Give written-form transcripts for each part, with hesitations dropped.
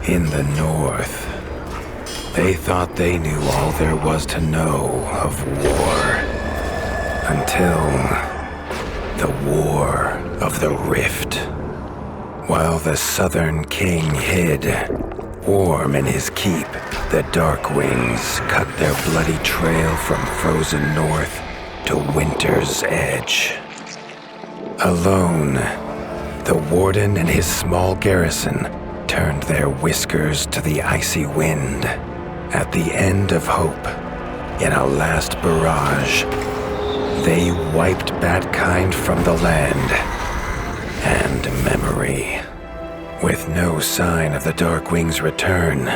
In the north, they thought they knew all there was to know of war. Until the War of the Rift. While the southern king hid, warm in his keep, the Darkwings cut their bloody trail from frozen north to winter's edge. Alone, the warden and his small garrison turned their whiskers to the icy wind. At the end of hope, in a last barrage, they wiped Batkind from the land and memory. With no sign of the Darkwings' return,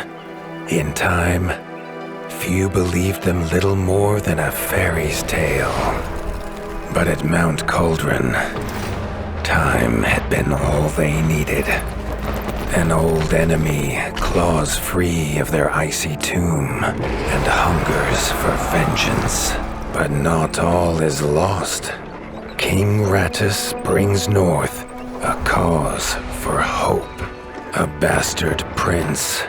in time, few believed them little more than a fairy's tale. But at Mount Cauldron, time had been all they needed. An old enemy claws free of their icy tomb and hungers for vengeance. But not all is lost. King Rattus brings north a cause for hope. A bastard prince,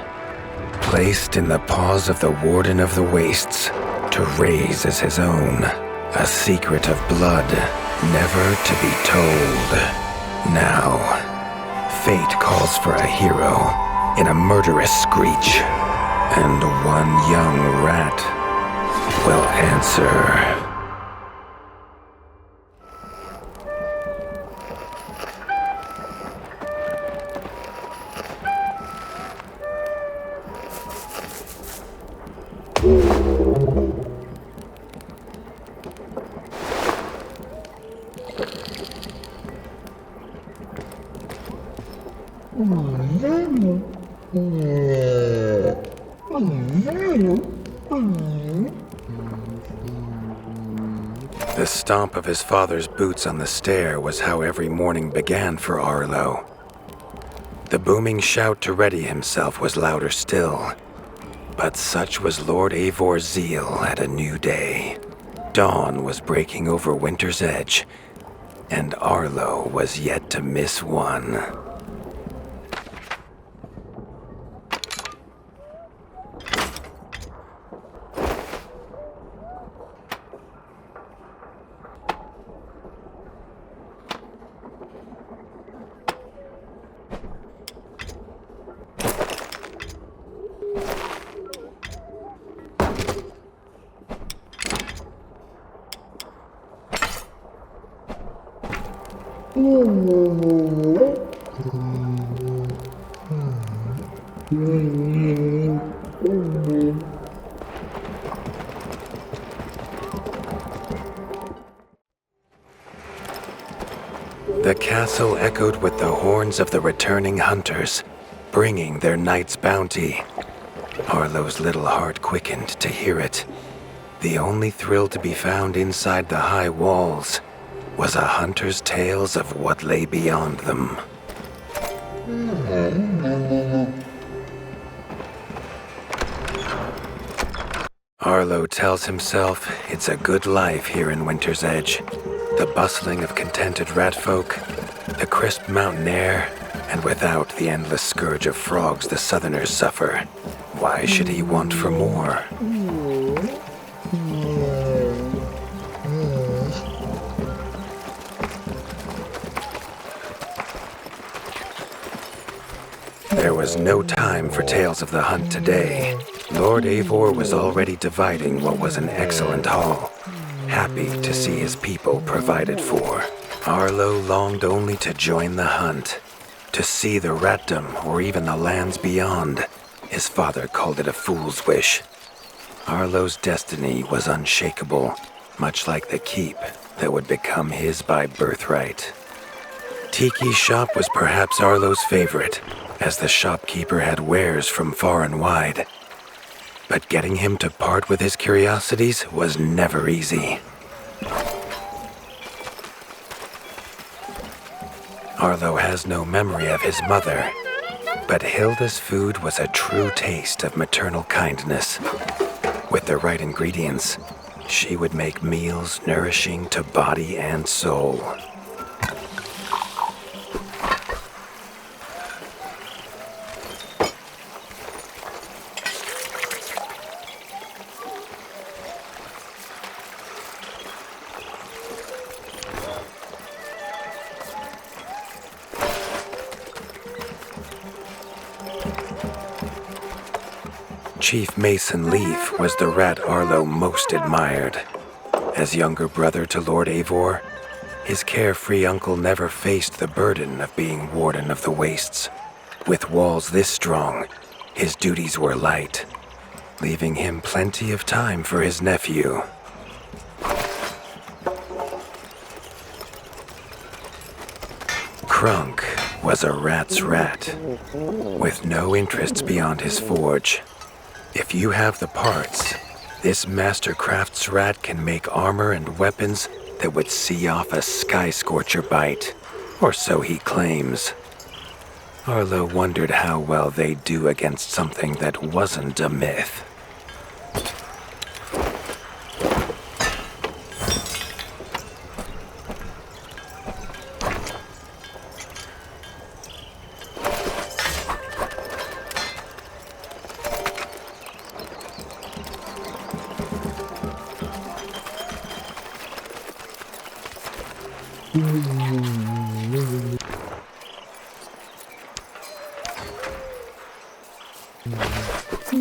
placed in the paws of the Warden of the Wastes to raise as his own. A secret of blood never to be told. Now, fate calls for a hero in a murderous screech, and one young rat will answer. The stomp of his father's boots on the stair was how every morning began for Arlo. The booming shout to ready himself was louder still, but such was Lord Eivor's zeal at a new day. Dawn was breaking over winter's edge, and Arlo was yet to miss one. The castle echoed with the horns of the returning hunters, bringing their night's bounty. Arlo's little heart quickened to hear it. The only thrill to be found inside the high walls was a hunter's tales of what lay beyond them. Arlo tells himself it's a good life here in Winter's Edge. The bustling of contented ratfolk, the crisp mountain air, and without the endless scourge of frogs the southerners suffer. Why should he want for more? There was no time for tales of the hunt today. Lord Eivor was already dividing what was an excellent haul, happy to see his people provided for. Arlo longed only to join the hunt, to see the ratdom or even the lands beyond. His father called it a fool's wish. Arlo's destiny was unshakable, much like the keep that would become his by birthright. Tiki's shop was perhaps Arlo's favorite, as the shopkeeper had wares from far and wide. But getting him to part with his curiosities was never easy. Arlo has no memory of his mother, but Hilda's food was a true taste of maternal kindness. With the right ingredients, she would make meals nourishing to body and soul. Chief Mason Leaf was the rat Arlo most admired. As younger brother to Lord Eivor, his carefree uncle never faced the burden of being Warden of the Wastes. With walls this strong, his duties were light, leaving him plenty of time for his nephew. Krunk was a rat's rat, with no interests beyond his forge. If you have the parts, this Mastercraft's rat can make armor and weapons that would see off a sky scorcher bite, or so he claims. Arlo wondered how well they'd do against something that wasn't a myth.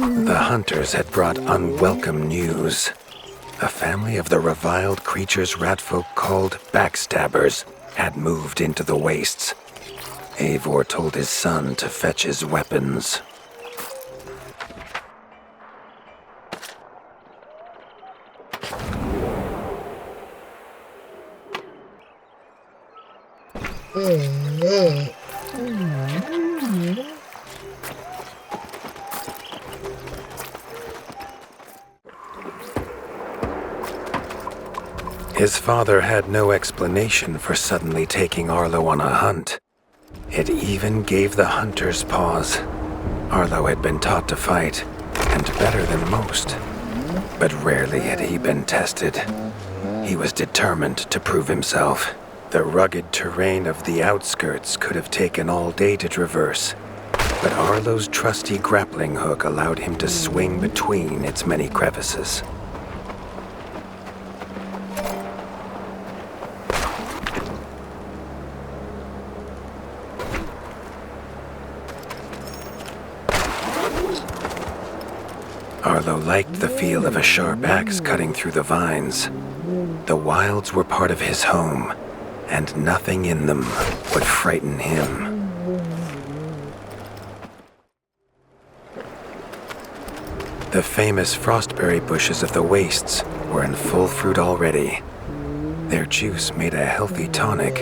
The hunters had brought unwelcome news. A family of the reviled creatures ratfolk called backstabbers had moved into the wastes. Eivor told his son to fetch his weapons. His father had no explanation for suddenly taking Arlo on a hunt. It even gave the hunters pause. Arlo had been taught to fight, and better than most. But rarely had he been tested. He was determined to prove himself. The rugged terrain of the outskirts could have taken all day to traverse, but Arlo's trusty grappling hook allowed him to swing between its many crevices. Arlo liked the feel of a sharp axe cutting through the vines. The wilds were part of his home, and nothing in them would frighten him. The famous frostberry bushes of the wastes were in full fruit already. Their juice made a healthy tonic,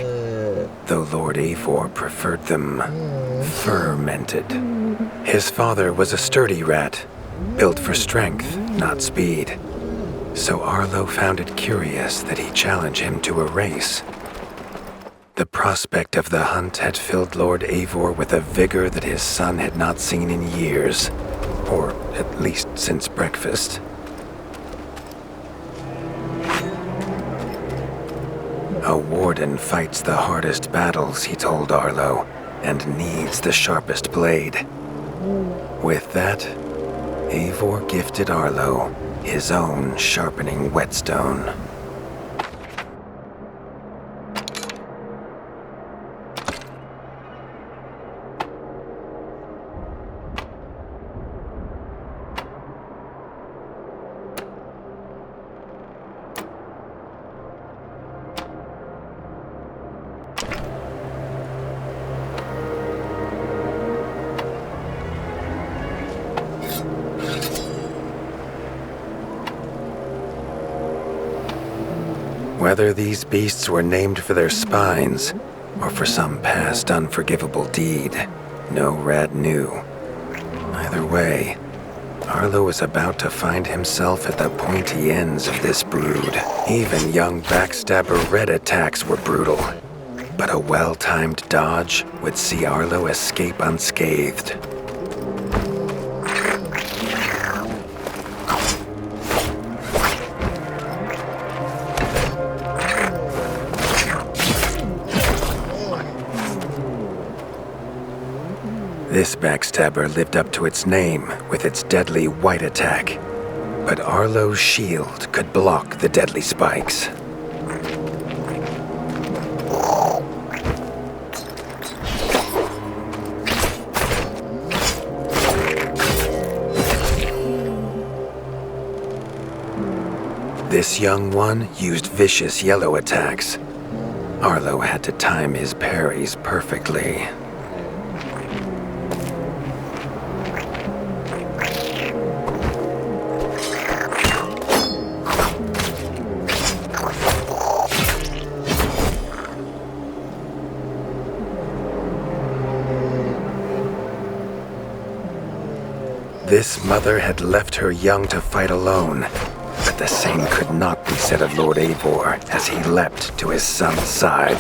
though Lord Eivor preferred them fermented. His father was a sturdy rat, built for strength, not speed. So Arlo found it curious that he challenged him to a race. The prospect of the hunt had filled Lord Eivor with a vigor that his son had not seen in years, or at least since breakfast. A warden fights the hardest battles, he told Arlo, and needs the sharpest blade. With that, Eivor gifted Arlo his own sharpening whetstone. Whether these beasts were named for their spines, or for some past unforgivable deed, no rat knew. Either way, Arlo was about to find himself at the pointy ends of this brood. Even young backstabber red attacks were brutal, but a well-timed dodge would see Arlo escape unscathed. This backstabber lived up to its name with its deadly white attack, but Arlo's shield could block the deadly spikes. This young one used vicious yellow attacks. Arlo had to time his parries perfectly. This mother had left her young to fight alone, but the same could not be said of Lord Eivor as he leapt to his son's side.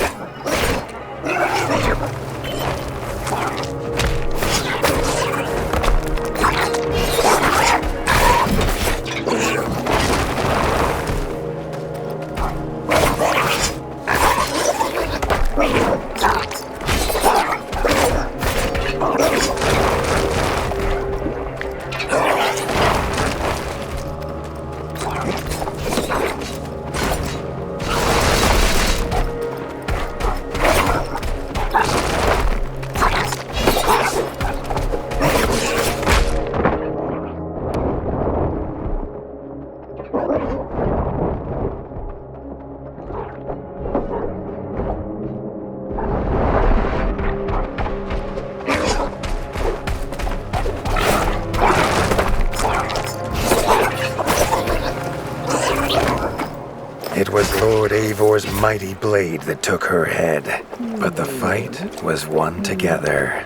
It was Lord Eivor's mighty blade that took her head, but the fight was won together.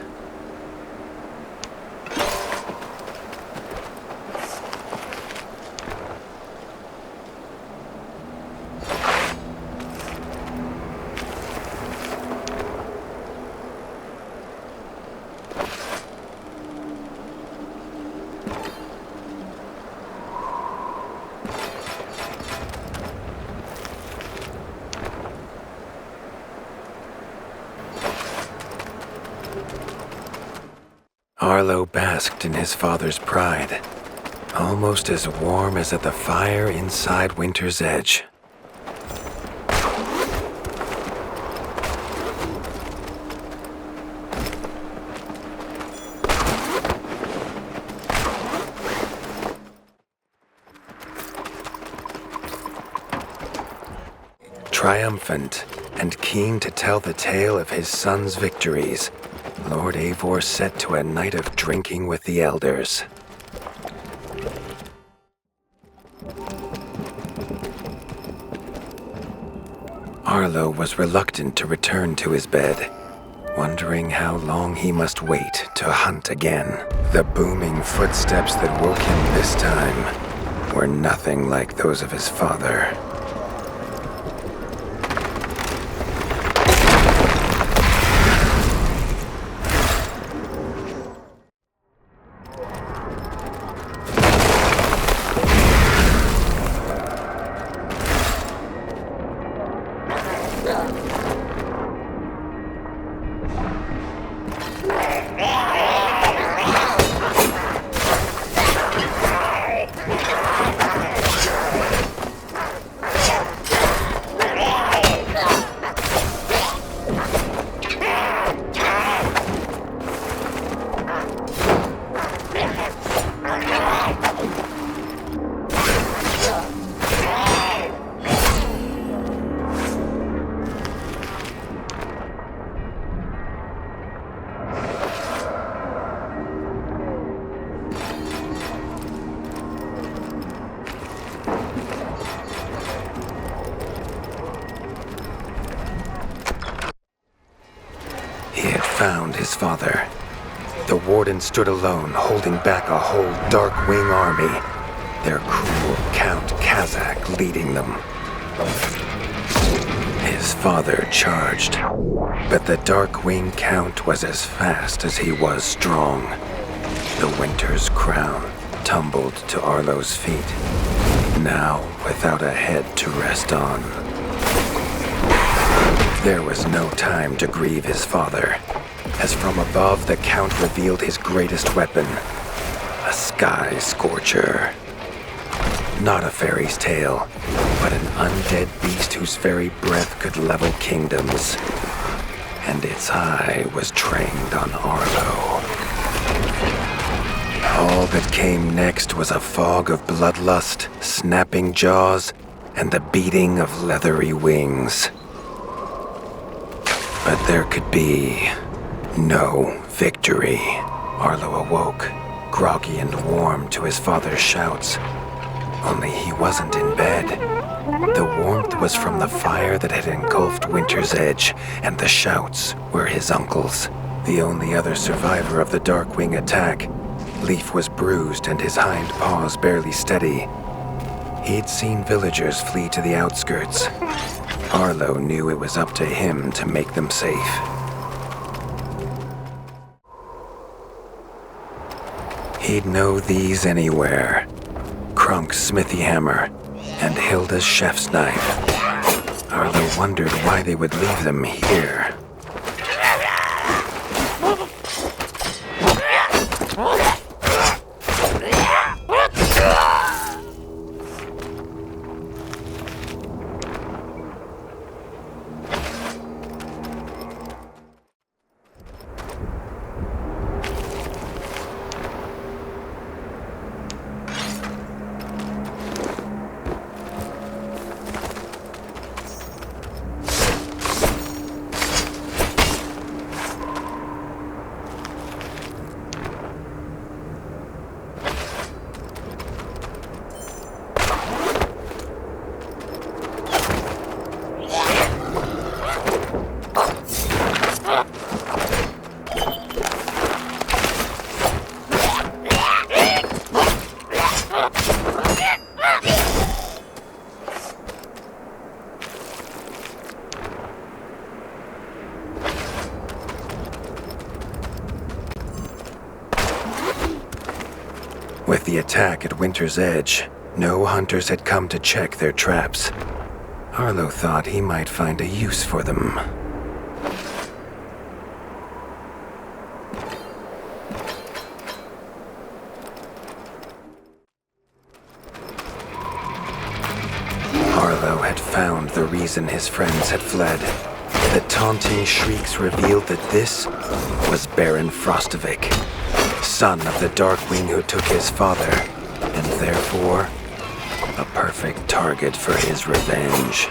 Arlo basked in his father's pride, almost as warm as at the fire inside Winter's Edge. Triumphant and keen to tell the tale of his son's victories, Lord Eivor set to a night of drinking with the elders. Arlo was reluctant to return to his bed, wondering how long he must wait to hunt again. The booming footsteps that woke him this time were nothing like those of his father. Found his father. The warden stood alone, holding back a whole Dark Wing army, their cruel Count Kazak leading them. His father charged, but the Dark Wing Count was as fast as he was strong. The Winter's crown tumbled to Arlo's feet, now without a head to rest on. There was no time to grieve his father, as from above the Count revealed his greatest weapon, a sky scorcher. Not a fairy's tale, but an undead beast whose very breath could level kingdoms. And its eye was trained on Arlo. All that came next was a fog of bloodlust, snapping jaws, and the beating of leathery wings. But there could be no victory. Arlo awoke, groggy and warm to his father's shouts. Only he wasn't in bed. The warmth was from the fire that had engulfed Winter's Edge, and the shouts were his uncle's. The only other survivor of the Darkwing attack, Leaf was bruised and his hind paws barely steady. He'd seen villagers flee to the outskirts. Arlo knew it was up to him to make them safe. He'd know these anywhere. Krunk's smithy hammer and Hilda's chef's knife. Arlo wondered why they would leave them here. With the attack at Winter's Edge, no hunters had come to check their traps. Arlo thought he might find a use for them. Arlo had found the reason his friends had fled. The taunting shrieks revealed that this was Baron Frostovic, son of the Darkwing who took his father, and therefore a perfect target for his revenge.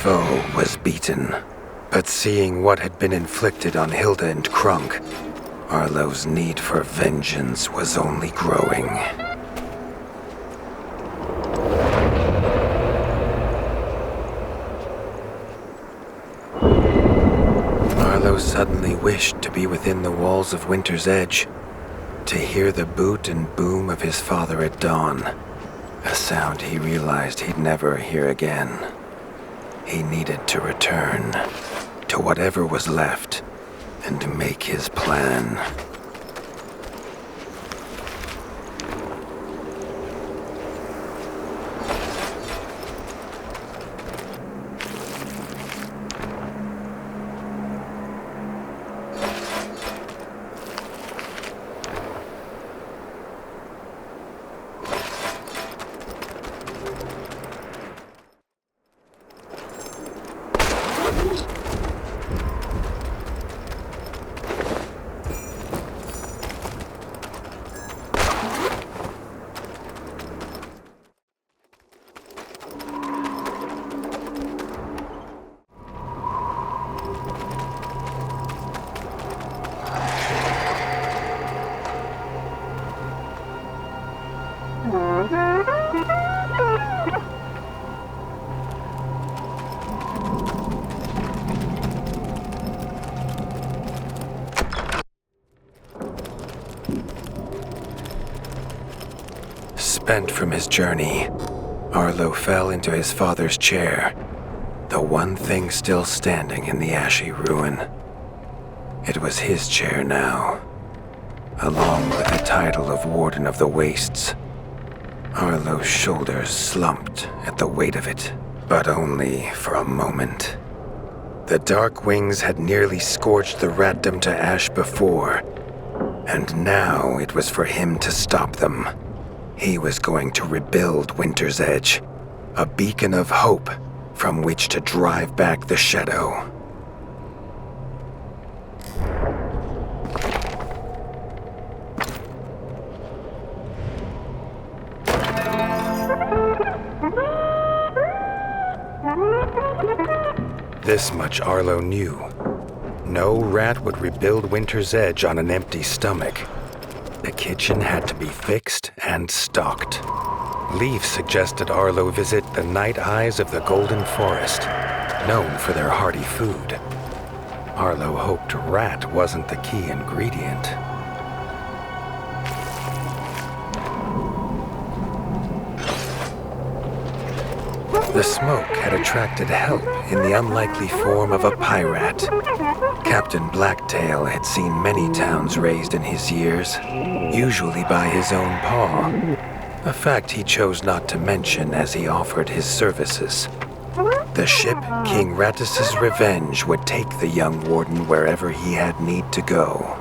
foe was beaten, but seeing what had been inflicted on Hilda and Krunk, Arlo's need for vengeance was only growing. Arlo suddenly wished to be within the walls of Winter's Edge, to hear the boot and boom of his father at dawn, a sound he realized he'd never hear again. He needed to return to whatever was left and make his plan. Spent from his journey, Arlo fell into his father's chair, the one thing still standing in the ashy ruin. It was his chair now, along with the title of Warden of the Wastes. Arlo's shoulders slumped at the weight of it, but only for a moment. The Dark Wings had nearly scorched the ratdom to ash before, and now it was for him to stop them. He was going to rebuild Winter's Edge, a beacon of hope from which to drive back the shadow. This much Arlo knew. No rat would rebuild Winter's Edge on an empty stomach. The kitchen had to be fixed and stocked. Leaf suggested Arlo visit the Night Eyes of the Golden Forest, known for their hearty food. Arlo hoped rat wasn't the key ingredient. The smoke had attracted help in the unlikely form of a pirate. Captain Blacktail had seen many towns razed in his years, usually by his own paw, a fact he chose not to mention as he offered his services. The ship King Rattus's Revenge would take the young warden wherever he had need to go.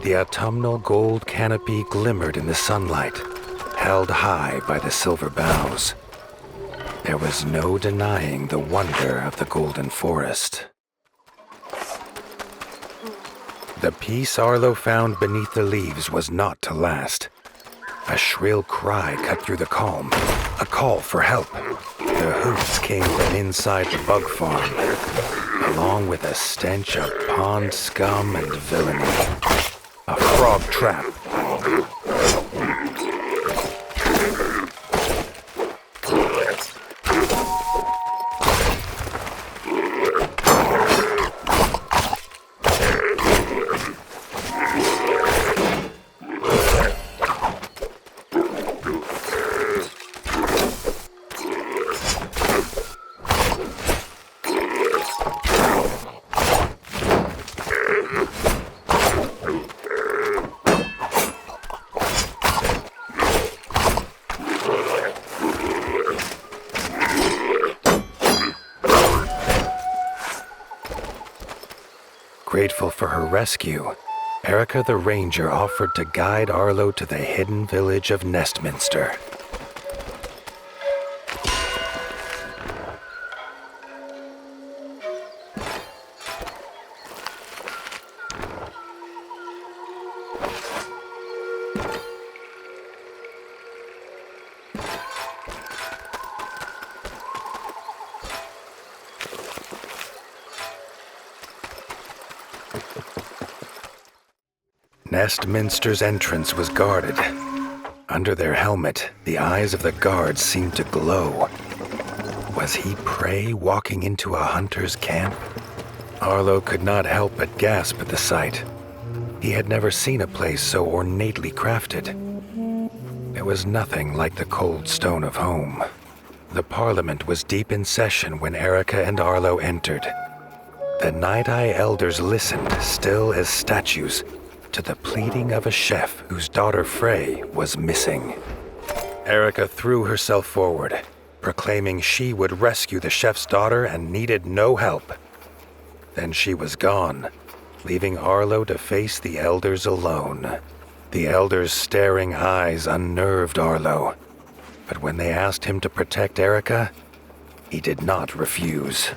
The autumnal gold canopy glimmered in the sunlight, held high by the silver boughs. There was no denying the wonder of the golden forest. The peace Arlo found beneath the leaves was not to last. A shrill cry cut through the calm, a call for help. The hoots came from inside the bug farm, along with a stench of pond scum and villainy. A frog trap. Grateful for her rescue, Erica the Ranger offered to guide Arlo to the hidden village of Nestminster. Nestminster's entrance was guarded. Under their helmet, the eyes of the guards seemed to glow. Was he prey walking into a hunter's camp? Arlo could not help but gasp at the sight. He had never seen a place so ornately crafted. It was nothing like the cold stone of home. The Parliament was deep in session when Erica and Arlo entered. The Night-Eye elders listened, still as statues, to the pleading of a chef whose daughter Frey was missing. Erica threw herself forward, proclaiming she would rescue the chef's daughter and needed no help. Then she was gone, leaving Arlo to face the elders alone. The elders' staring eyes unnerved Arlo, but when they asked him to protect Erica, he did not refuse.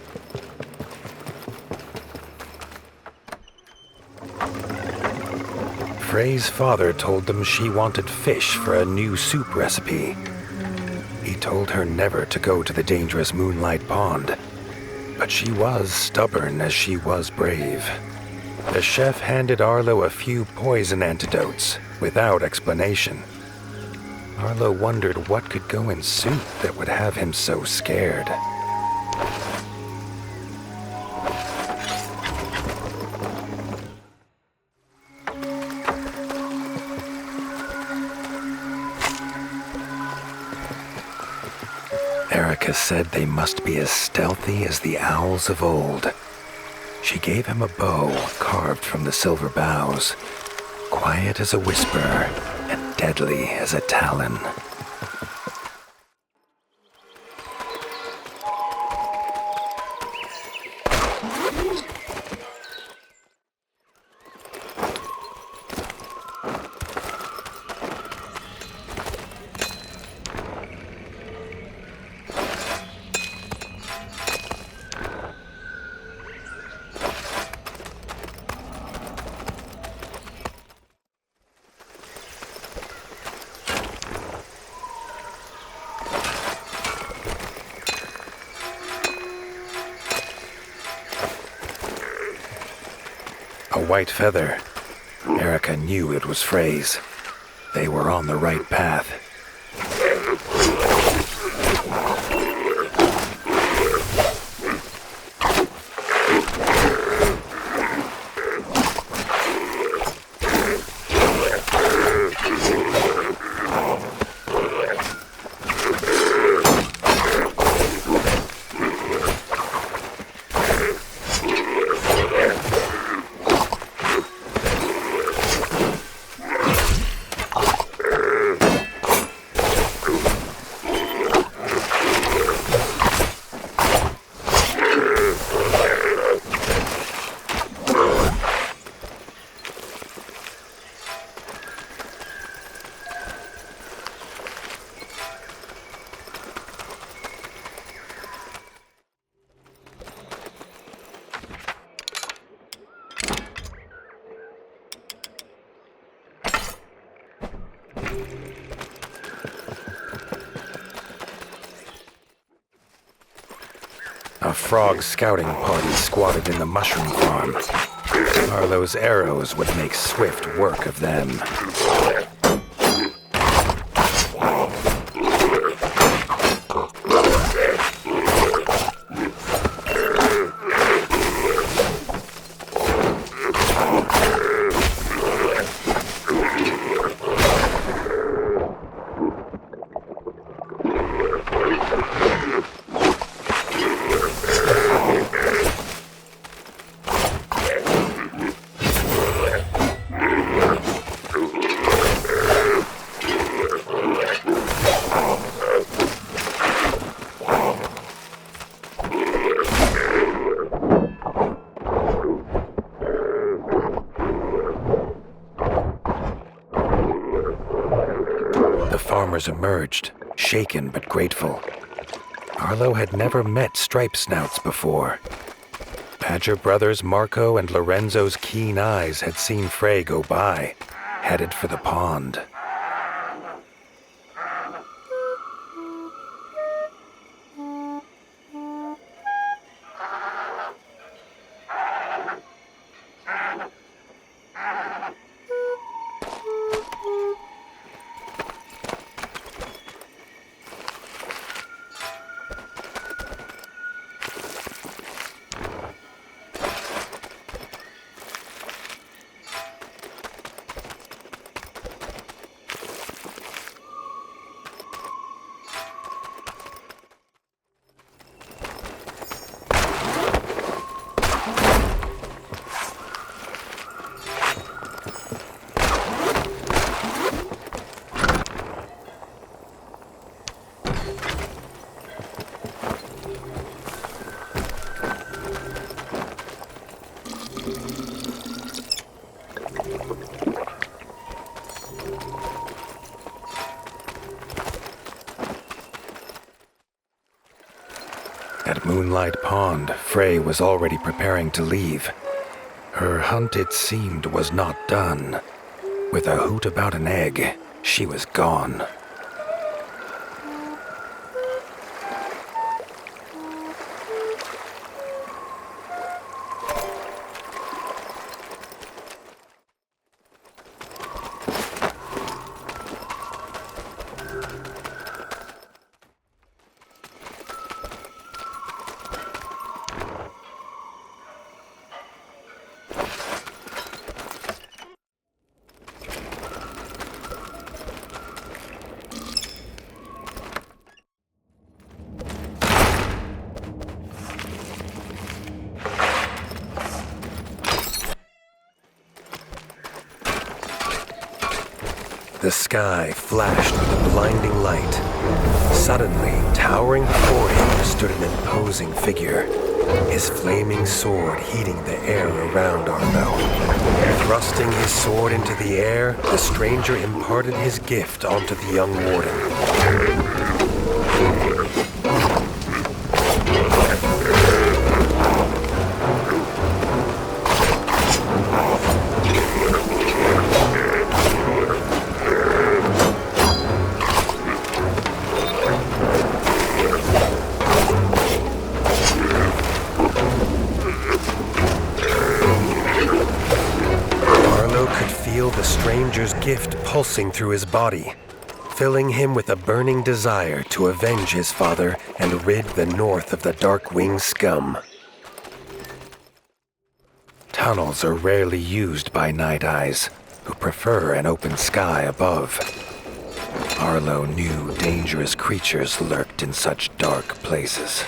Frey's father told them she wanted fish for a new soup recipe. He told her never to go to the dangerous Moonlight Pond, but she was stubborn as she was brave. The chef handed Arlo a few poison antidotes without explanation. Arlo wondered what could go in soup that would have him so scared. Erica said they must be as stealthy as the owls of old. She gave him a bow carved from the silver boughs, quiet as a whisper and deadly as a talon. A white feather. Erica knew it was Frey's. They were on the right path. A frog scouting party squatted in the mushroom farm. Arlo's arrows would make swift work of them. Emerged, shaken but grateful. Arlo had never met stripe snouts before. Badger brothers Marco and Lorenzo's keen eyes had seen Frey go by, headed for the pond. At Moonlight Pond, Frey was already preparing to leave. Her hunt, it seemed, was not done. With a hoot about an egg, she was gone. The sky flashed with a blinding light. Suddenly, towering before him stood an imposing figure, his flaming sword heating the air around Arlo. Thrusting his sword into the air, the stranger imparted his gift onto the young warden. Stranger's gift pulsing through his body, filling him with a burning desire to avenge his father and rid the north of the Darkwing scum. Tunnels are rarely used by Night Eyes, who prefer an open sky above. Arlo knew dangerous creatures lurked in such dark places.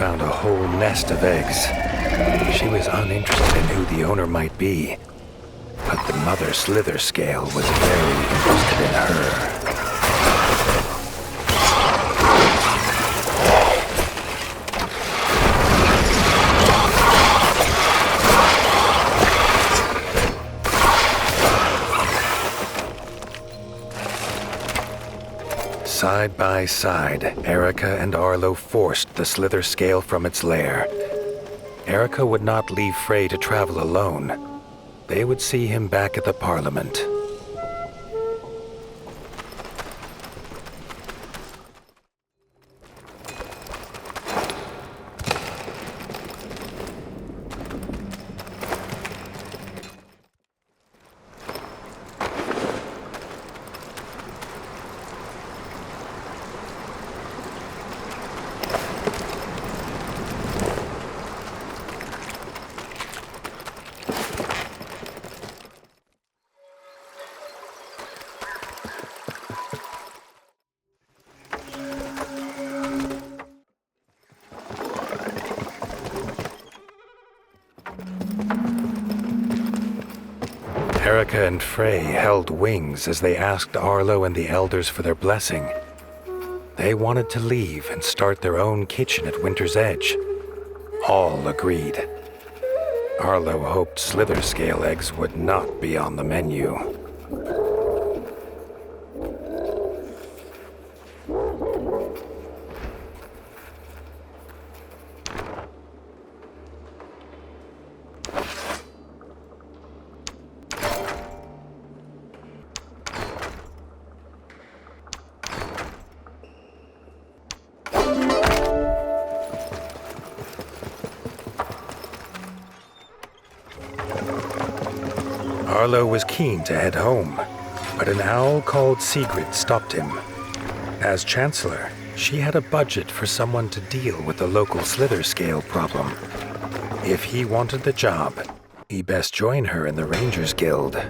Found a whole nest of eggs. She was uninterested in who the owner might be, but the mother Slither Scale was very interested in her. Side by side, Erica and Arlo forced the Slither Scale from its lair. Erica would not leave Frey to travel alone. They would see him back at the Parliament. Erica and Frey held wings as they asked Arlo and the elders for their blessing. They wanted to leave and start their own kitchen at Winter's Edge. All agreed. Arlo hoped Slither Scale eggs would not be on the menu. Arlo was keen to head home, but an owl called Sigrid stopped him. As Chancellor, she had a budget for someone to deal with the local Slither Scale problem. If he wanted the job, he best join her in the Rangers Guild.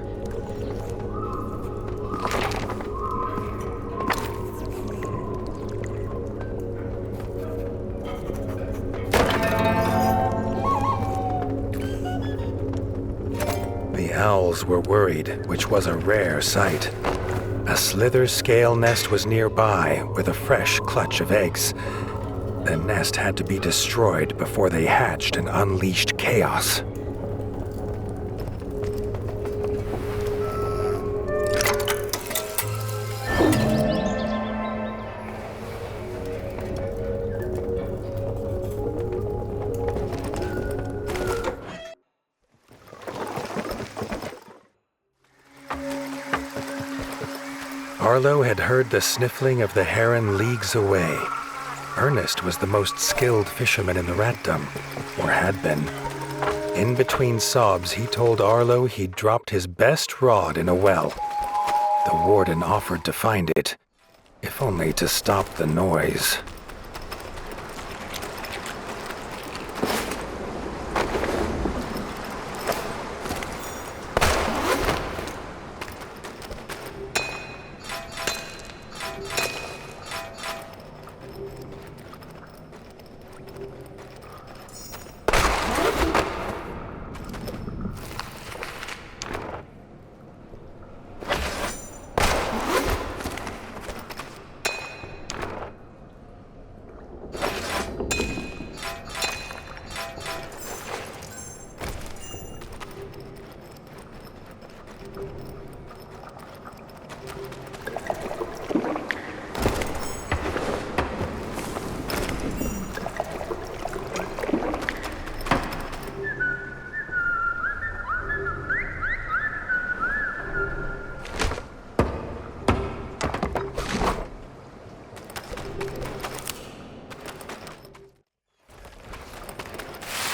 The owls were worried, which was a rare sight. A Slither Scale nest was nearby with a fresh clutch of eggs. The nest had to be destroyed before they hatched and unleashed chaos. Arlo had heard the sniffling of the heron leagues away. Ernest was the most skilled fisherman in the ratdom, or had been. In between sobs, he told Arlo he'd dropped his best rod in a well. The warden offered to find it, if only to stop the noise.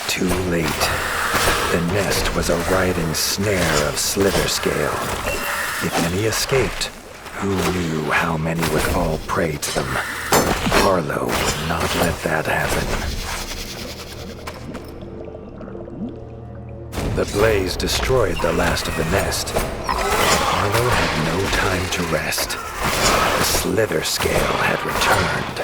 Too late. The nest was a writhing snare of Slither Scale. If any escaped, who knew how many would fall prey to them? Arlo would not let that happen. The blaze destroyed the last of the nest. Arlo had no time to rest. The Slither Scale had returned.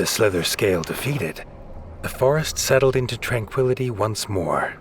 the Slither Scale defeated, the forest settled into tranquility once more.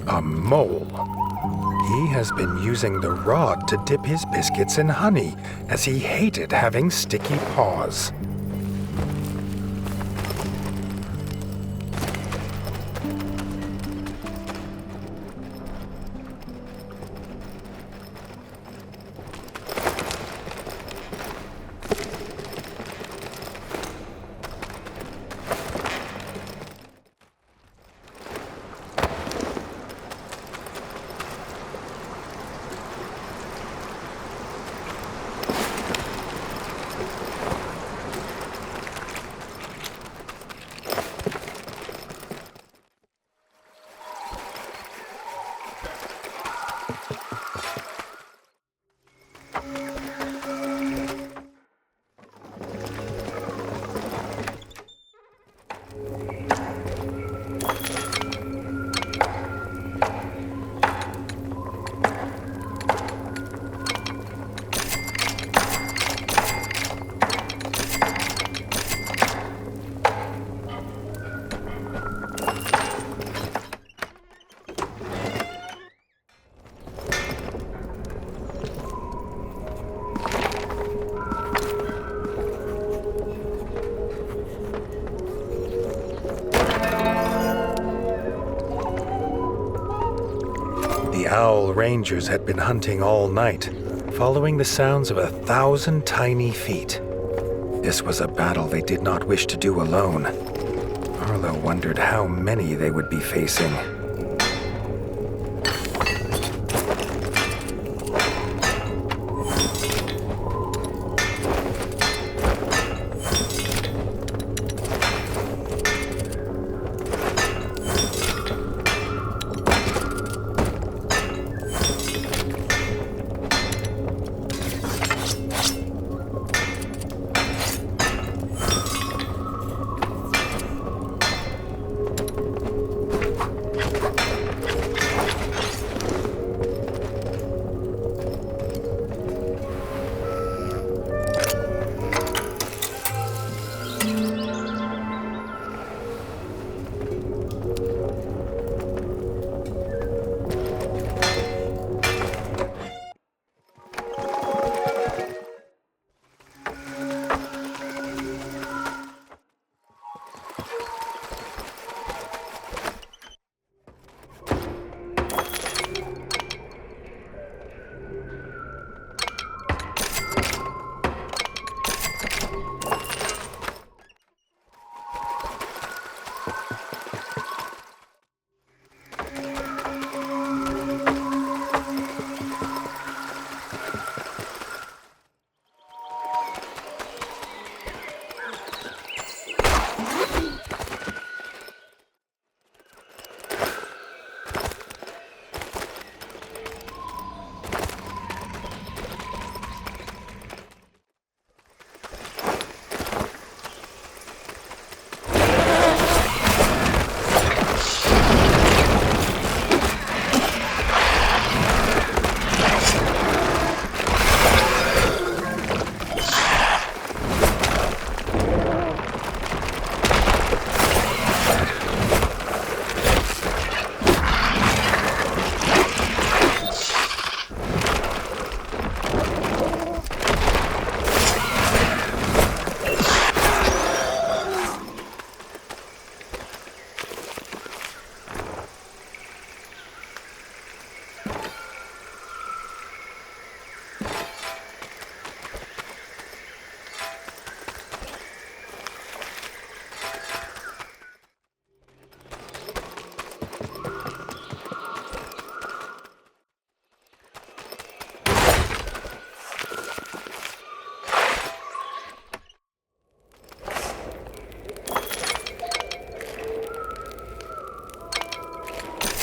A mole. He has been using the rod to dip his biscuits in honey, as he hated having sticky paws. The owl rangers had been hunting all night, following the sounds of 1,000 tiny feet. This was a battle they did not wish to do alone. Arlo wondered how many they would be facing.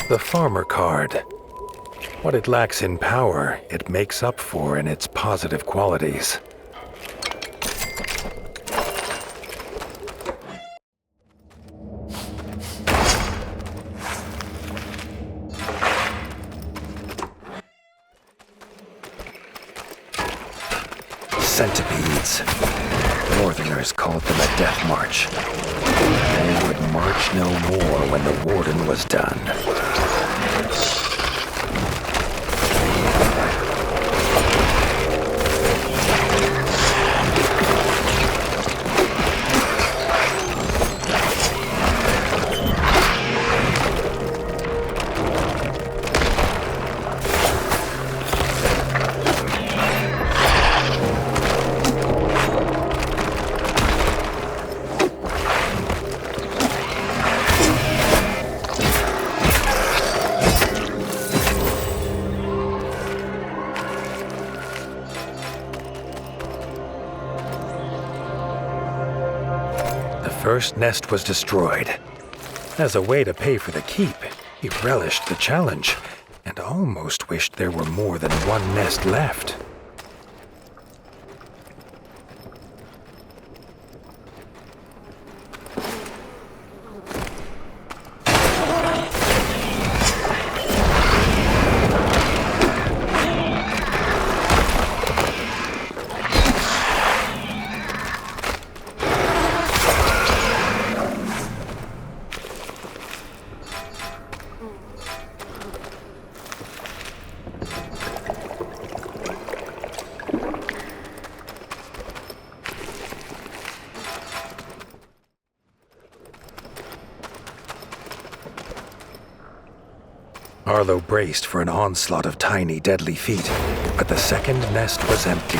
The Farmer card. What it lacks in power, it makes up for in its positive qualities. Centipedes. Northerners called them a death march. They would march no more when the warden was done. First nest was destroyed. As a way to pay for the keep, he relished the challenge and almost wished there were more than one nest left. Arlo braced for an onslaught of tiny, deadly feet, but the second nest was empty.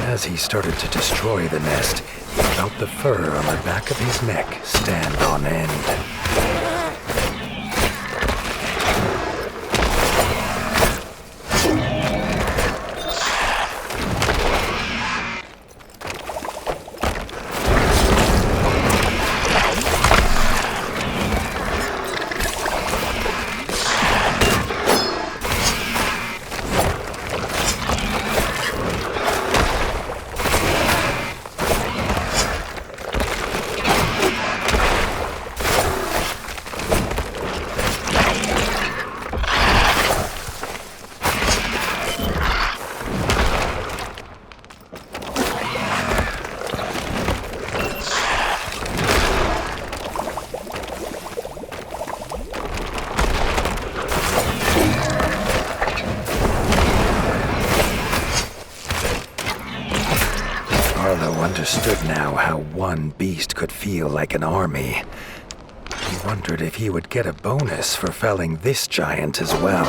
As he started to destroy the nest, he felt the fur on the back of his neck stand on end. Understood now how one beast could feel like an army. He wondered if he would get a bonus for felling this giant as well.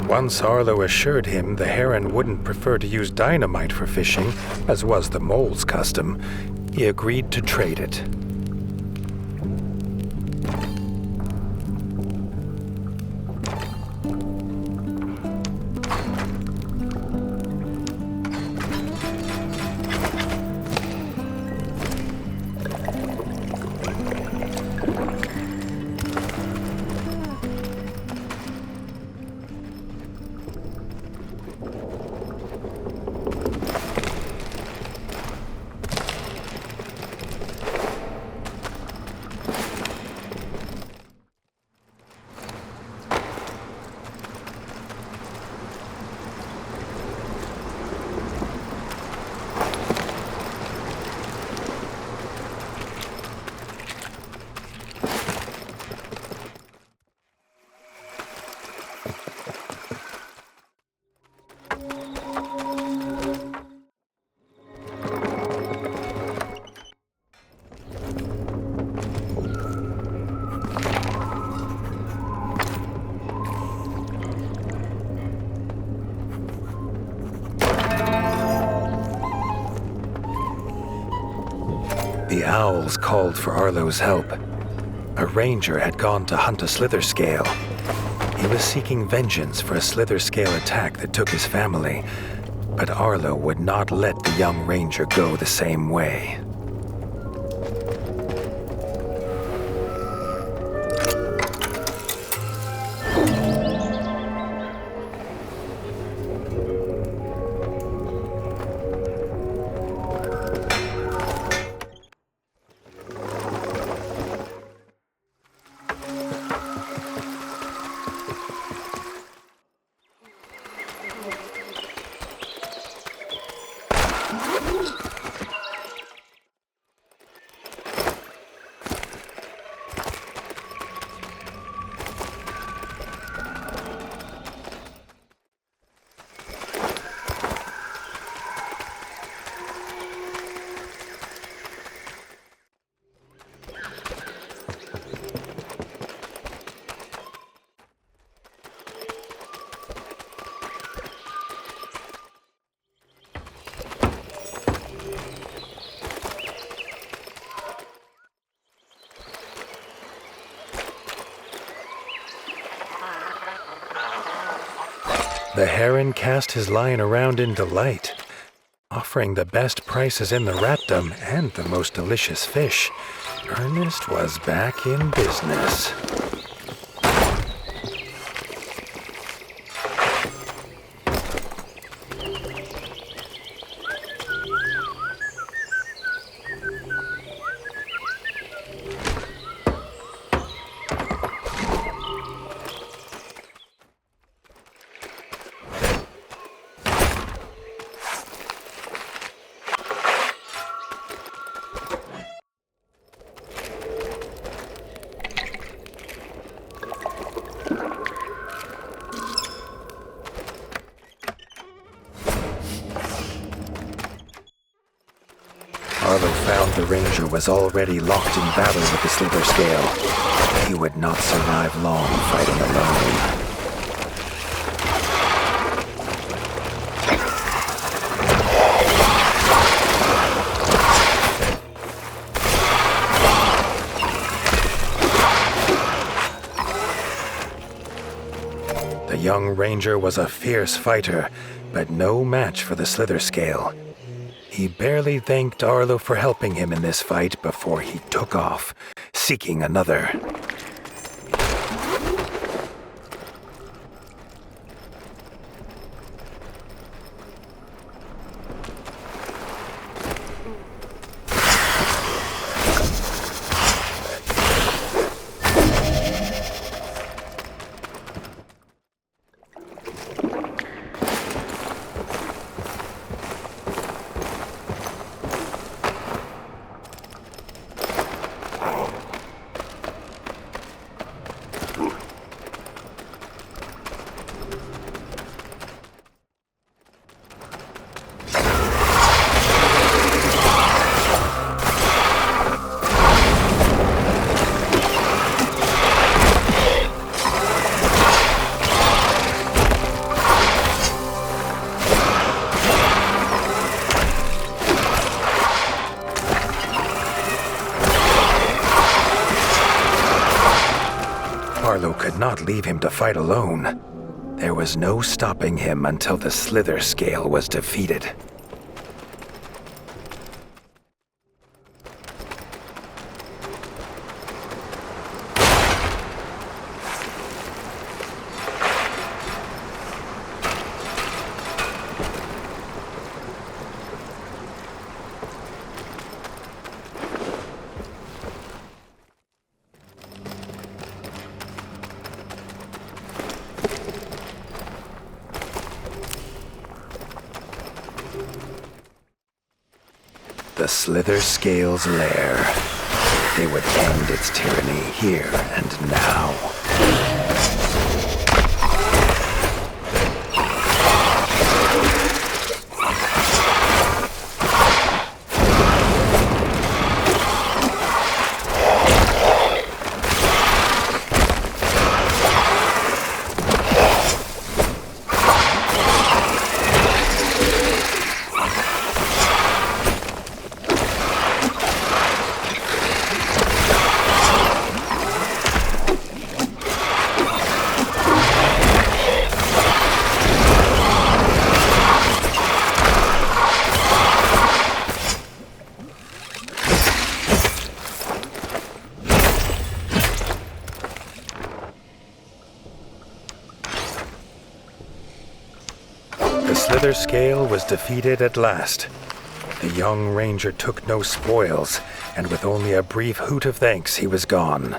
Once Arlo assured him the heron wouldn't prefer to use dynamite for fishing, as was the mole's custom, he agreed to trade it. The owls called for Arlo's help. A ranger had gone to hunt a slither scale. He was seeking vengeance for a slither scale attack that took his family, but Arlo would not let the young ranger go the same way. The heron cast his line around in delight, offering the best prices in the ratdom and the most delicious fish. Ernest was back in business. Arlo found the ranger was already locked in battle with the Slither Scale. He would not survive long fighting alone. The young ranger was a fierce fighter, but no match for the Slither Scale. He barely thanked Arlo for helping him in this fight before he took off, seeking another. Arlo could not leave him to fight alone. There was no stopping him until the Slither Scale was defeated. The Slither Scale's lair. They would end its tyranny here and now. The Slither Scale was defeated at last. The young ranger took no spoils, and with only a brief hoot of thanks, he was gone.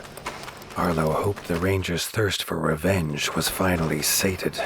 Arlo hoped the ranger's thirst for revenge was finally sated.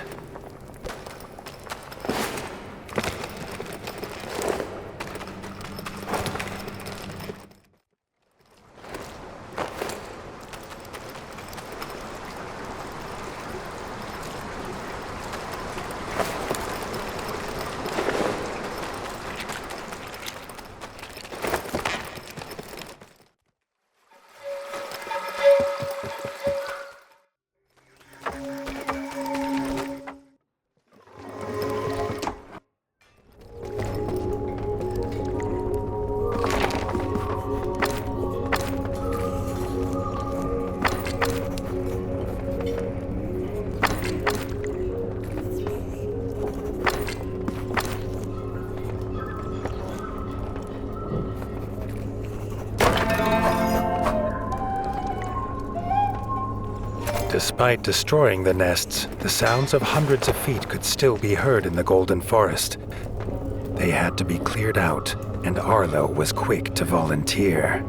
Despite destroying the nests, the sounds of hundreds of feet could still be heard in the Golden Forest. They had to be cleared out, and Arlo was quick to volunteer.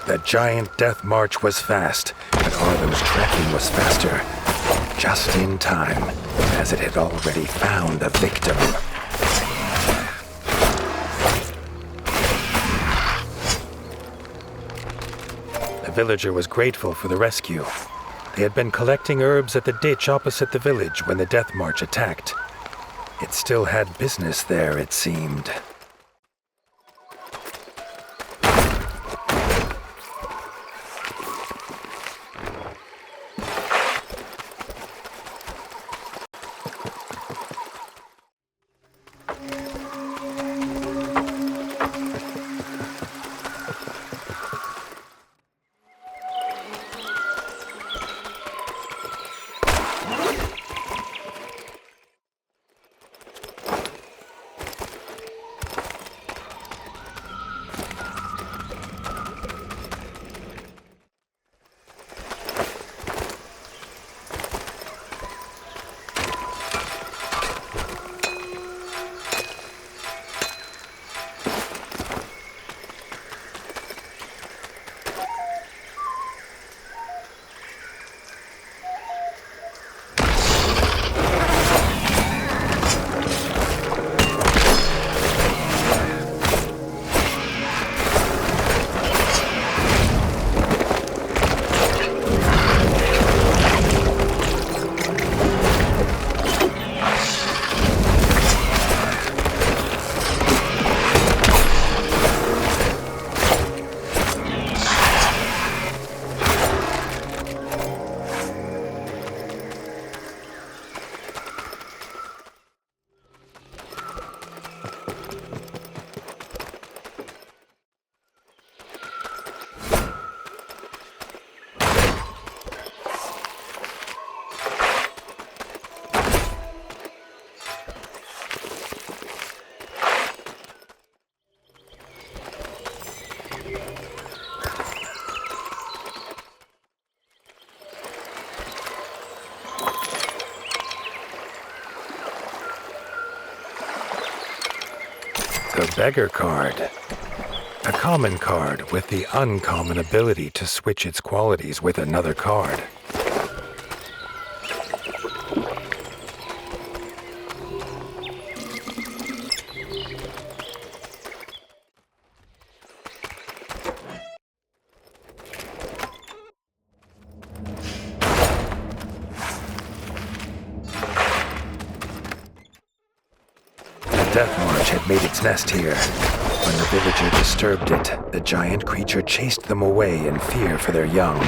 The giant death march was fast, but Arlo's tracking was faster. Just in time, as it had already found a victim. The villager was grateful for the rescue. They had been collecting herbs at the ditch opposite the village when the death march attacked. It still had business there, it seemed. The beggar card. A common card with the uncommon ability to switch its qualities with another card. Death March had made its nest here. When the villager disturbed it, the giant creature chased them away in fear for their young.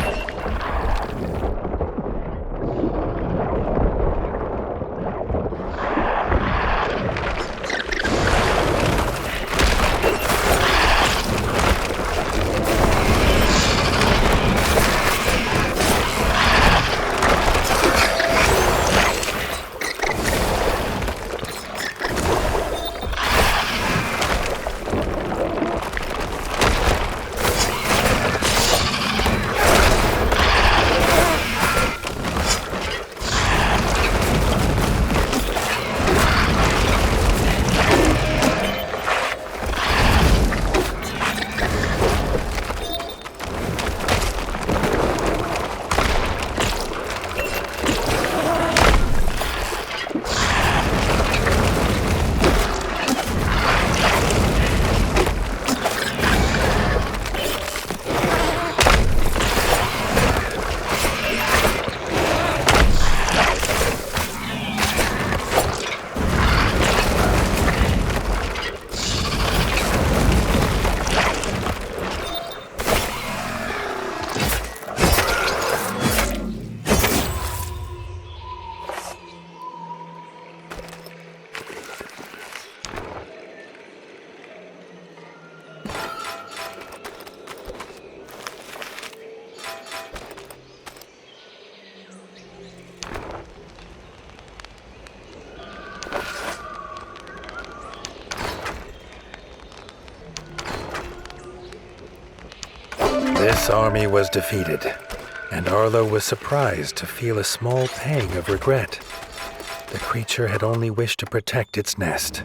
This army was defeated, and Arlo was surprised to feel a small pang of regret. The creature had only wished to protect its nest.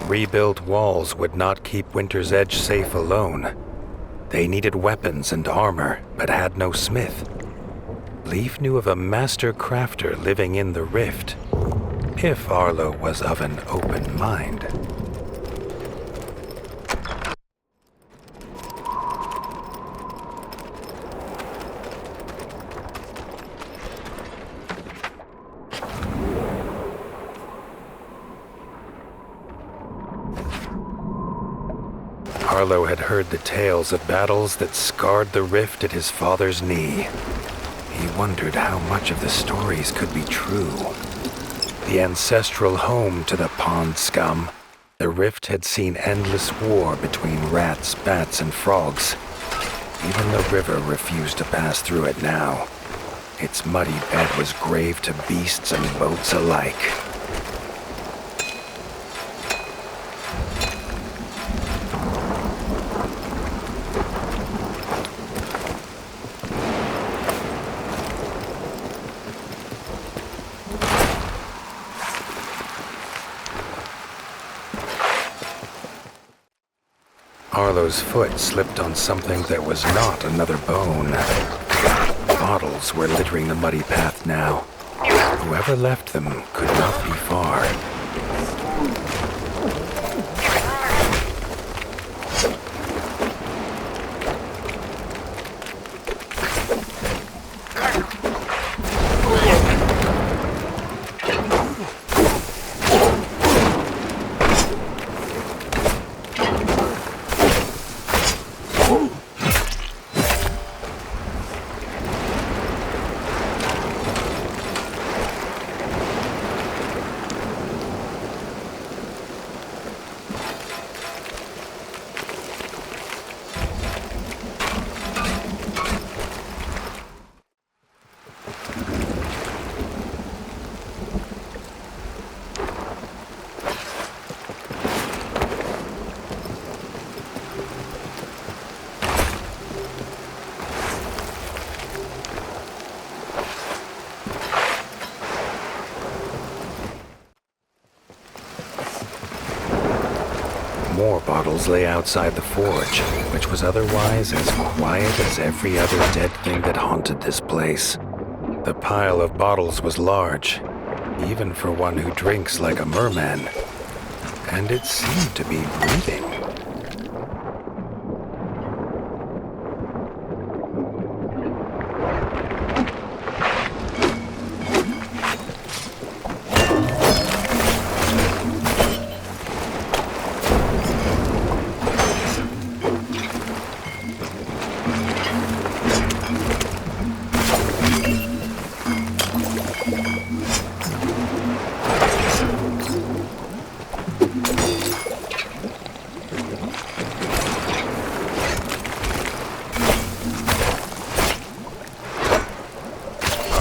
Rebuilt walls would not keep Winter's Edge safe alone. They needed weapons and armor, but had no smith. Leaf knew of a master crafter living in the Rift, if Arlo was of an open mind. Arlo had heard the tales of battles that scarred the rift at his father's knee. He wondered how much of the stories could be true. The ancestral home to the pond scum, the rift had seen endless war between rats, bats, and frogs. Even the river refused to pass through it now. Its muddy bed was grave to beasts and boats alike. Arlo's foot slipped on something that was not another bone. Bottles were littering the muddy path now. Whoever left them could not be far. More bottles lay outside the forge, which was otherwise as quiet as every other dead thing that haunted this place. The pile of bottles was large, even for one who drinks like a merman, and it seemed to be breathing.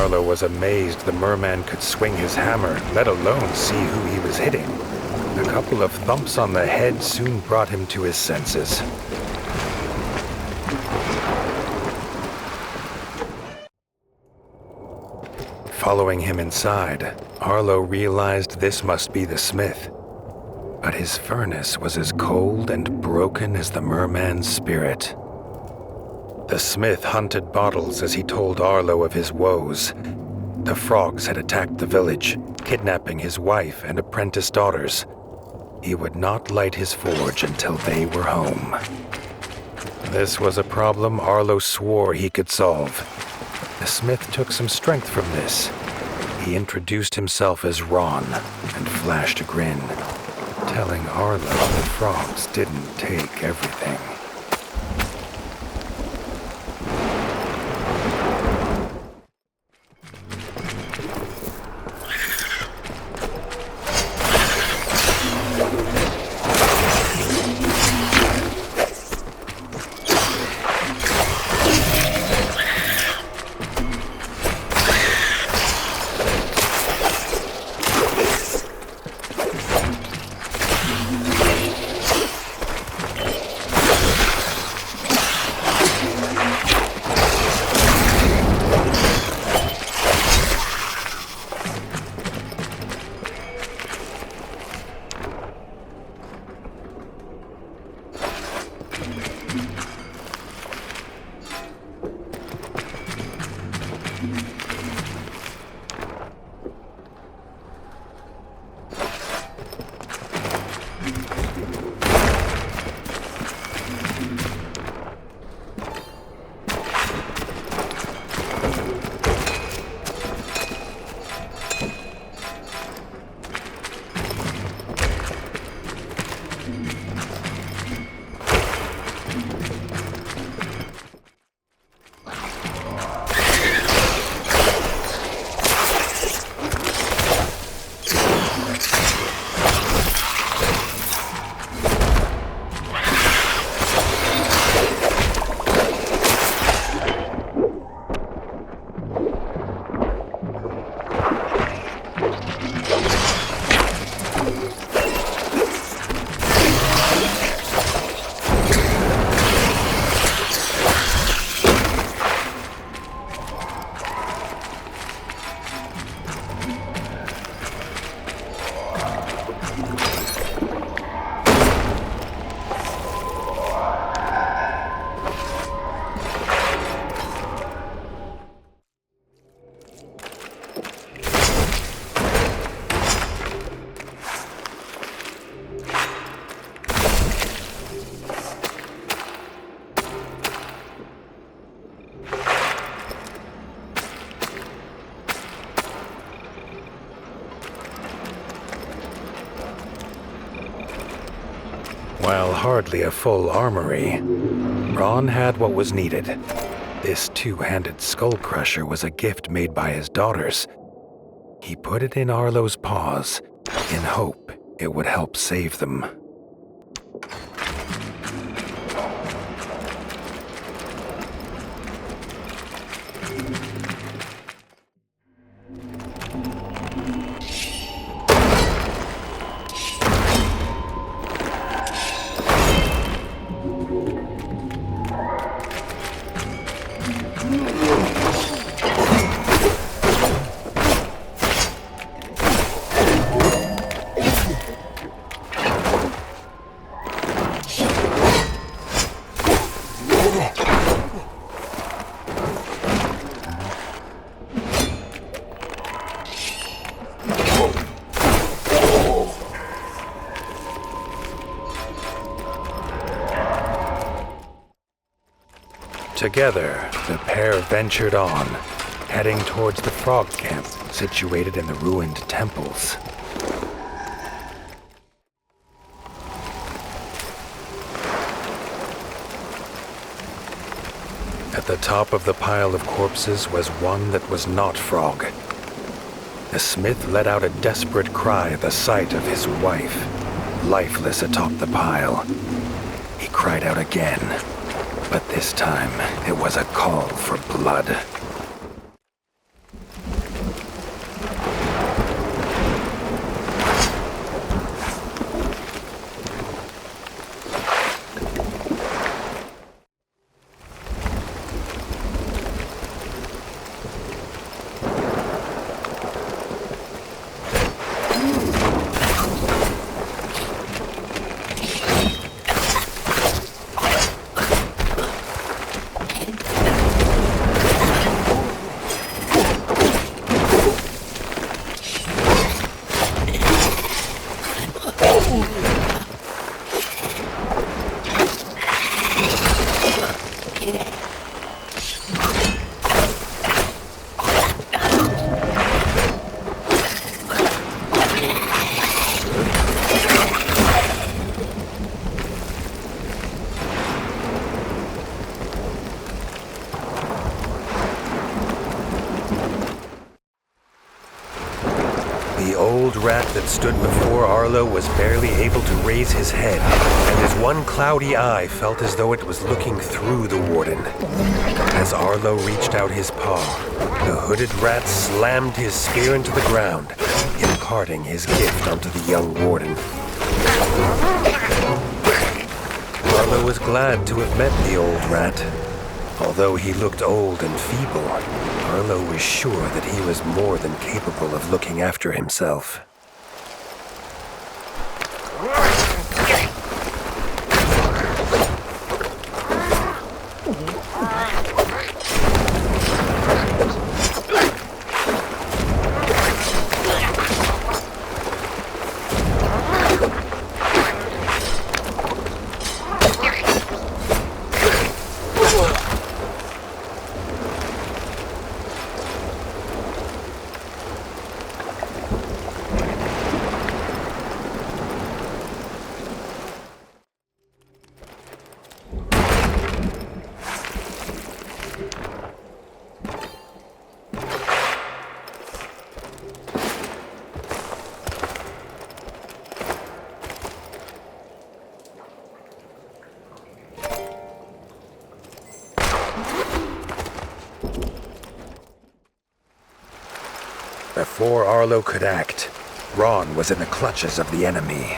Arlo was amazed the merman could swing his hammer, let alone see who he was hitting. A couple of thumps on the head soon brought him to his senses. Following him inside, Arlo realized this must be the smith. But his furnace was as cold and broken as the merman's spirit. The smith hunted bottles as he told Arlo of his woes. The frogs had attacked the village, kidnapping his wife and apprentice daughters. He would not light his forge until they were home. This was a problem Arlo swore he could solve. The smith took some strength from this. He introduced himself as Ron and flashed a grin, telling Arlo the frogs didn't take everything. While hardly a full armory, Ron had what was needed. This two-handed skull crusher was a gift made by his daughters. He put it in Arlo's paws in hope it would help save them. Together, the pair ventured on, heading towards the frog camp situated in the ruined temples. At the top of the pile of corpses was one that was not frog. The smith let out a desperate cry at the sight of his wife, lifeless atop the pile. He cried out again. But this time, it was a call for blood. The old rat that stood before Arlo was barely able to raise his head, and his one cloudy eye felt as though it was looking through the warden. As Arlo reached out his paw, the hooded rat slammed his spear into the ground, imparting his gift onto the young warden. Arlo was glad to have met the old rat. Although he looked old and feeble, Arlo was sure that he was more than capable of looking after himself. Before Arlo could act, Ron was in the clutches of the enemy.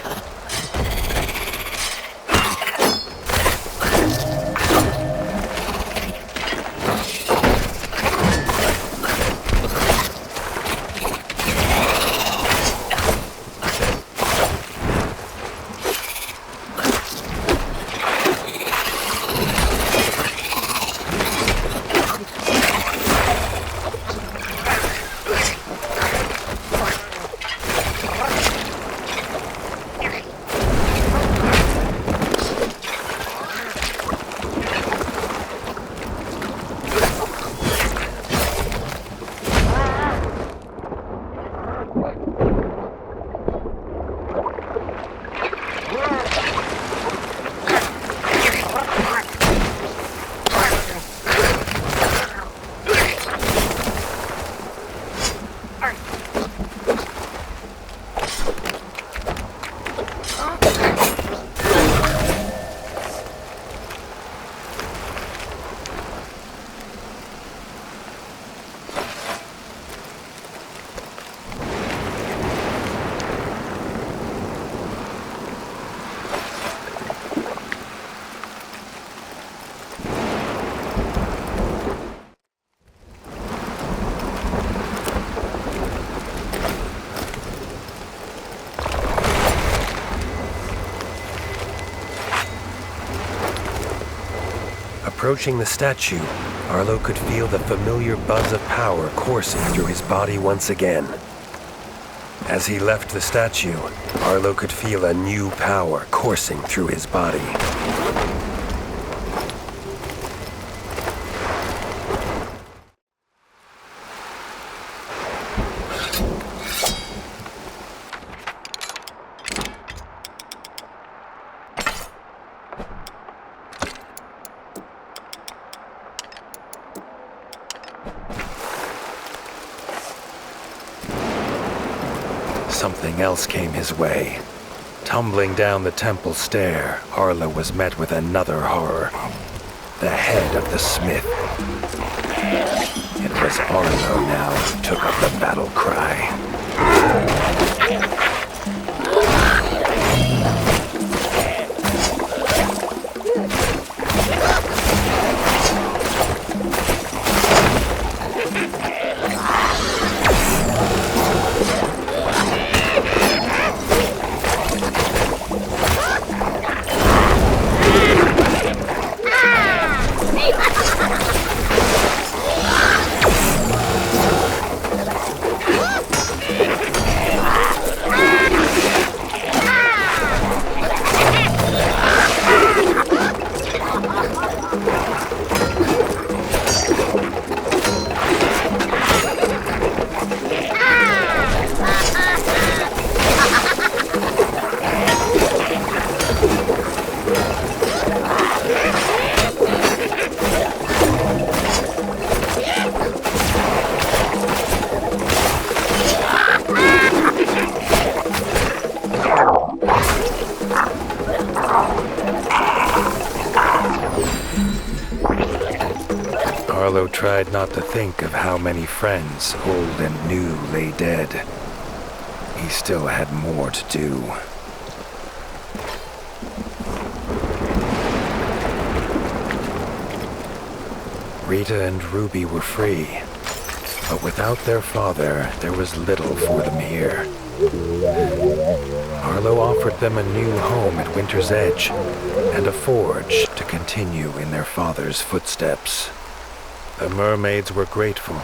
Approaching the statue, Arlo could feel the familiar buzz of power coursing through his body once again. As he left the statue, Arlo could feel a new power coursing through his body. Something else came his way. Tumbling down the temple stair, Arlo was met with another horror. The head of the smith. It was Arlo now who took up the battle cry. Arlo tried not to think of how many friends, old and new, lay dead. He still had more to do. Rita and Ruby were free, but without their father, there was little for them here. Arlo offered them a new home at Winter's Edge and a forge to continue in their father's footsteps. The mermaids were grateful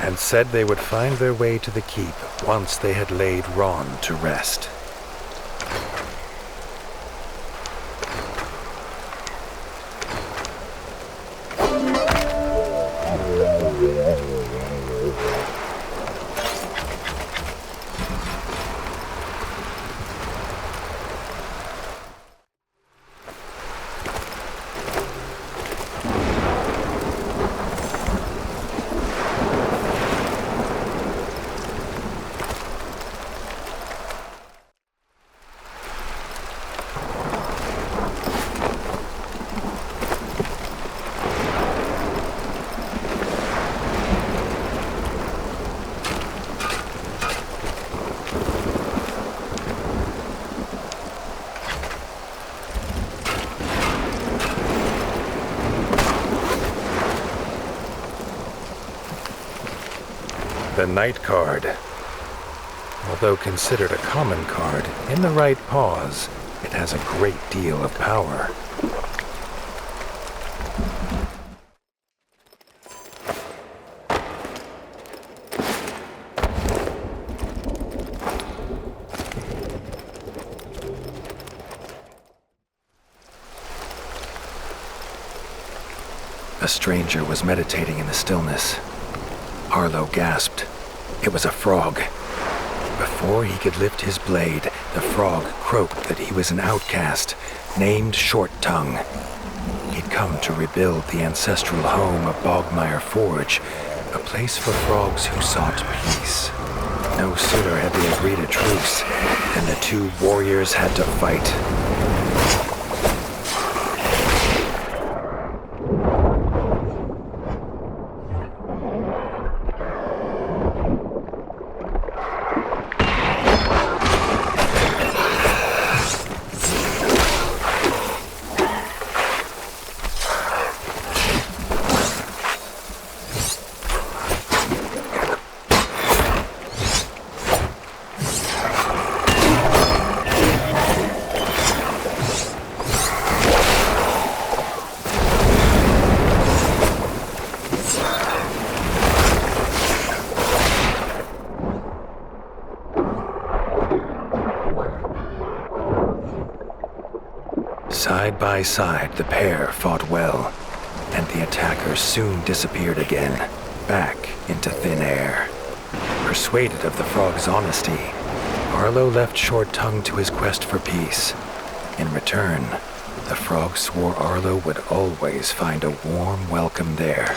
and said they would find their way to the keep once they had laid Ron to rest. The Night card. Although considered a common card, in the right paws, it has a great deal of power. A stranger was meditating in the stillness. Arlo gasped. It was a frog. Before he could lift his blade, the frog croaked that he was an outcast, named Short Tongue. He'd come to rebuild the ancestral home of Bogmire Forge, a place for frogs who sought peace. No sooner had they agreed a truce than the two warriors had to fight. Side by side, the pair fought well, and the attackers soon disappeared again, back into thin air. Persuaded of the frog's honesty, Arlo left Short Tongue to his quest for peace. In return, the frog swore Arlo would always find a warm welcome there.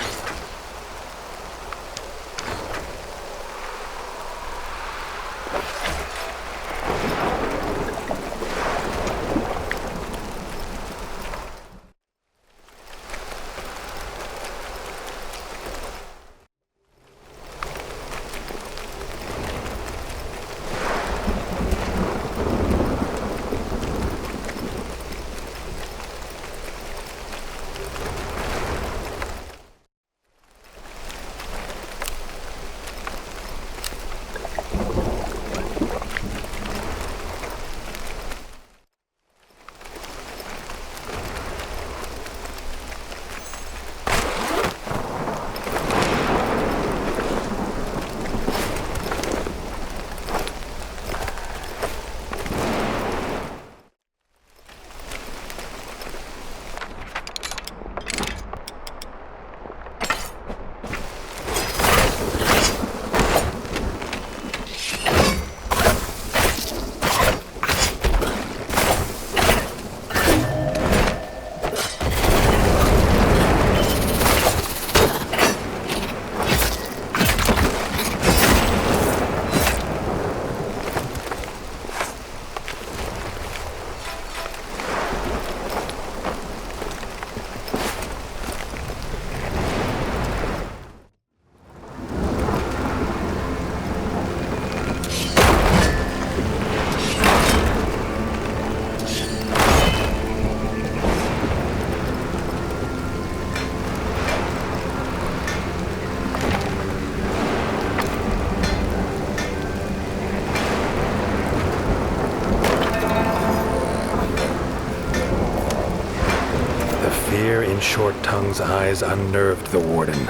In Short Tongue's eyes unnerved the warden.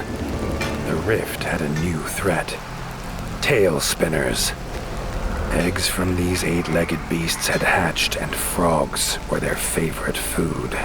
The rift had a new threat. Tailspinners. Eggs from these 8-legged beasts had hatched, and frogs were their favorite food.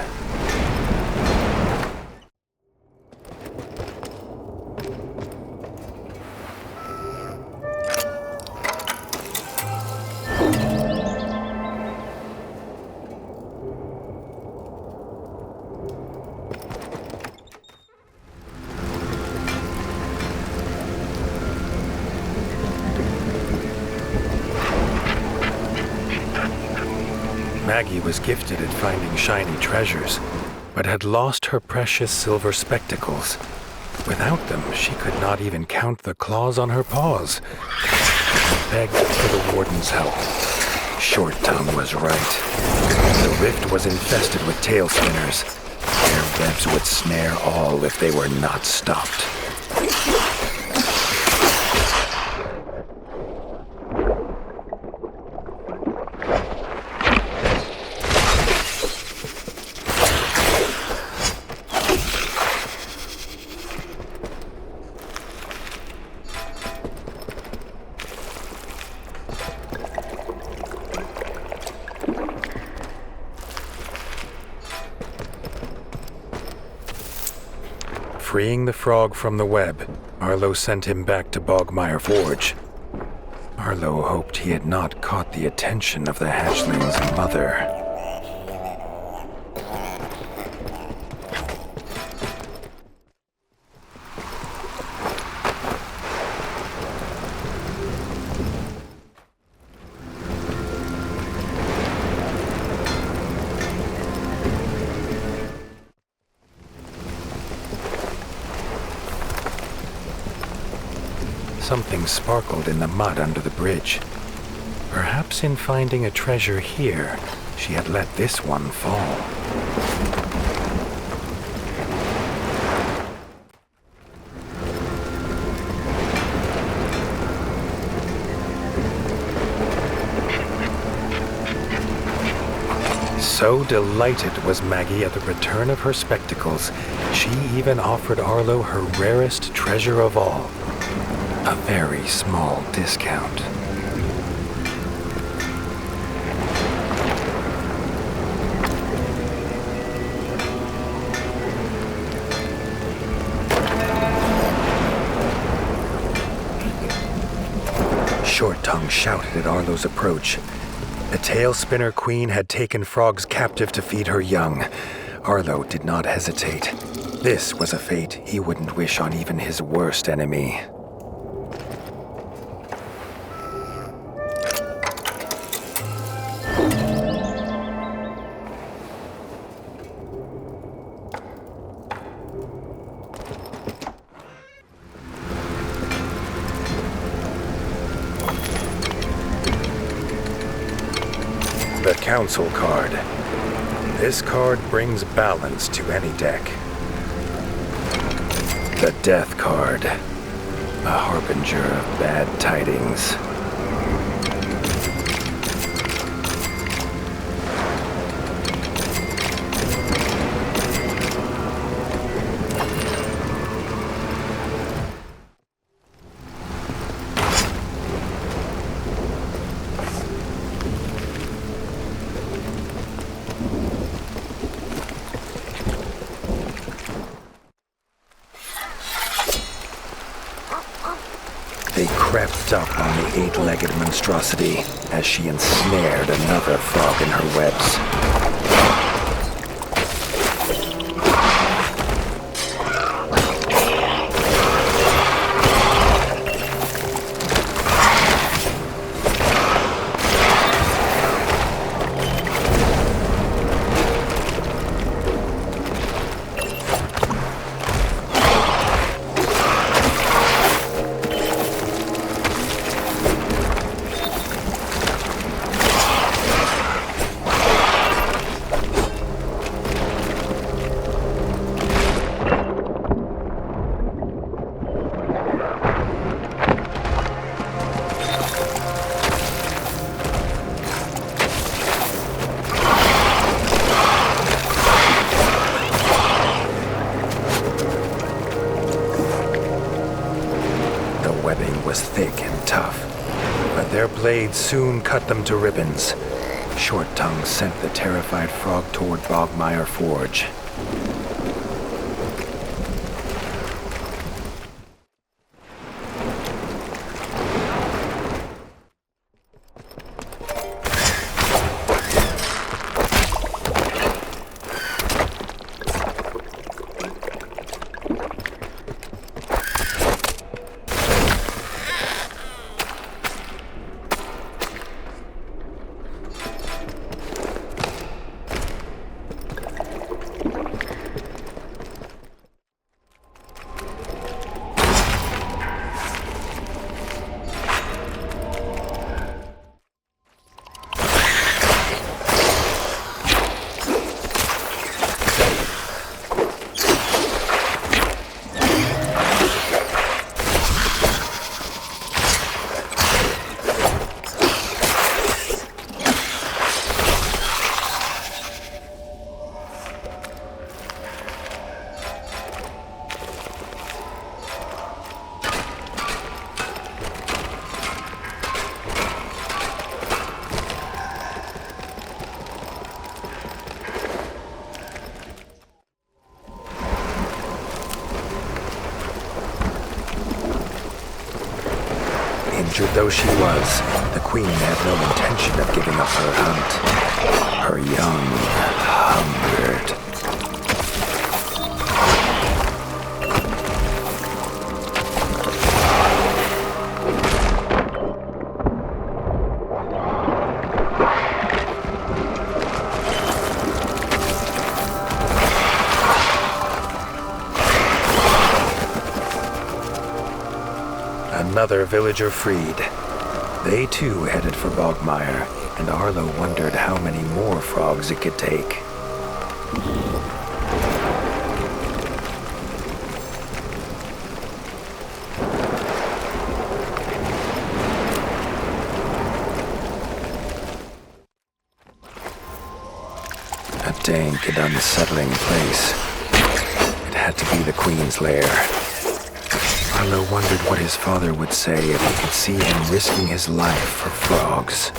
Maggie was gifted at finding shiny treasures, but had lost her precious silver spectacles. Without them, she could not even count the claws on her paws. She begged for the warden's help. Short Tongue was right. The rift was infested with tailspinners. Their webs would snare all if they were not stopped. Freeing the frog from the web, Arlo sent him back to Bogmire Forge. Arlo hoped he had not caught the attention of the hatchling's mother. Something sparkled in the mud under the bridge. Perhaps in finding a treasure here, she had let this one fall. So delighted was Maggie at the return of her spectacles, she even offered Arlo her rarest treasure of all. A very small discount. Short Tongue shouted at Arlo's approach. The Tailspinner Queen had taken frogs captive to feed her young. Arlo did not hesitate. This was a fate he wouldn't wish on even his worst enemy. The Council card. This card brings balance to any deck. The Death card. A harbinger of bad tidings. They crept up on the eight-legged monstrosity as she ensnared another frog in her webs. Thick and tough, but their blades soon cut them to ribbons. Short Tongue sent the terrified frog toward Bogmire Forge. Injured though she was, the queen had no intention of giving up her hunt. Her young hungered. Another villager freed. They too headed for Bogmire, and Arlo wondered how many more frogs it could take. A dank and unsettling place. It had to be the Queen's lair. Arlo wondered what his father would say if he could see him risking his life for frogs.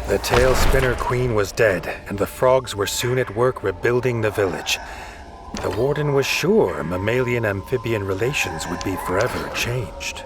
The Tailspinner Queen was dead, and the frogs were soon at work rebuilding the village. The warden was sure mammalian-amphibian relations would be forever changed.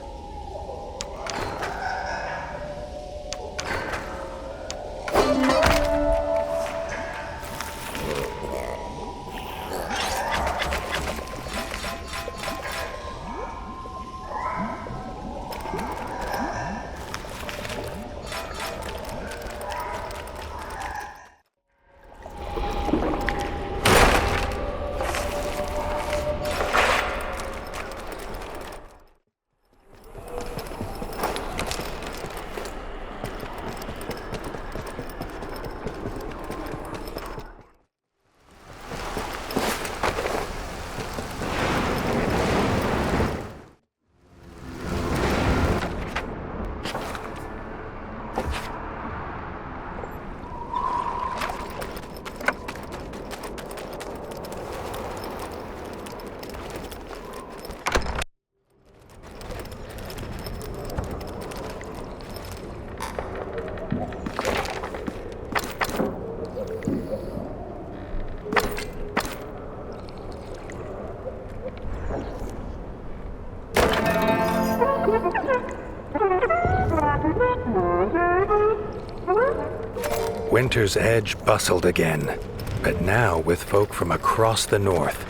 Winter's Edge bustled again, but now with folk from across the north.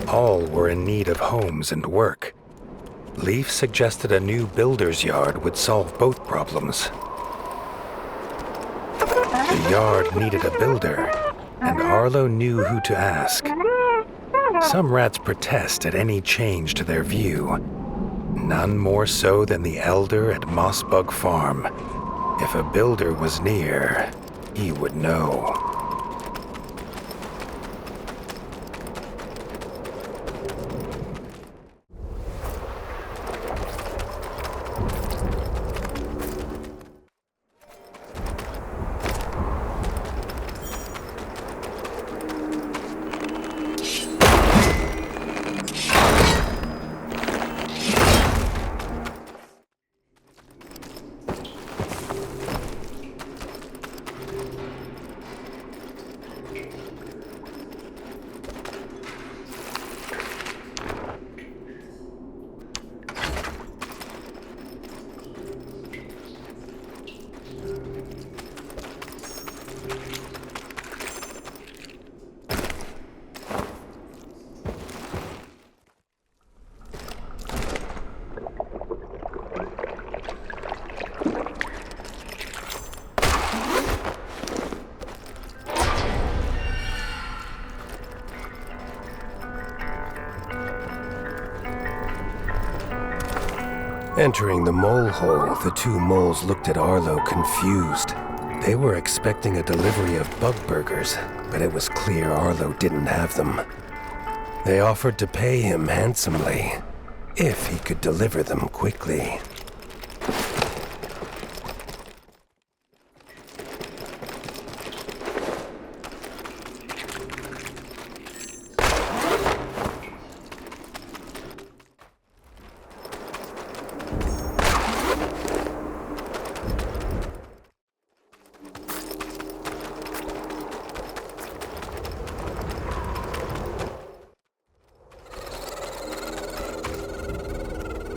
All were in need of homes and work. Leaf suggested a new builder's yard would solve both problems. The yard needed a builder, and Arlo knew who to ask. Some rats protest at any change to their view. None more so than the elder at Mossbug Farm. If a builder was near, he would know. Entering the mole hole, the two moles looked at Arlo confused. They were expecting a delivery of bug burgers, but it was clear Arlo didn't have them. They offered to pay him handsomely, if he could deliver them quickly.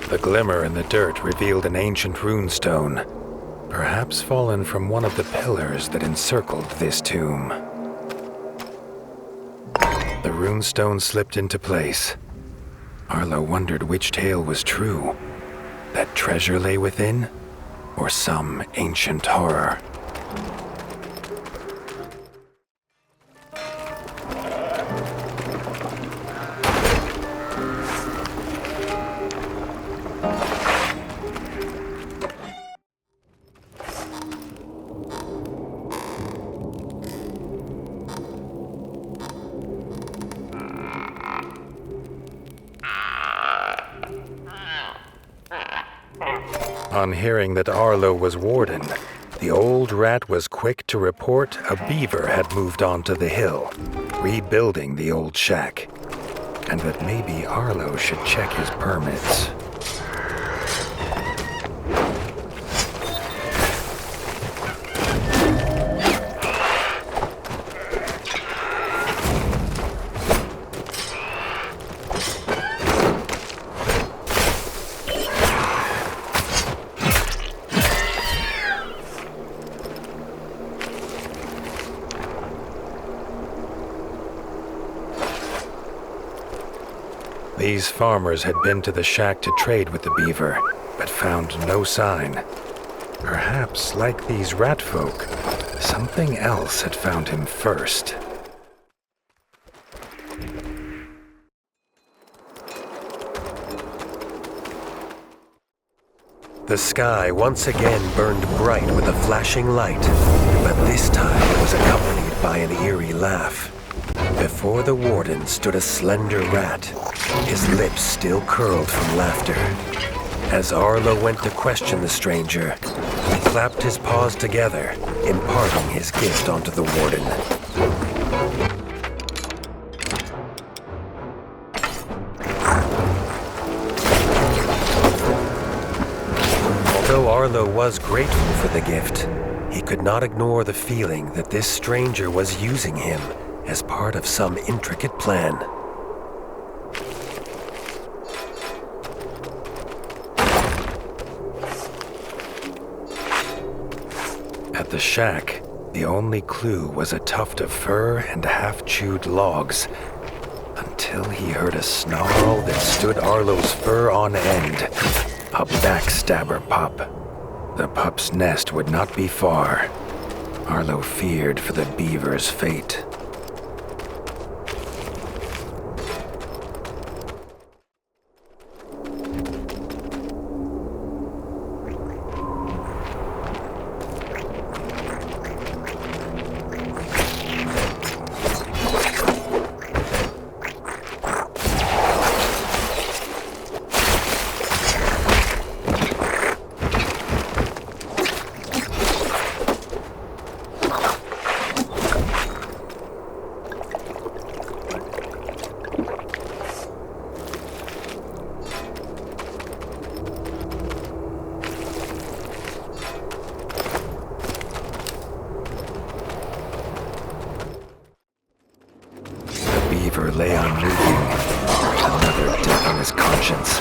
The glimmer in the dirt revealed an ancient runestone, perhaps fallen from one of the pillars that encircled this tomb. The runestone slipped into place. Arlo wondered which tale was true, that treasure lay within, or some ancient horror. On hearing that Arlo was warden, the old rat was quick to report a beaver had moved onto the hill, rebuilding the old shack, and that maybe Arlo should check his permits. These farmers had been to the shack to trade with the beaver, but found no sign. Perhaps, like these rat folk, something else had found him first. The sky once again burned bright with a flashing light, but this time it was accompanied by an eerie laugh. Before the warden stood a slender rat, his lips still curled from laughter. As Arlo went to question the stranger, he clapped his paws together, imparting his gift onto the warden. Although Arlo was grateful for the gift, he could not ignore the feeling that this stranger was using him as part of some intricate plan. At the shack, the only clue was a tuft of fur and half-chewed logs, until he heard a snarl that stood Arlo's fur on end. A backstabber pup. The pup's nest would not be far. Arlo feared for the beaver's fate. Lay unmoving, another death on his conscience.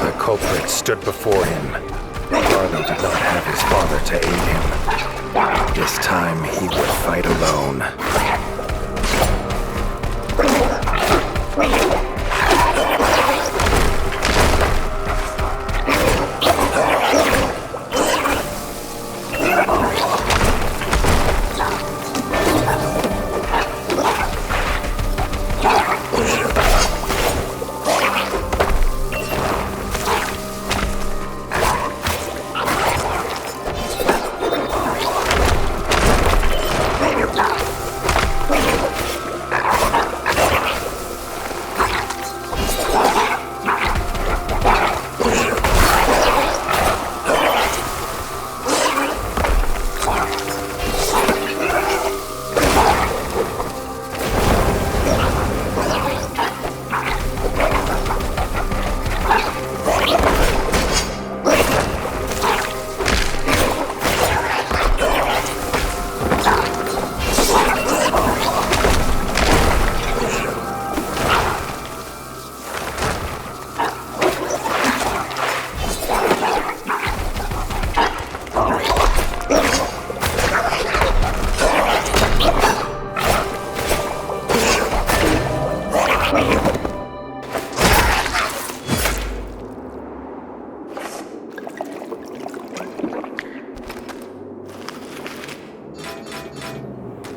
The culprit stood before him. Arlo did not have his father to aid him. This time he would fight alone.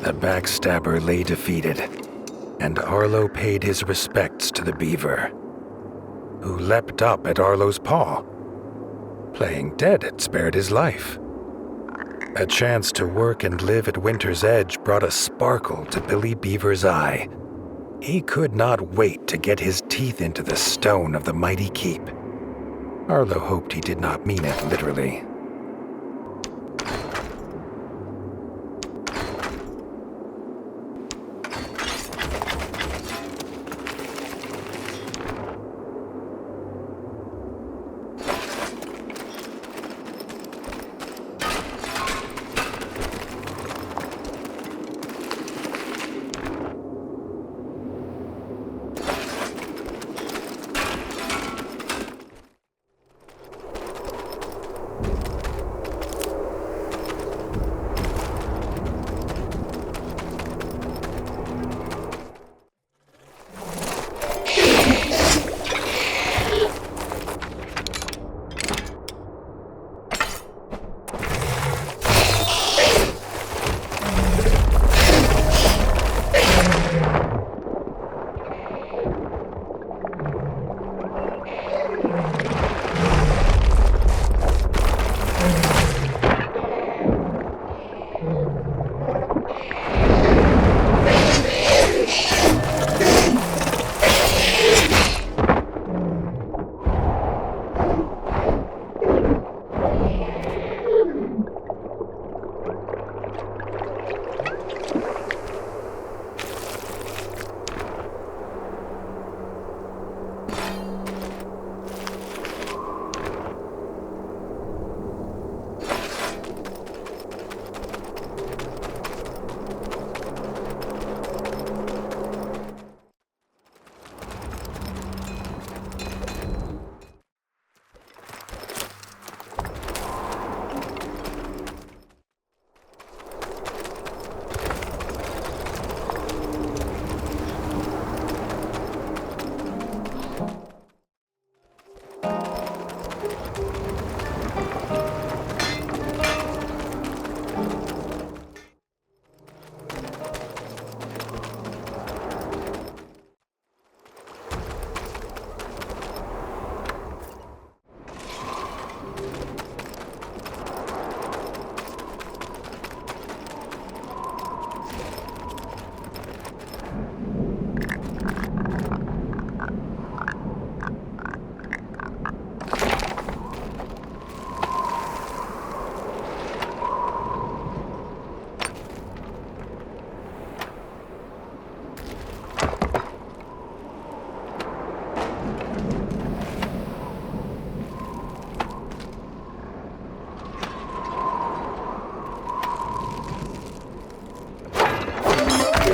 The backstabber lay defeated, and Arlo paid his respects to the beaver, who leapt up at Arlo's paw. Playing dead had spared his life. A chance to work and live at Winter's Edge brought a sparkle to Billy Beaver's eye. He could not wait to get his teeth into the stone of the mighty keep. Arlo hoped he did not mean it literally.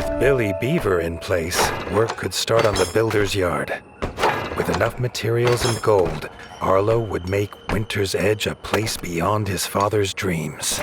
With Billy Beaver in place, work could start on the builder's yard. With enough materials and gold, Arlo would make Winter's Edge a place beyond his father's dreams.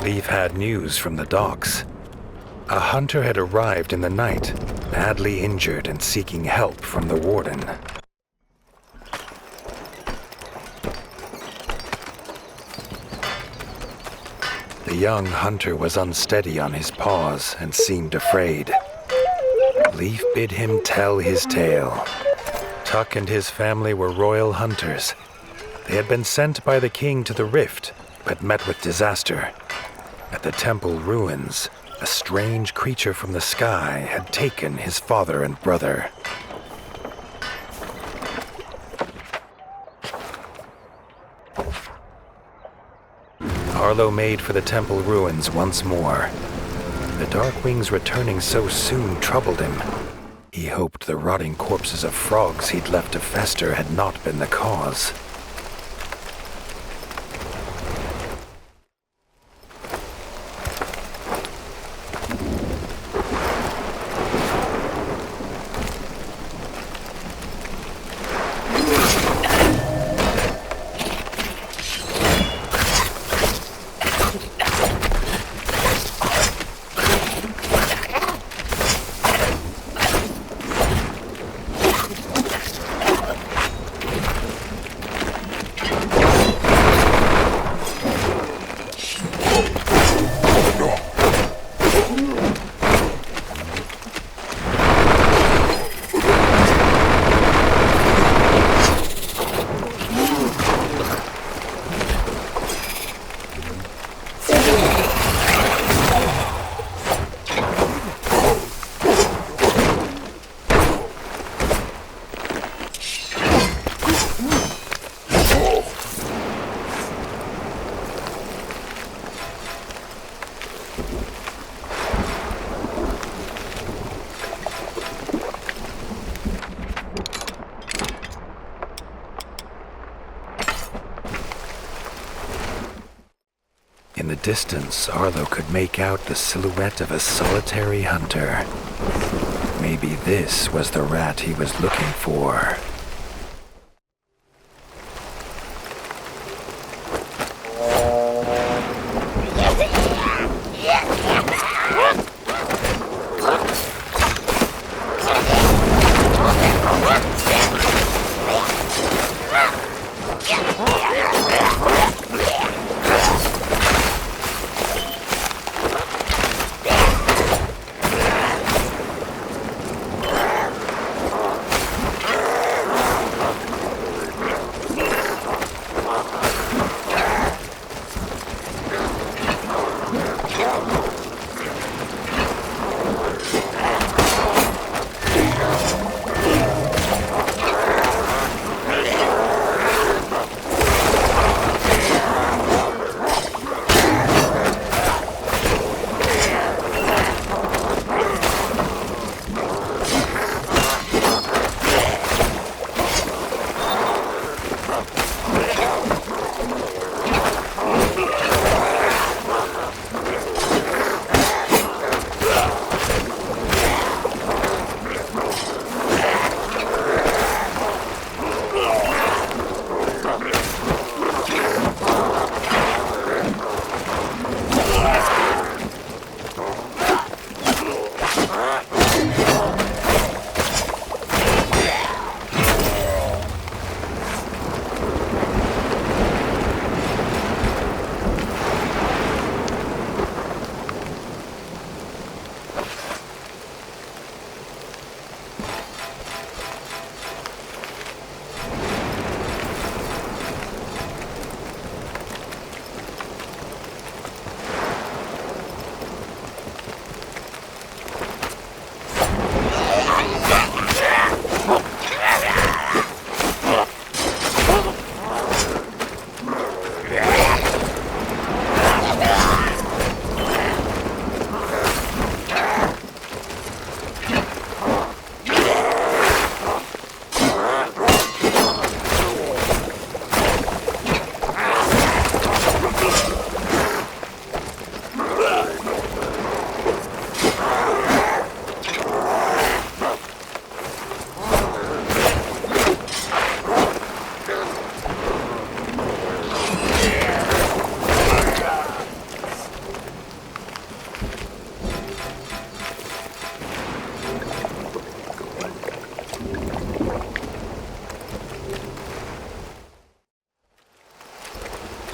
Leaf had news from the docks. A hunter had arrived in the night, badly injured and seeking help from the warden. The young hunter was unsteady on his paws and seemed afraid. Leaf bid him tell his tale. Tuck and his family were royal hunters. They had been sent by the king to the Rift, but met with disaster. At the temple ruins, a strange creature from the sky had taken his father and brother. Arlo made for the temple ruins once more. The Darkwings returning so soon troubled him. He hoped the rotting corpses of frogs he'd left to fester had not been the cause. In the distance, Arlo could make out the silhouette of a solitary hunter. Maybe this was the rat he was looking for.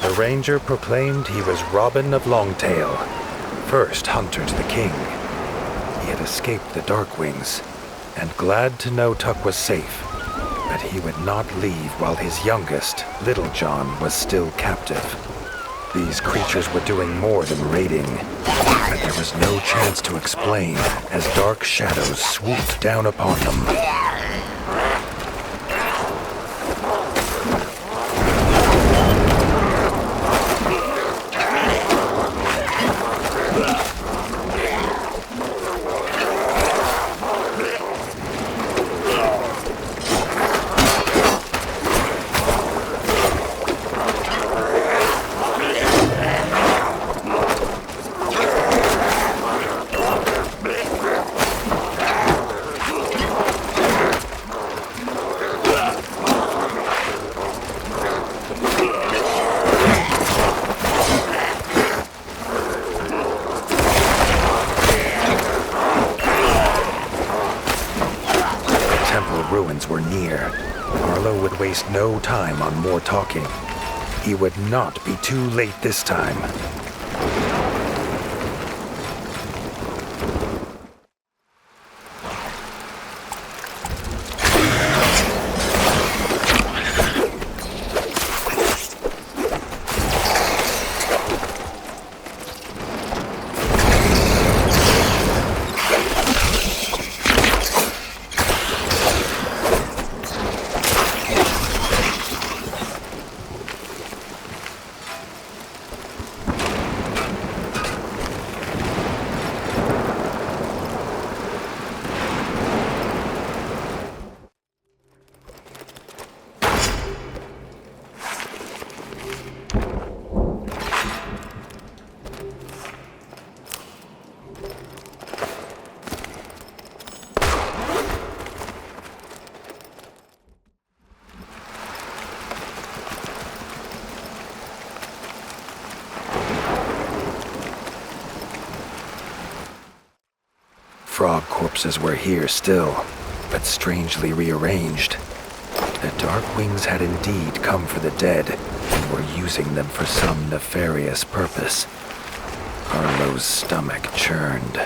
The ranger proclaimed he was Robin of Longtail, first hunter to the king. He had escaped the Darkwings, and glad to know Tuck was safe, but he would not leave while his youngest, Little John, was still captive. These creatures were doing more than raiding, but there was no chance to explain as dark shadows swooped down upon them. Were near. Arlo would waste no time on more talking. He would not be too late this time. frog corpses were here still, but strangely rearranged. The Darkwings had indeed come for the dead and were using them for some nefarious purpose. Arlo's stomach churned.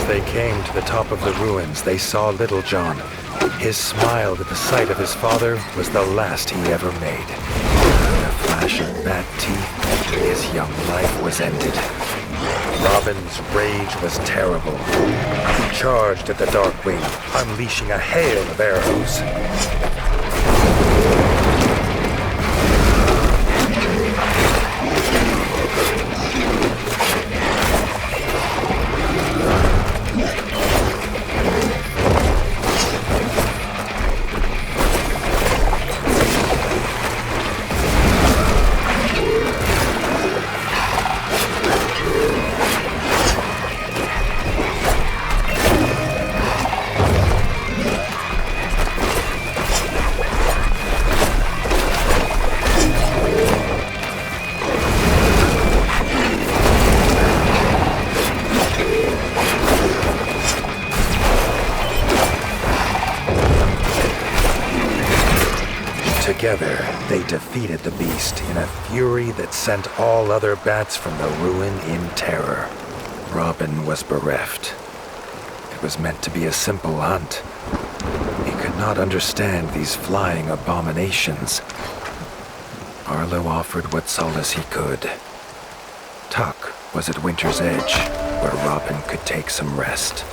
They came to the top of the ruins, they saw Little John. His smile at the sight of his father was the last he ever made. In a flash of bat teeth, his young life was ended. Robin's rage was terrible. He charged at the Darkwing, unleashing a hail of arrows. Together, they defeated the beast in a fury that sent all other bats from the ruin in terror. Robin was bereft. It was meant to be a simple hunt. He could not understand these flying abominations. Arlo offered what solace he could. Tuck was at Winter's Edge, where Robin could take some rest.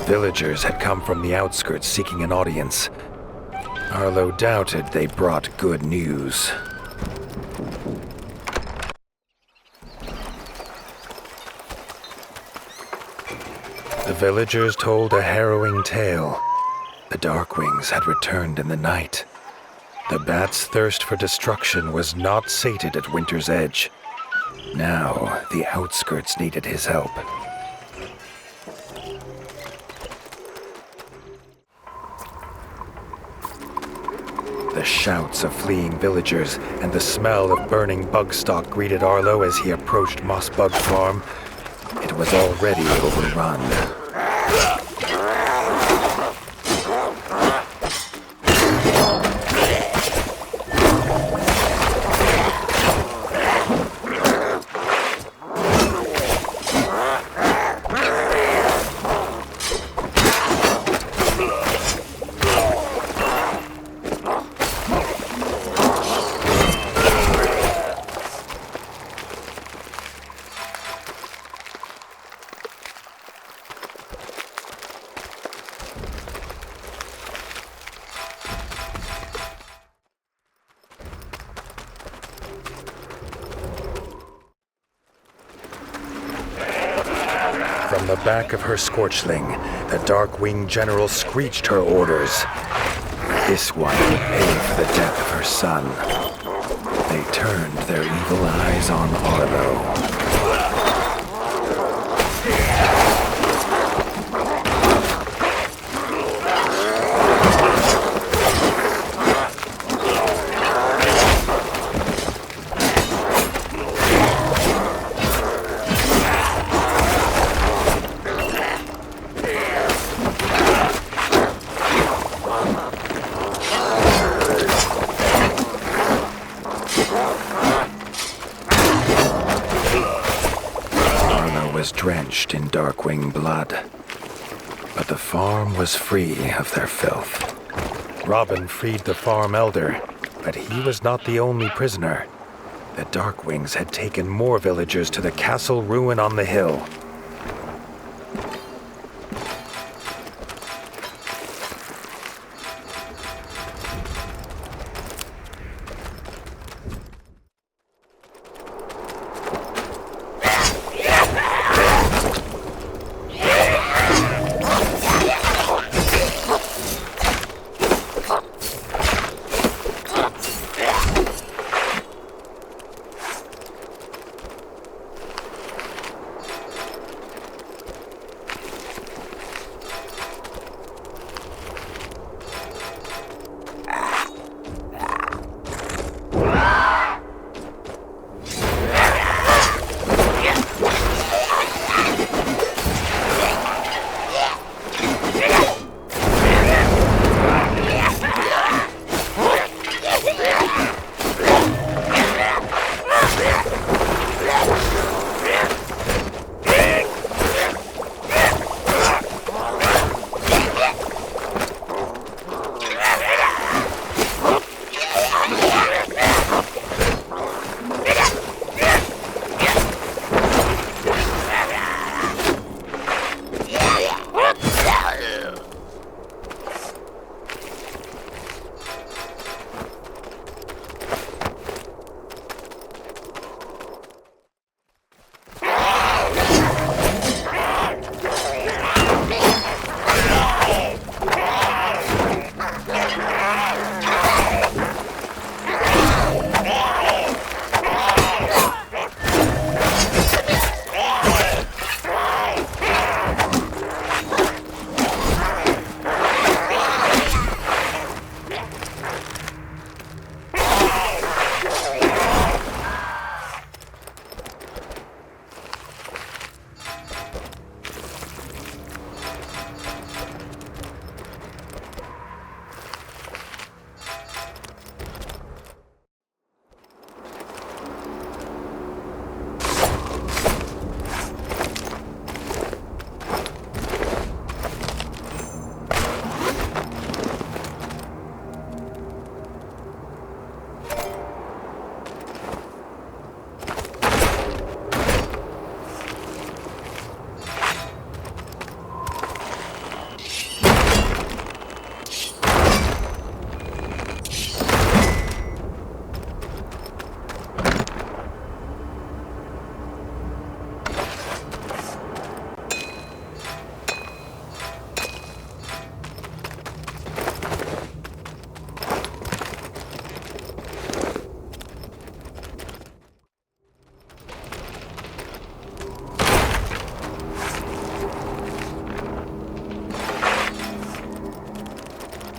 Villagers had come from the outskirts seeking an audience. Arlo doubted they brought good news. The villagers told a harrowing tale. The Darkwings had returned in the night. The bat's thirst for destruction was not sated at Winter's Edge. Now, the outskirts needed his help. The shouts of fleeing villagers and the smell of burning bug stock greeted Arlo as he approached Mossbug Farm. It was already overrun. From the back of her Scorchling, the Darkwing General screeched her orders. This one would pay for the death of her son. They turned their evil eyes on Arlo. drenched in Darkwing blood. But the farm was free of their filth. Robin freed the farm elder, but he was not the only prisoner. The Darkwings had taken more villagers to the castle ruin on the hill.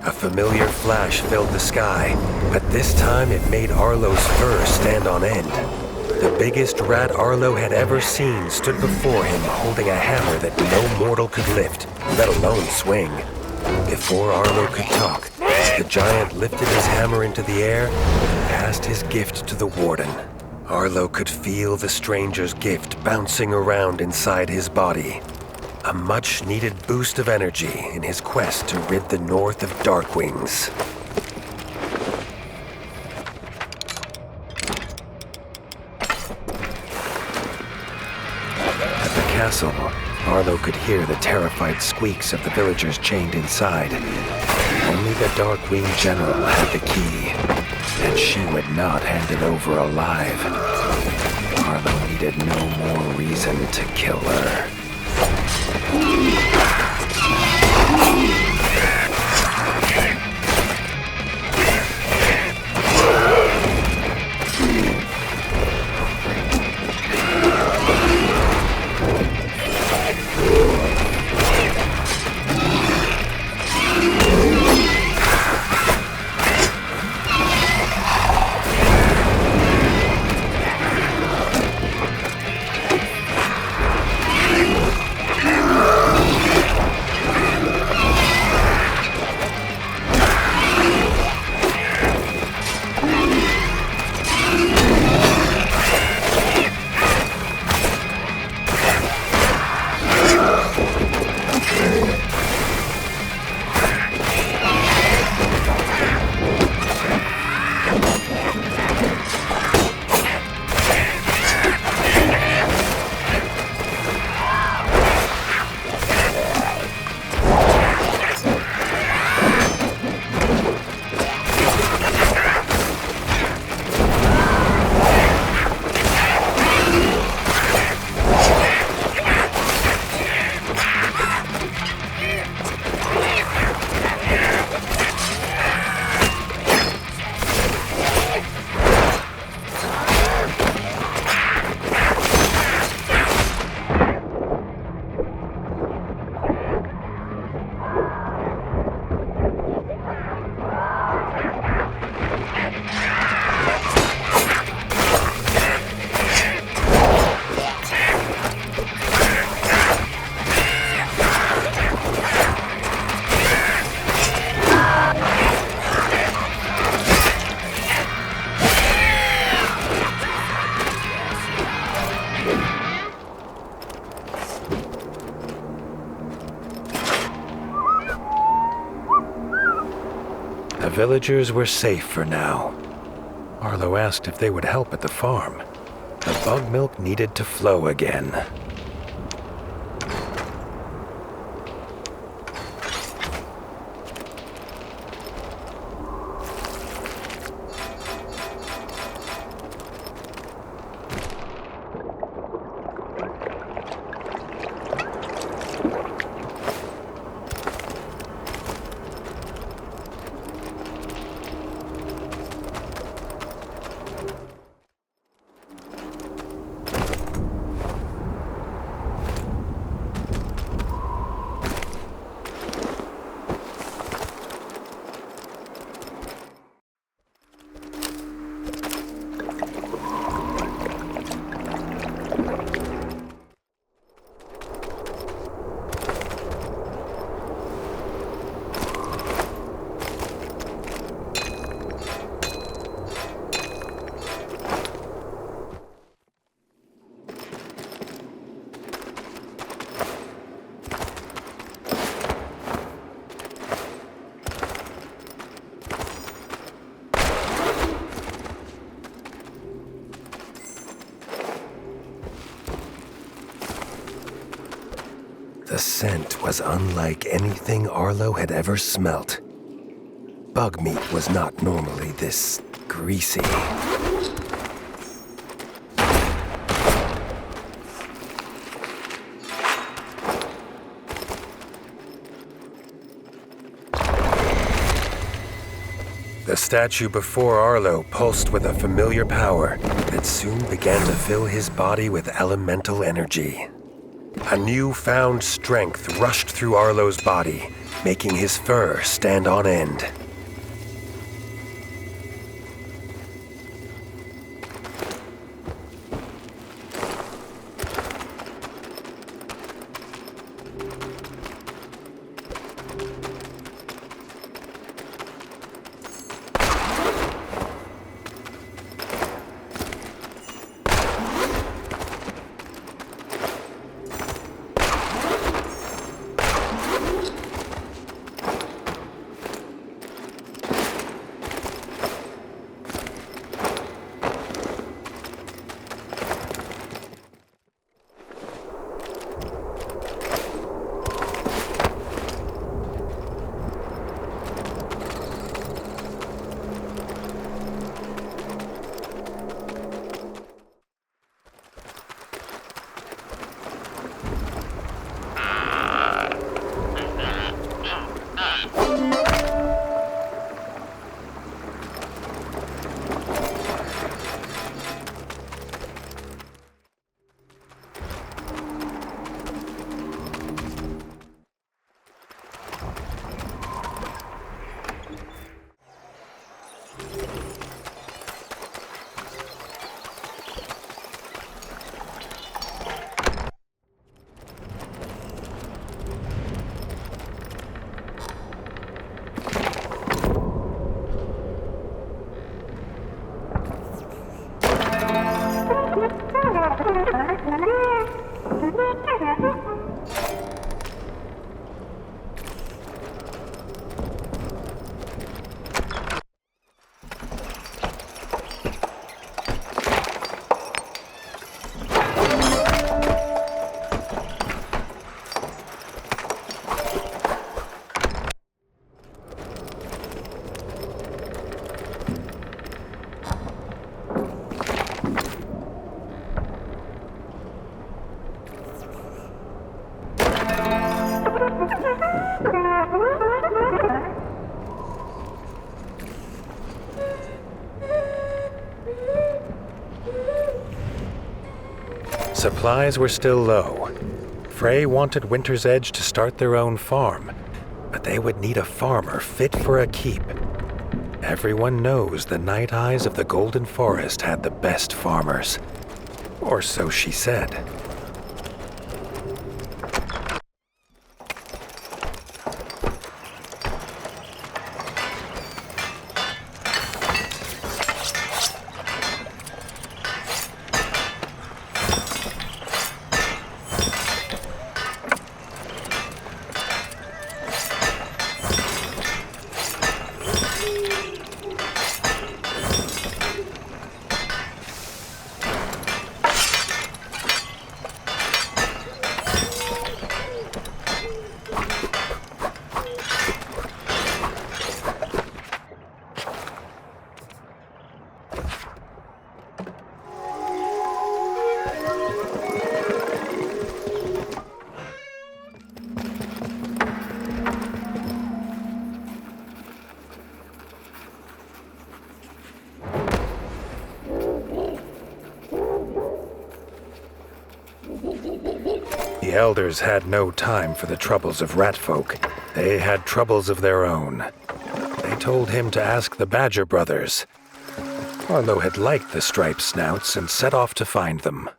A familiar flash filled the sky, but this time it made Arlo's fur stand on end. The biggest rat Arlo had ever seen stood before him holding a hammer that no mortal could lift, let alone swing. Before Arlo could talk, the giant lifted his hammer into the air and passed his gift to the warden. Arlo could feel the stranger's gift bouncing around inside his body. A much-needed boost of energy in his quest to rid the North of Darkwings. At the castle, Arlo could hear the terrified squeaks of the villagers chained inside. Only the Darkwing General had the key, and she would not hand it over alive. Arlo needed no more reason to kill her. The villagers were safe for now. Arlo asked if they would help at the farm. The bug milk needed to flow again. The scent was unlike anything Arlo had ever smelt. Bug meat was not normally this greasy. The statue before Arlo pulsed with a familiar power that soon began to fill his body with elemental energy. A newfound strength rushed through Arlo's body, making his fur stand on end. Supplies were still low. Frey wanted Winter's Edge to start their own farm, but they would need a farmer fit for a keep. Everyone knows the Night Eyes of the Golden Forest had the best farmers. Or so she said. elders had no time for the troubles of rat folk. They had troubles of their own. They told him to ask the Badger brothers. Arlo had liked the striped snouts and set off to find them.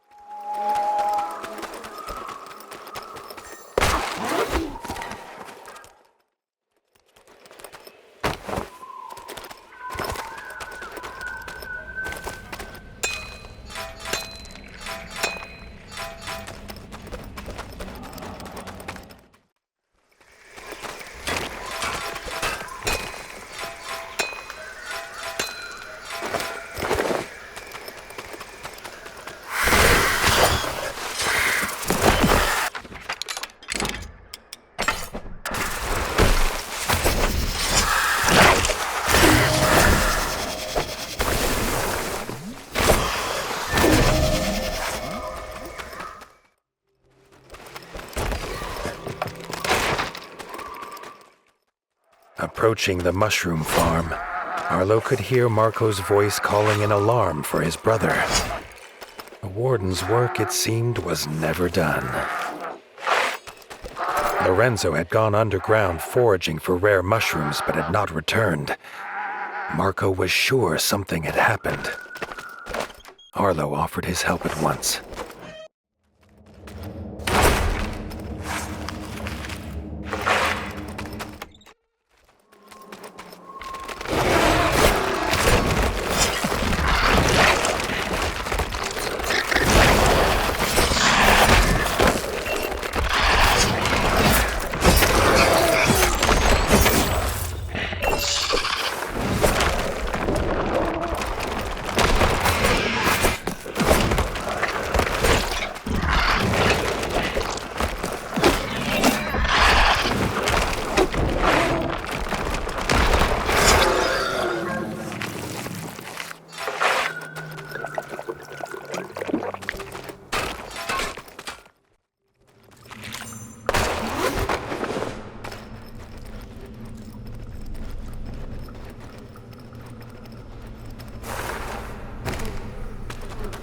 Approaching the mushroom farm, Arlo could hear Marco's voice calling an alarm for his brother. The warden's work, it seemed, was never done. Lorenzo had gone underground foraging for rare mushrooms but had not returned. Marco was sure something had happened. Arlo offered his help at once.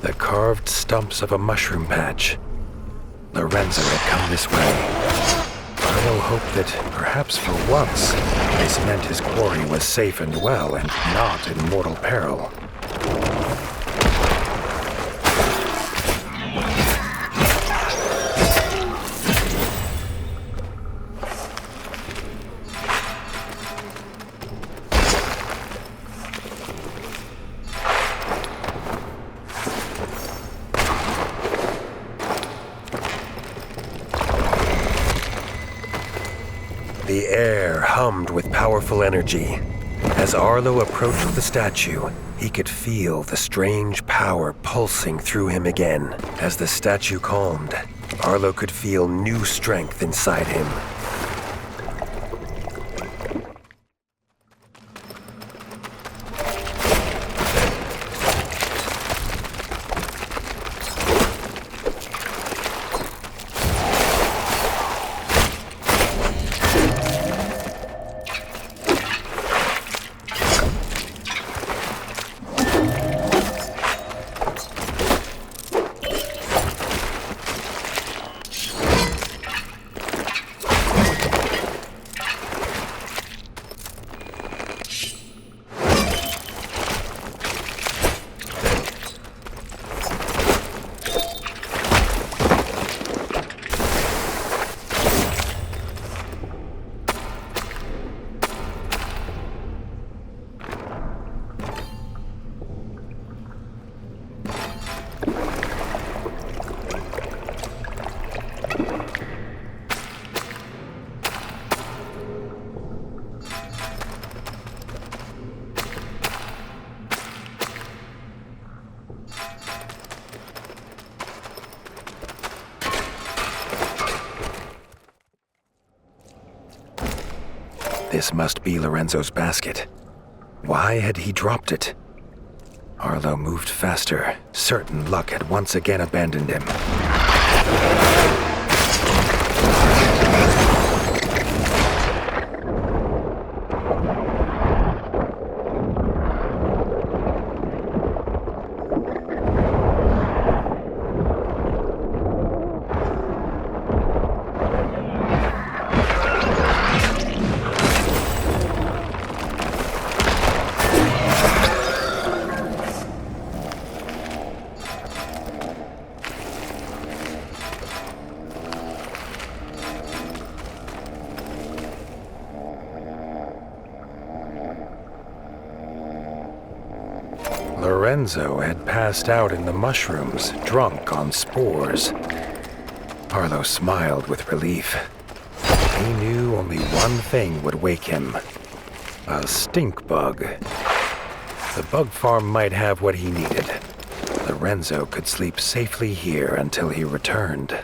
The carved stumps of a mushroom patch. Lorenzo had come this way. Arlo hoped that, perhaps for once, this meant his quarry was safe and well and not in mortal peril. The air hummed with powerful energy. As Arlo approached the statue, he could feel the strange power pulsing through him again. As the statue calmed, Arlo could feel new strength inside him. This must be Lorenzo's basket. Why had he dropped it? Arlo moved faster, certain luck had once again abandoned him. Lorenzo had passed out in the mushrooms, drunk on spores. Arlo smiled with relief. He knew only one thing would wake him. A stink bug. The bug farm might have what he needed. Lorenzo could sleep safely here until he returned.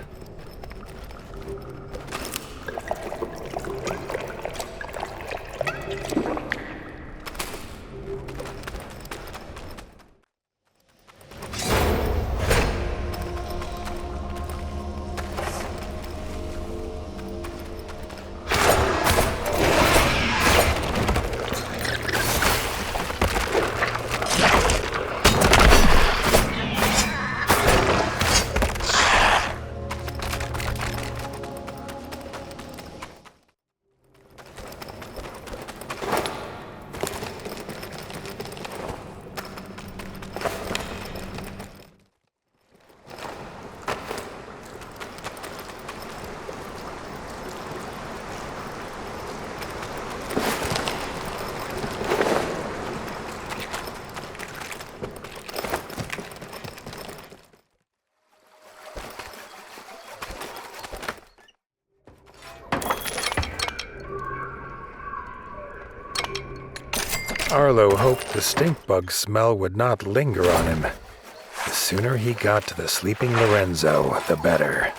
Arlo hoped the stink bug smell would not linger on him. The sooner he got to the sleeping Lorenzo, the better.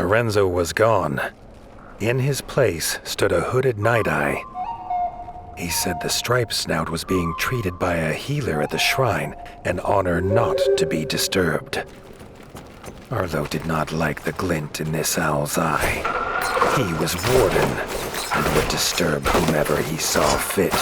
Lorenzo was gone. In his place stood a hooded night-eye. He said the striped snout was being treated by a healer at the shrine, an honor not to be disturbed. Arlo did not like the glint in this owl's eye. He was warden, and would disturb whomever he saw fit.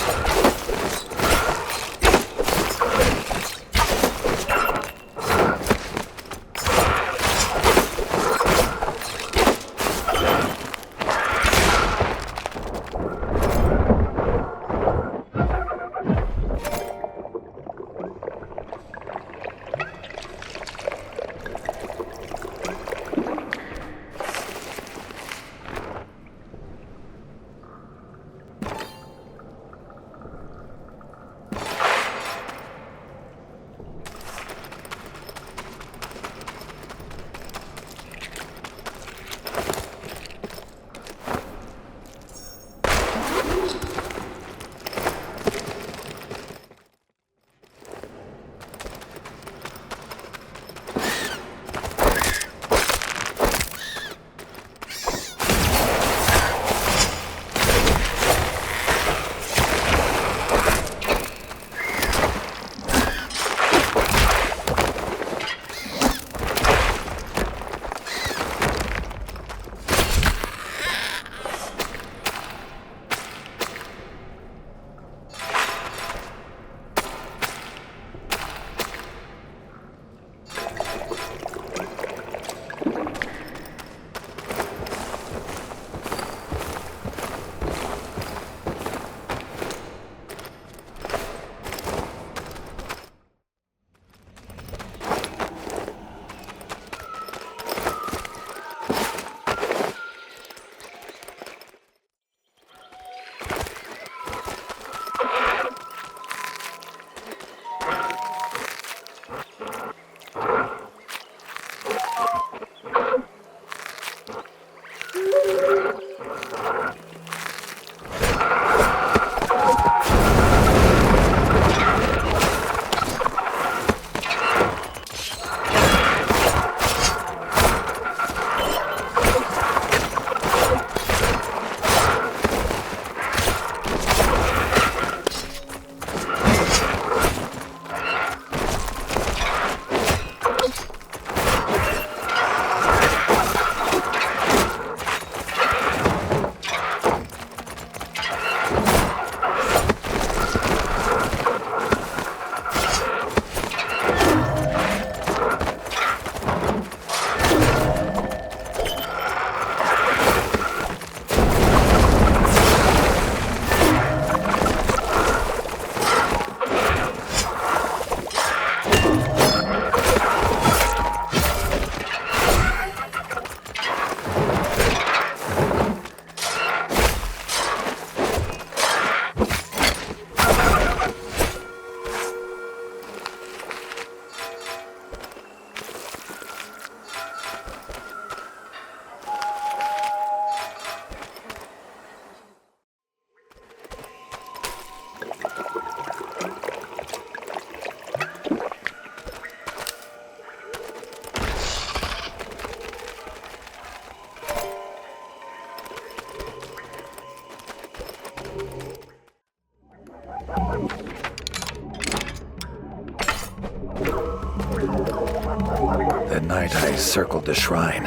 Night Eyes circled the shrine.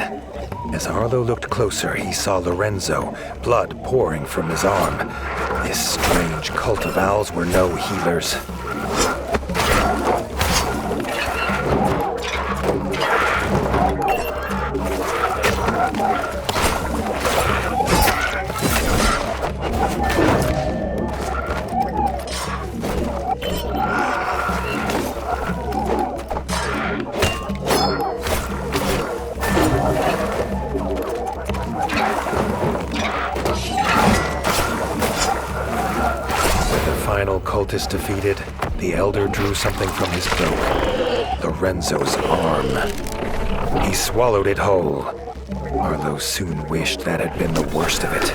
As Arlo looked closer, he saw Lorenzo, blood pouring from his arm. This strange cult of owls were no healers. Cultist defeated, the Elder drew something from his cloak. Lorenzo's arm. He swallowed it whole. Arlo soon wished that had been the worst of it.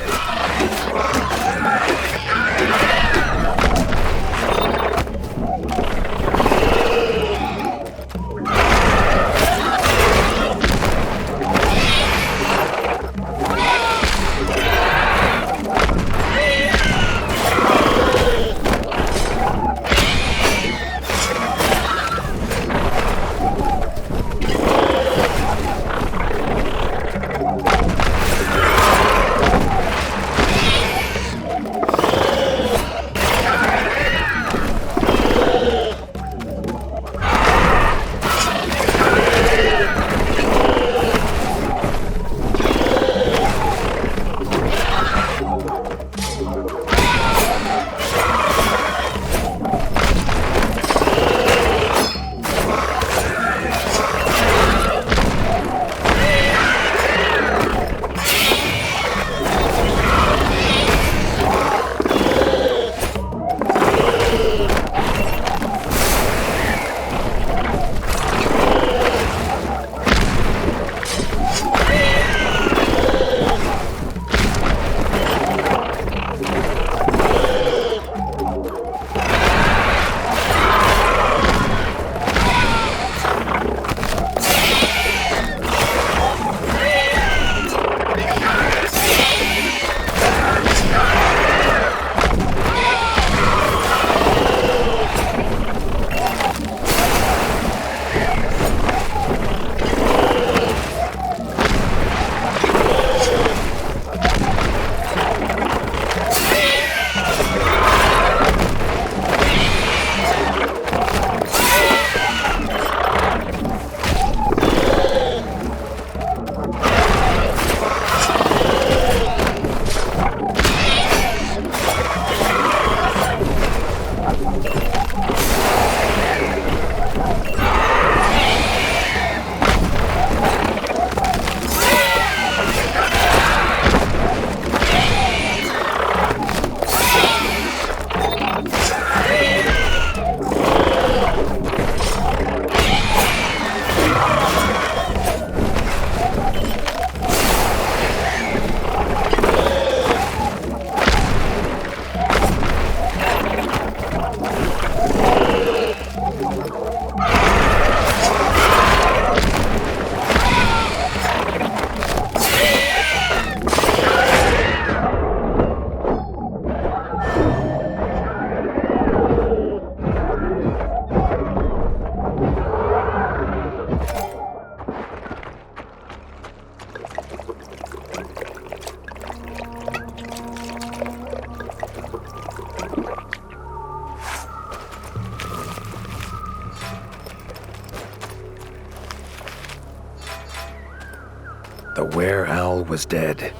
The were-owl was dead,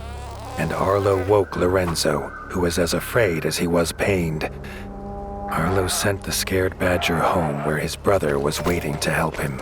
and Arlo woke Lorenzo, who was as afraid as he was pained. Arlo sent the scared badger home where his brother was waiting to help him.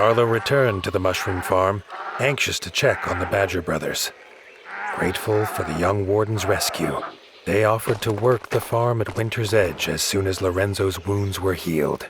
Arlo returned to the mushroom farm, anxious to check on the Badger brothers. Grateful for the young warden's rescue, they offered to work the farm at Winter's Edge as soon as Lorenzo's wounds were healed.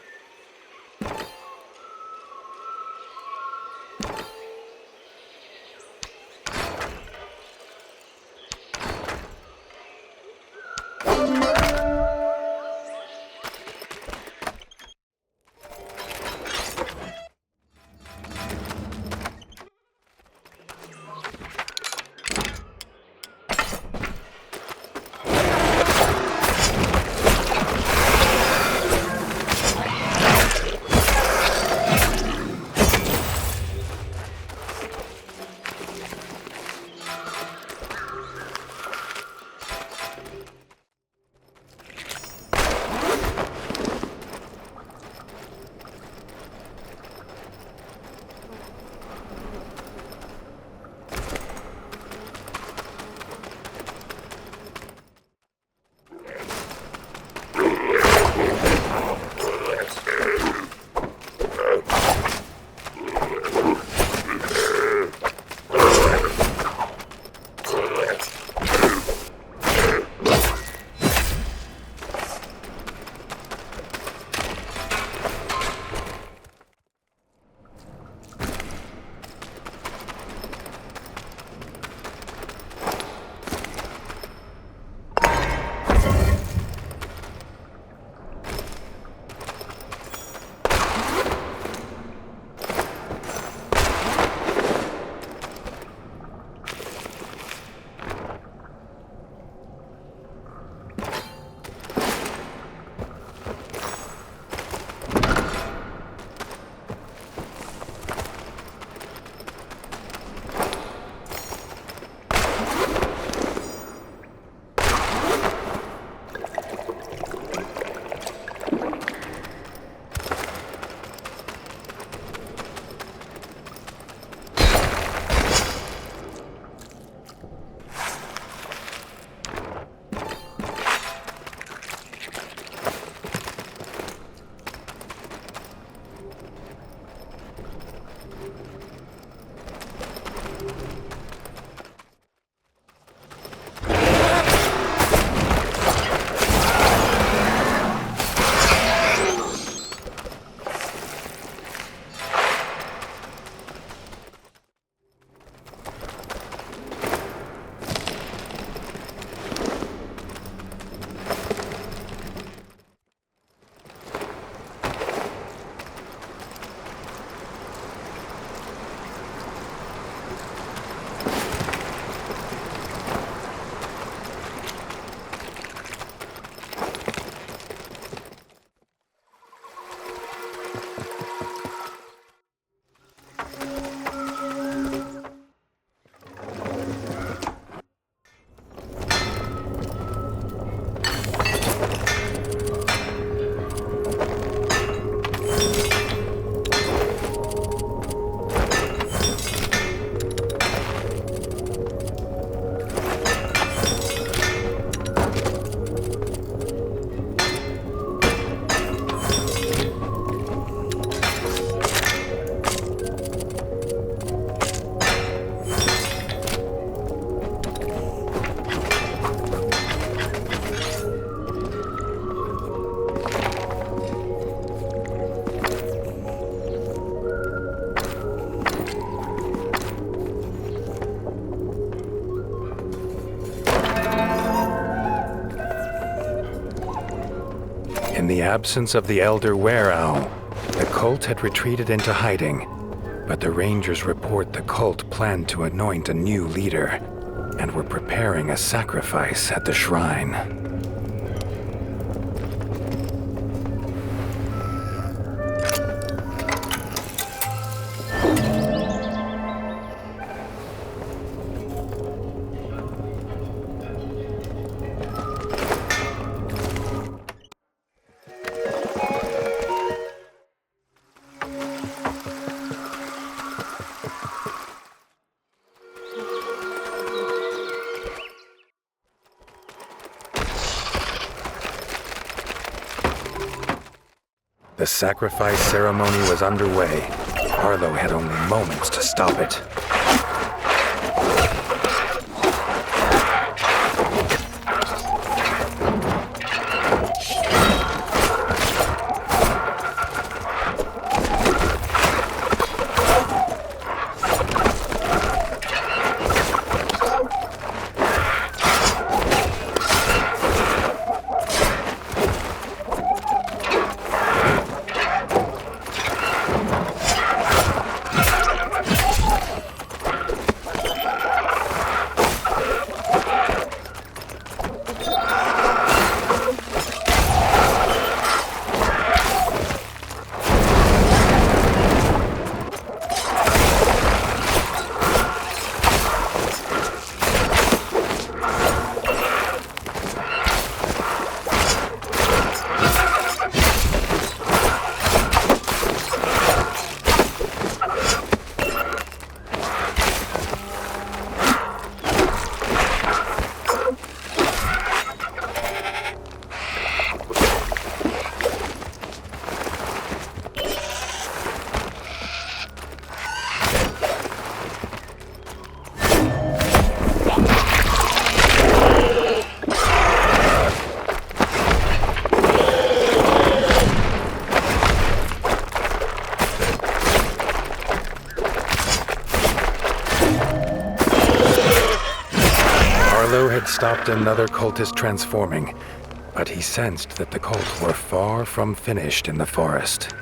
In the absence of the elder WereOwl, the cult had retreated into hiding, but the Rangers report the cult planned to anoint a new leader and were preparing a sacrifice at the shrine. The sacrifice ceremony was underway, Arlo had only moments to stop it. Stopped another cultist transforming, but he sensed that the cult were far from finished in the forest.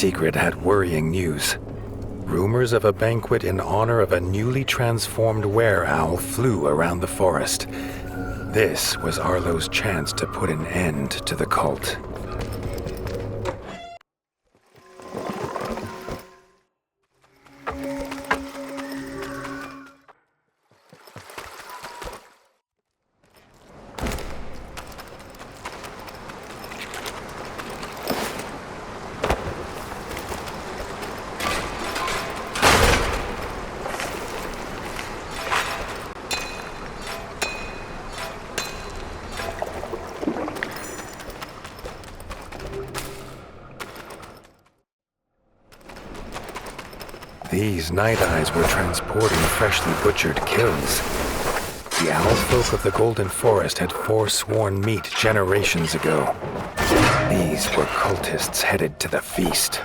Secret had worrying news. Rumors of a banquet in honor of a newly transformed WereOwl flew around the forest. This was Arlo's chance to put an end to the cult. These night eyes were transporting freshly butchered kills. The owl folk of the Golden Forest had forsworn meat generations ago. These were cultists headed to the feast.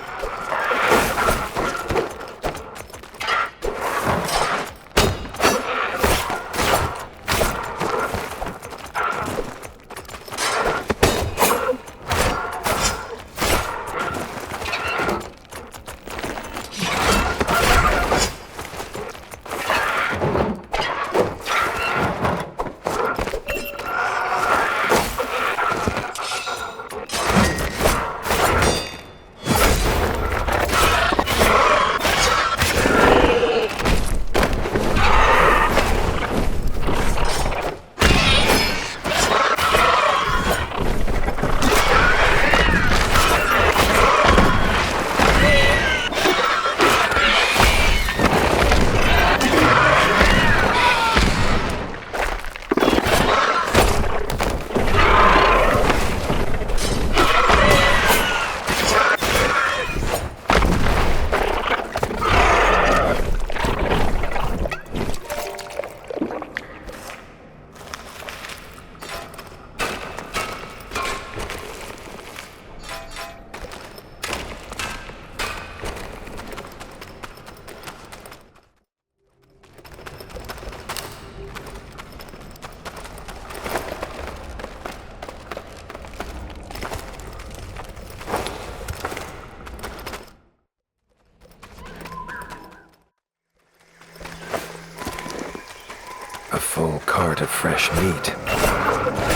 cart of fresh meat.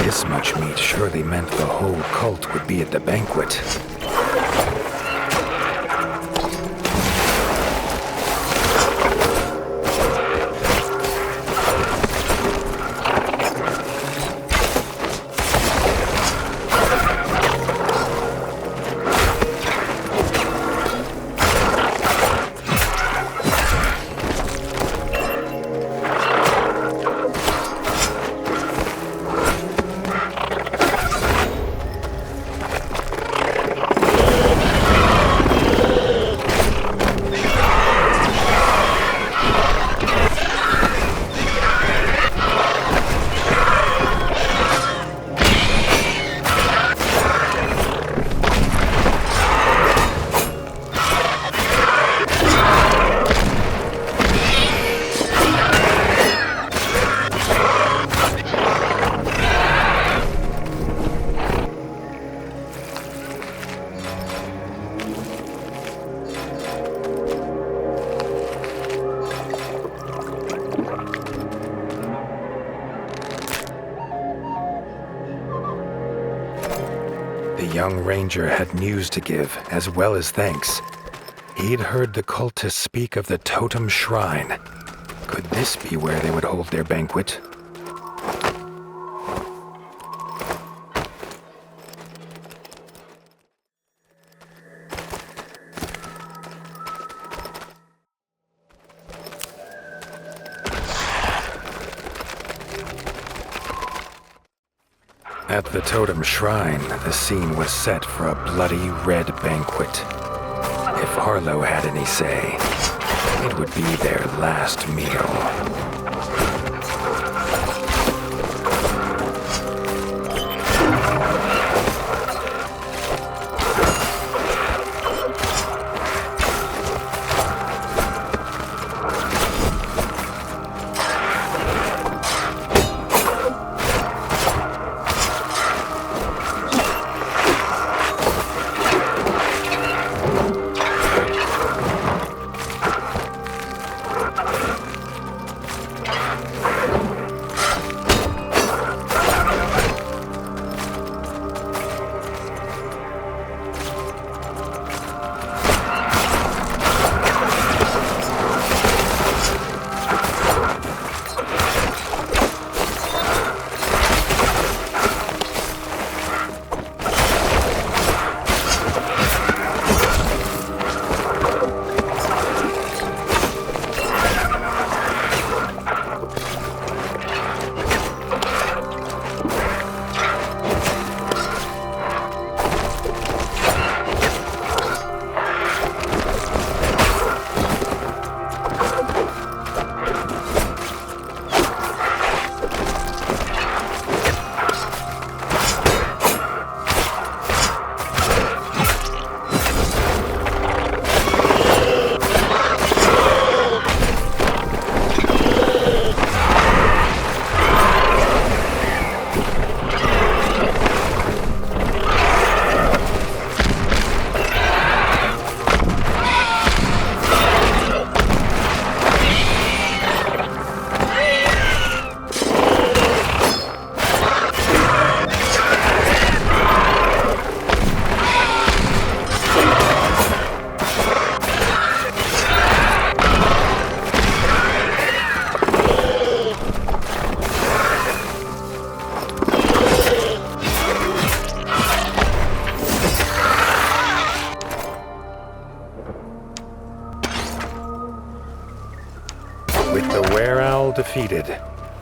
This much meat surely meant the whole cult would be at the banquet. The young ranger had news to give, as well as thanks. He'd heard the cultists speak of the totem shrine. Could this be where they would hold their banquet? At the totem shrine, the scene was set for a bloody red banquet. If Harlow had any say, it would be their last meal. With the WereOwl defeated,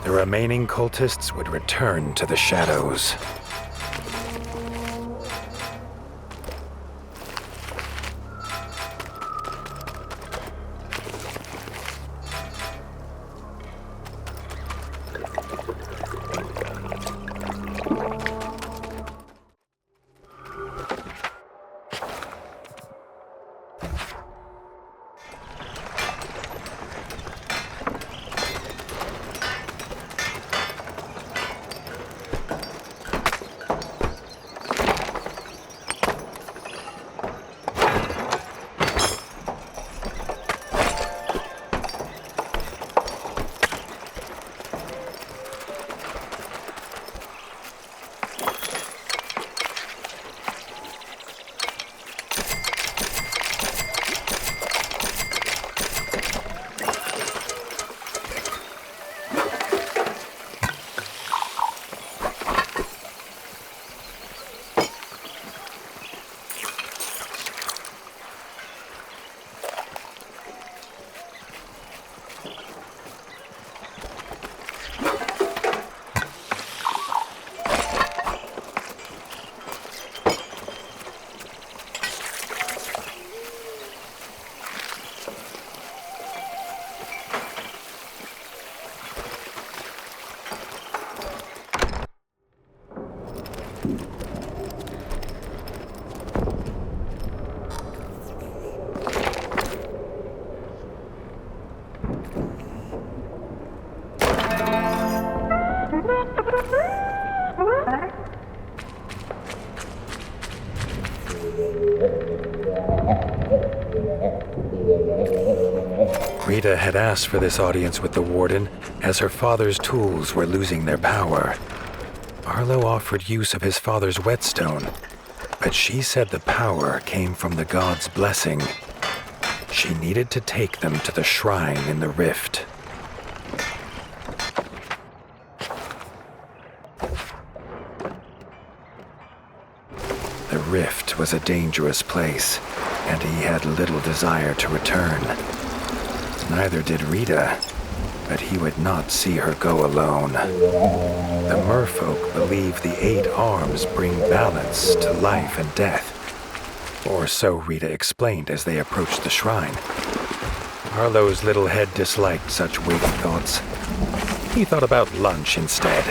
the remaining cultists would return to the shadows. Rita had asked for this audience with the warden as her father's tools were losing their power. Arlo offered use of his father's whetstone, but she said the power came from the god's blessing. She needed to take them to the shrine in the rift. The rift was a dangerous place, and he had little desire to return. Neither did Rita, but he would not see her go alone. The merfolk believe the 8 arms bring balance to life and death. Or so Rita explained as they approached the shrine. Arlo's little head disliked such weighty thoughts. He thought about lunch instead.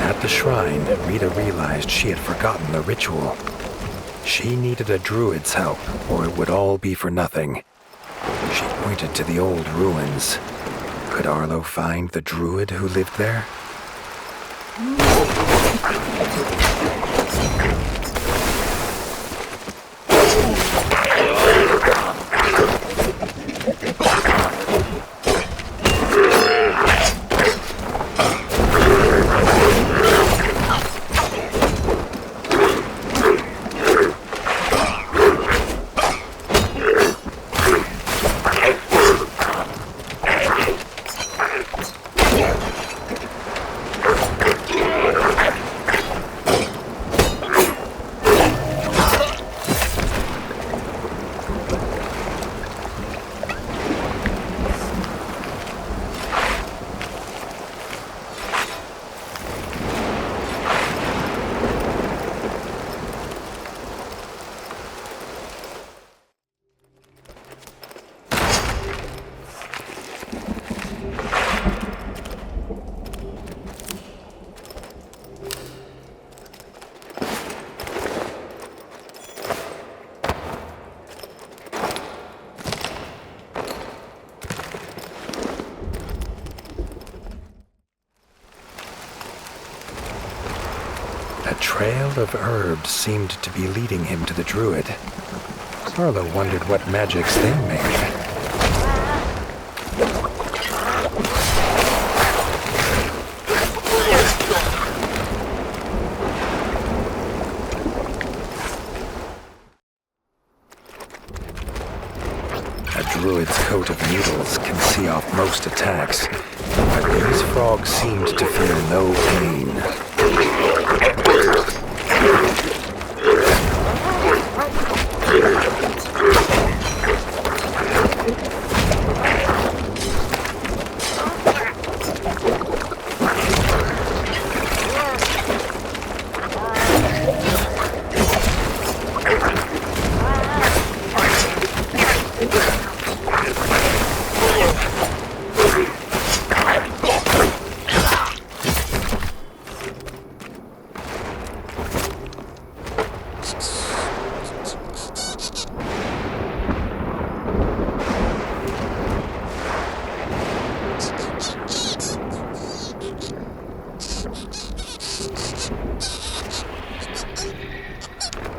At the shrine, Rita realized she had forgotten the ritual. She needed a druid's help, or it would all be for nothing. She pointed to the old ruins. Could Arlo find the druid who lived there? trail of herbs seemed to be leading him to the druid. Arlo wondered what magics they made. Druid's coat of needles can see off most attacks, but these frogs seemed to feel no pain.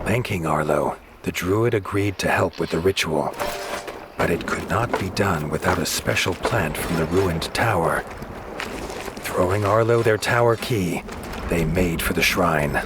Thanking Arlo, the druid agreed to help with the ritual, but it could not be done without a special plant from the ruined tower. Throwing Arlo their tower key, they made for the shrine.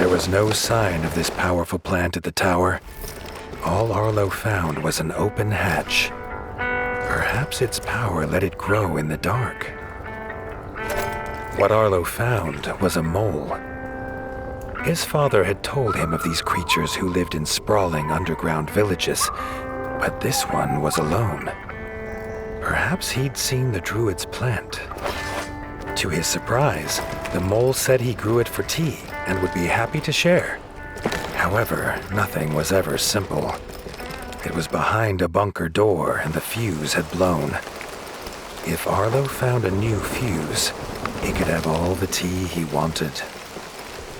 There was no sign of this powerful plant at the tower. All Arlo found was an open hatch. Perhaps its power let it grow in the dark. What Arlo found was a mole. His father had told him of these creatures who lived in sprawling underground villages, but this one was alone. Perhaps he'd seen the druid's plant. To his surprise, the mole said he grew it for tea and would be happy to share. However, nothing was ever simple. It was behind a bunker door and the fuse had blown. If Arlo found a new fuse, he could have all the tea he wanted.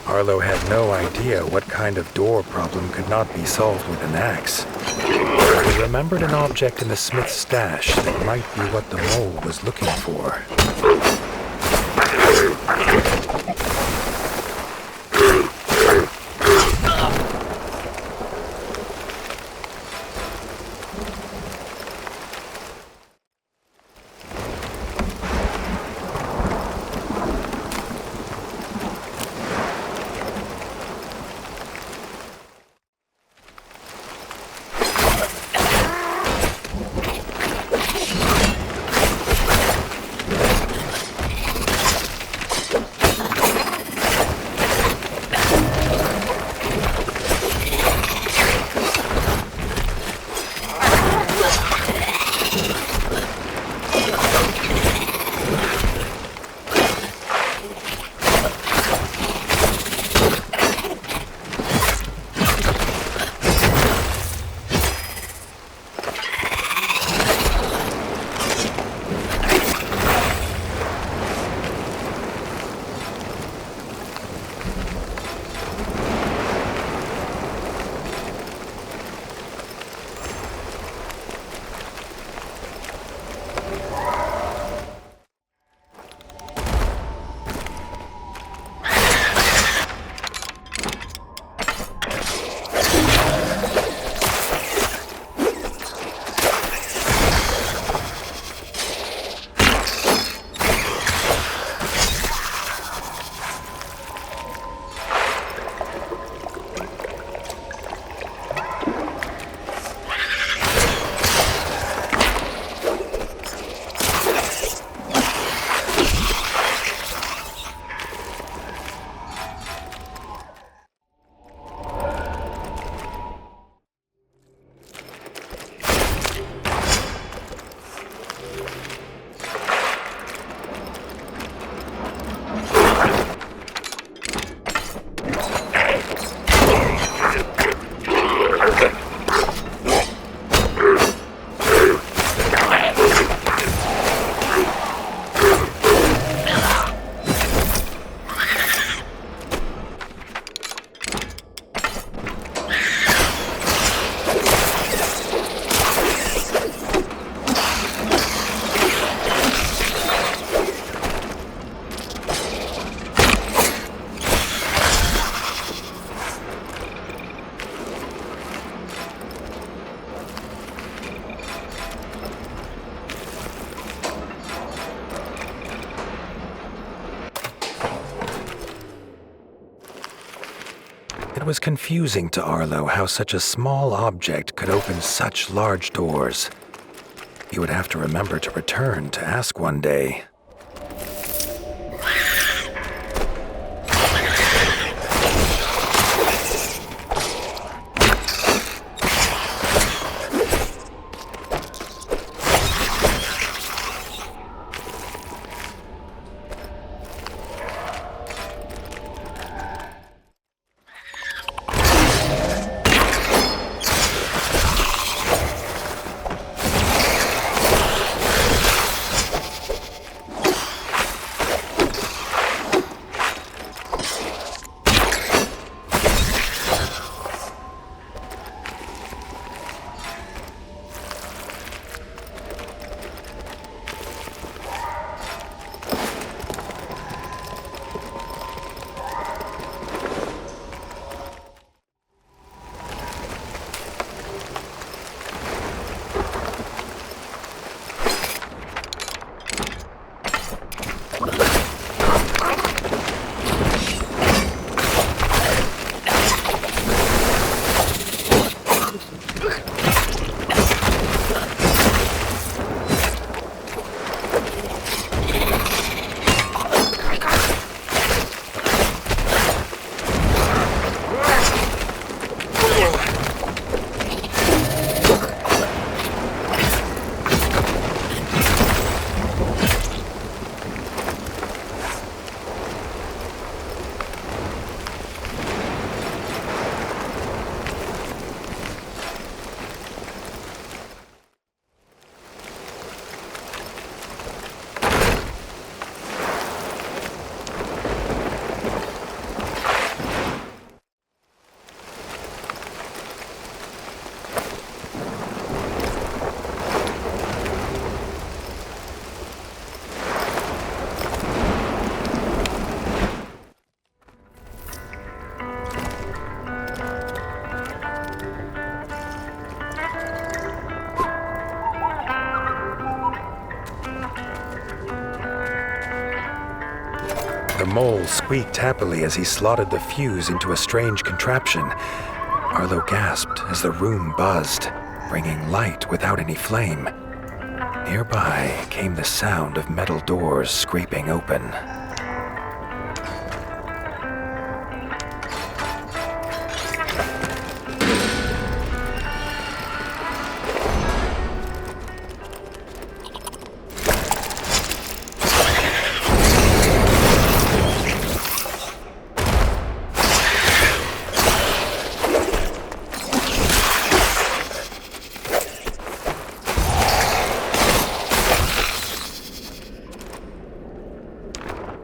Arlo had no idea what kind of door problem could not be solved with an axe. He remembered an object in the smith's stash that might be what the mole was looking for. was confusing to Arlo how such a small object could open such large doors. He would have to remember to return to ask one day. The mole squeaked happily as he slotted the fuse into a strange contraption. Arlo gasped as the room buzzed, bringing light without any flame. Nearby came the sound of metal doors scraping open.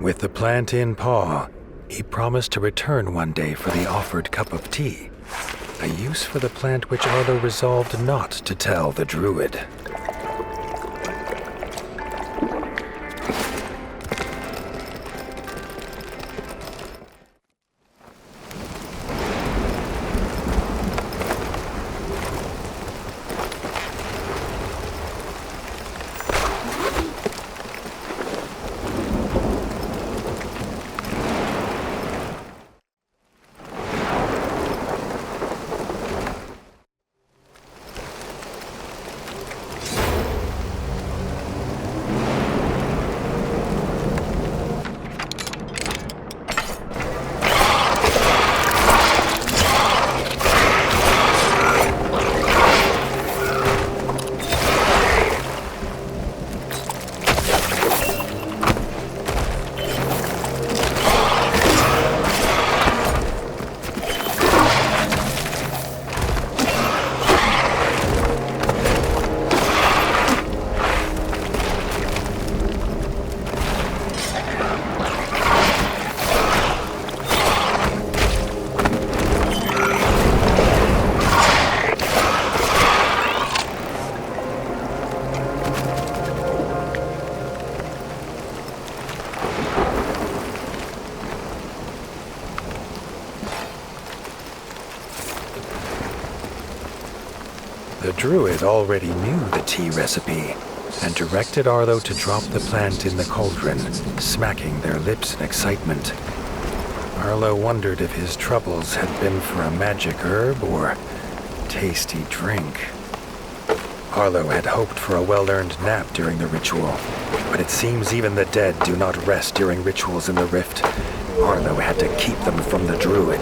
With the plant in paw, he promised to return one day for the offered cup of tea, a use for the plant which Arlo resolved not to tell the druid. The druid already knew the tea recipe and directed Arlo to drop the plant in the cauldron, smacking their lips in excitement. Arlo wondered if his troubles had been for a magic herb or tasty drink. Arlo had hoped for a well-earned nap during the ritual, but it seems even the dead do not rest during rituals in the Rift. Arlo had to keep them from the druid.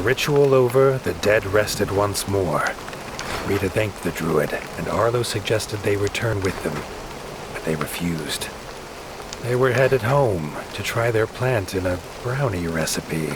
Ritual over, the dead rested once more. Rita thanked the druid, and Arlo suggested they return with them, but they refused. They were headed home to try their plant in a brownie recipe.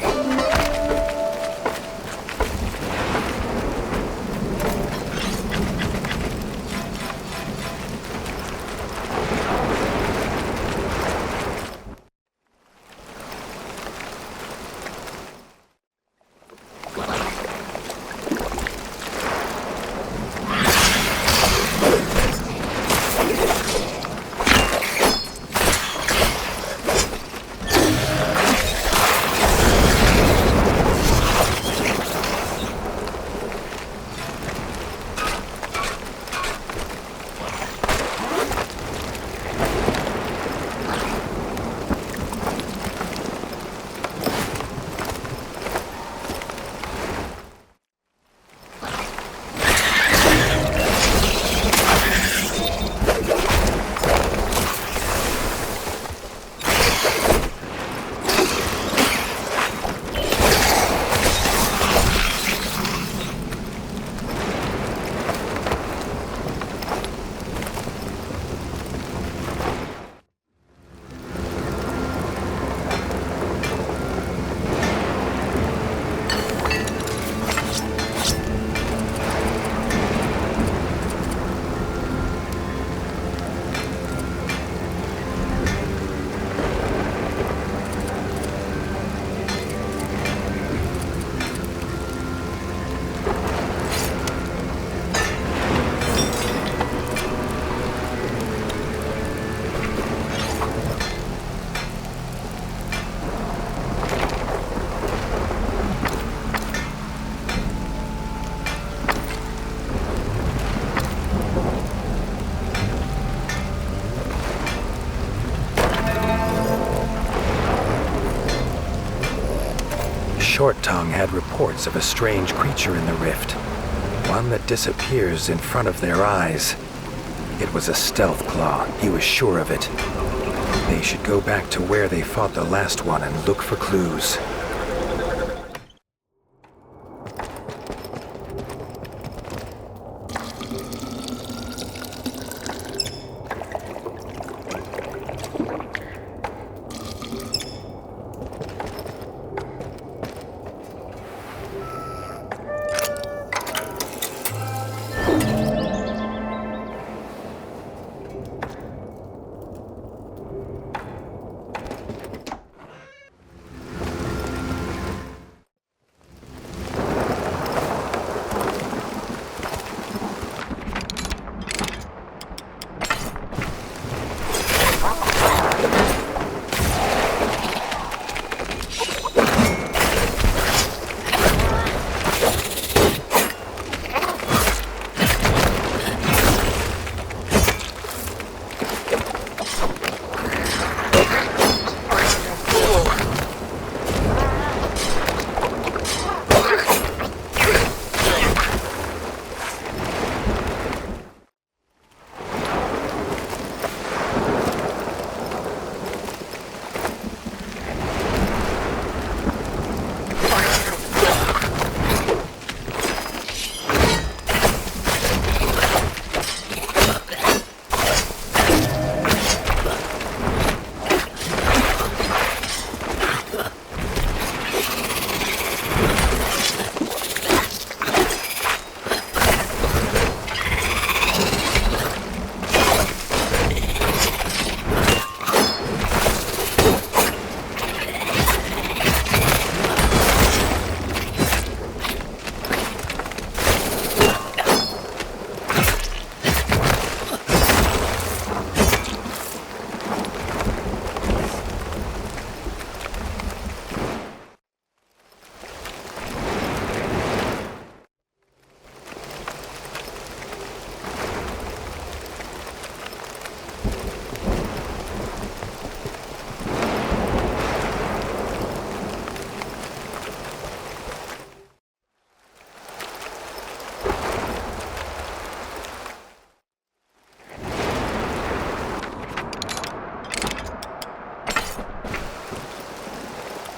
Short Tongue had reports of a strange creature in the rift, one that disappears in front of their eyes. It was a stealth claw, he was sure of it. They should go back to where they fought the last one and look for clues.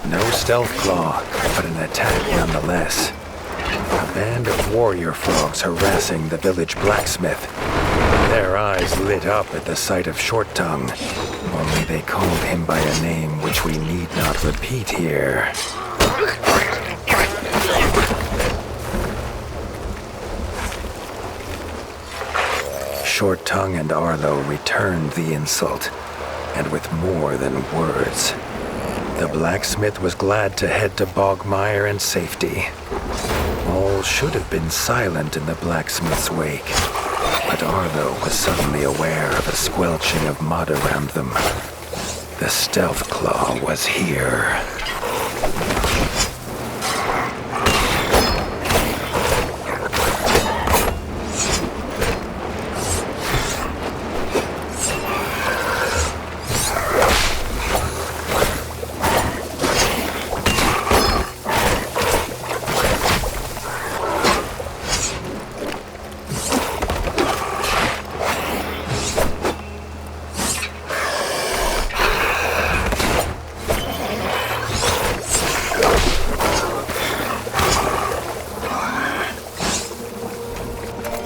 No stealth claw, but an attack nonetheless. A band of warrior frogs harassing the village blacksmith. Their eyes lit up at the sight of Short Tongue. Only they called him by a name which we need not repeat here. Short Tongue and Arlo returned the insult, and with more than words. The blacksmith was glad to head to Bogmire and safety. All should have been silent in the blacksmith's wake, but Arlo was suddenly aware of a squelching of mud around them. The stealth claw was here.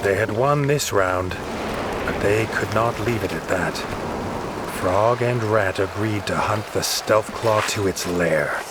They had won this round, but they could not leave it at that. Frog and Rat agreed to hunt the stealth claw to its lair.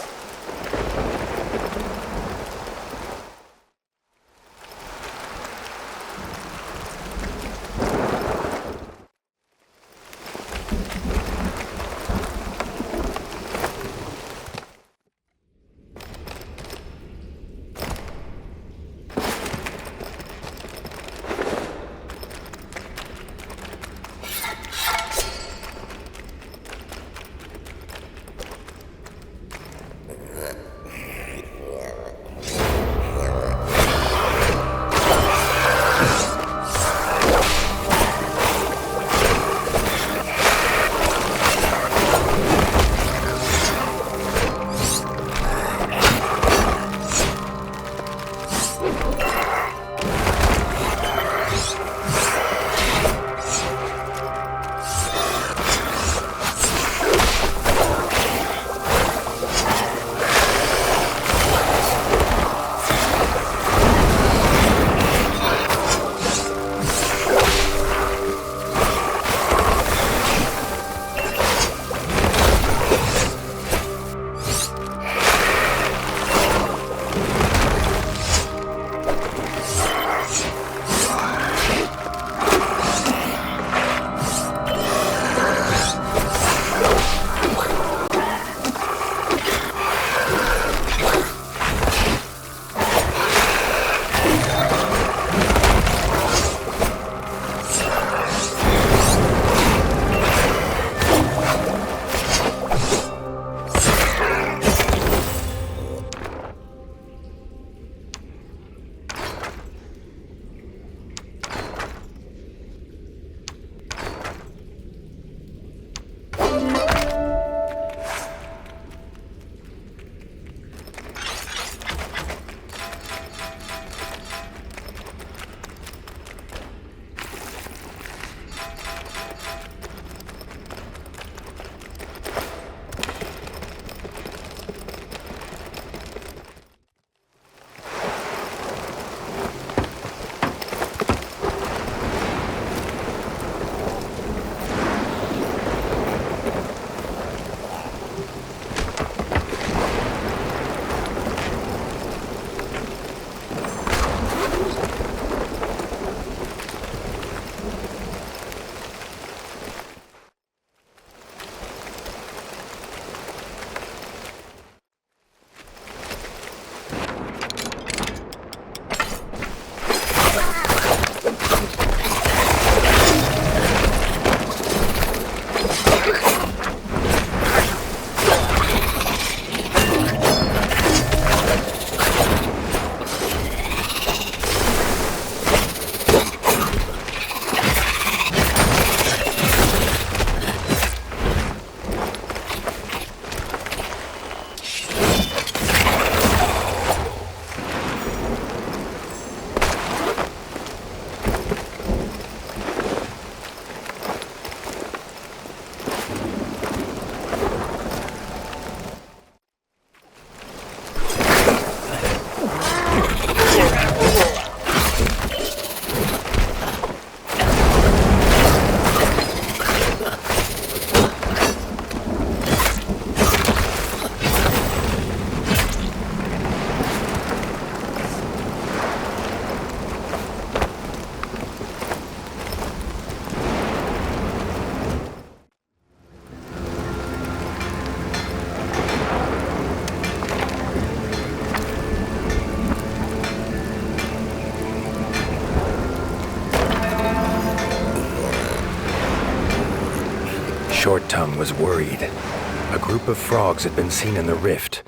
Short Tongue was worried. A group of frogs had been seen in the rift.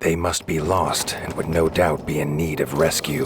They must be lost and would no doubt be in need of rescue.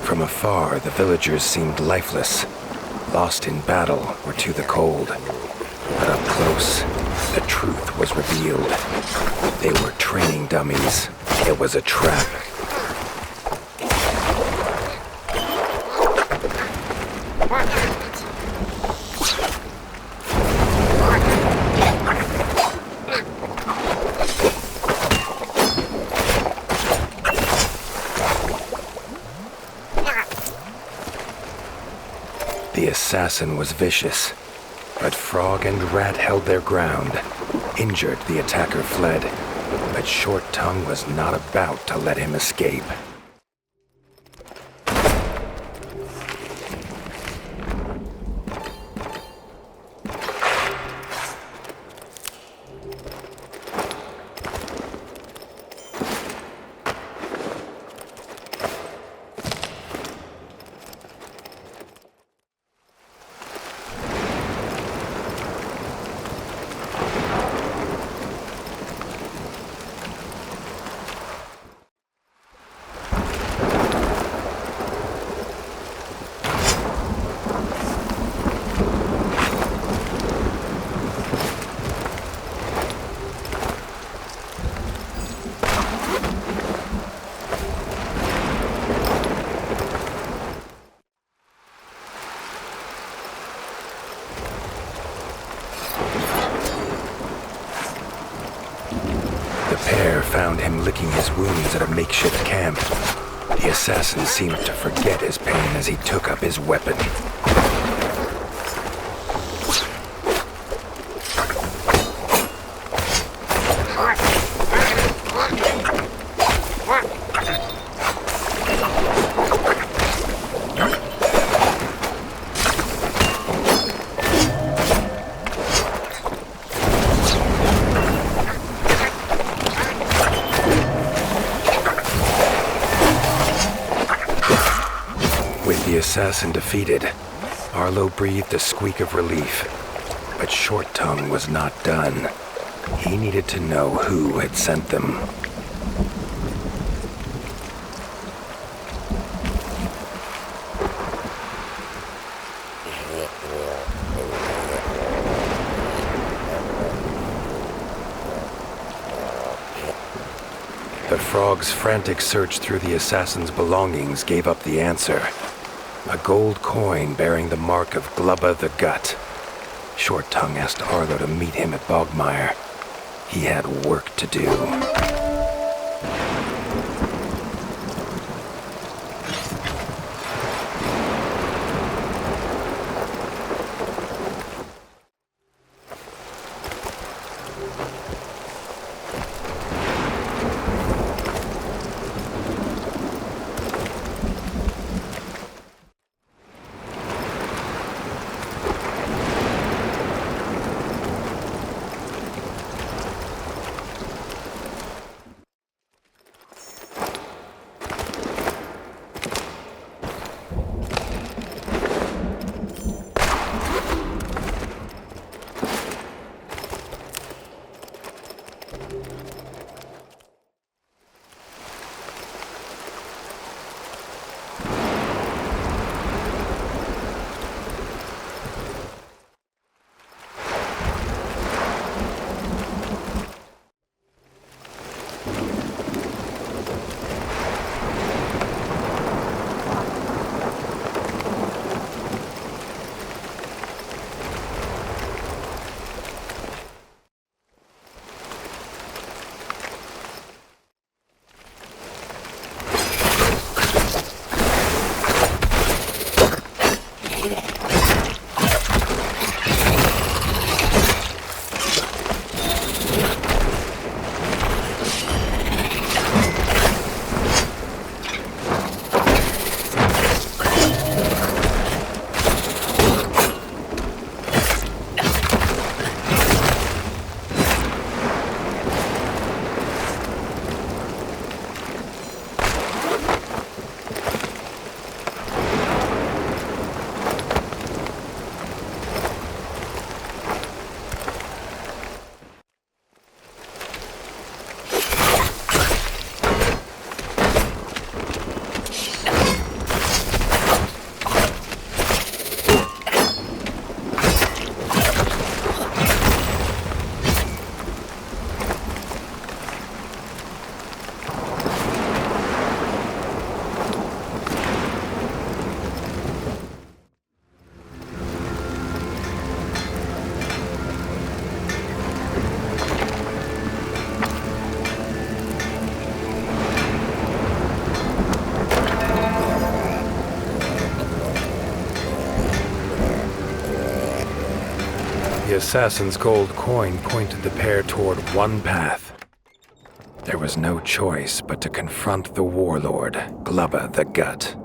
From afar, the villagers seemed lifeless, lost in battle or to the cold. But up close, the truth was revealed. They were training dummies. It was a trap. The assassin was vicious, but Frog and Rat held their ground. Injured, the attacker fled, but Short Tongue was not about to let him escape. Found him licking his wounds at a makeshift camp. The assassin seemed to forget his pain as he took up his weapon. The assassin defeated, Arlo breathed a squeak of relief. But Short Tongue was not done. He needed to know who had sent them. The frog's frantic search through the assassin's belongings gave up the answer. A gold coin bearing the mark of Glubba the Gut. Short Tongue asked Arlo to meet him at Bogmire. He had work to do. assassin's gold coin pointed the pair toward one path. There was no choice but to confront the warlord, Glubba the Gut.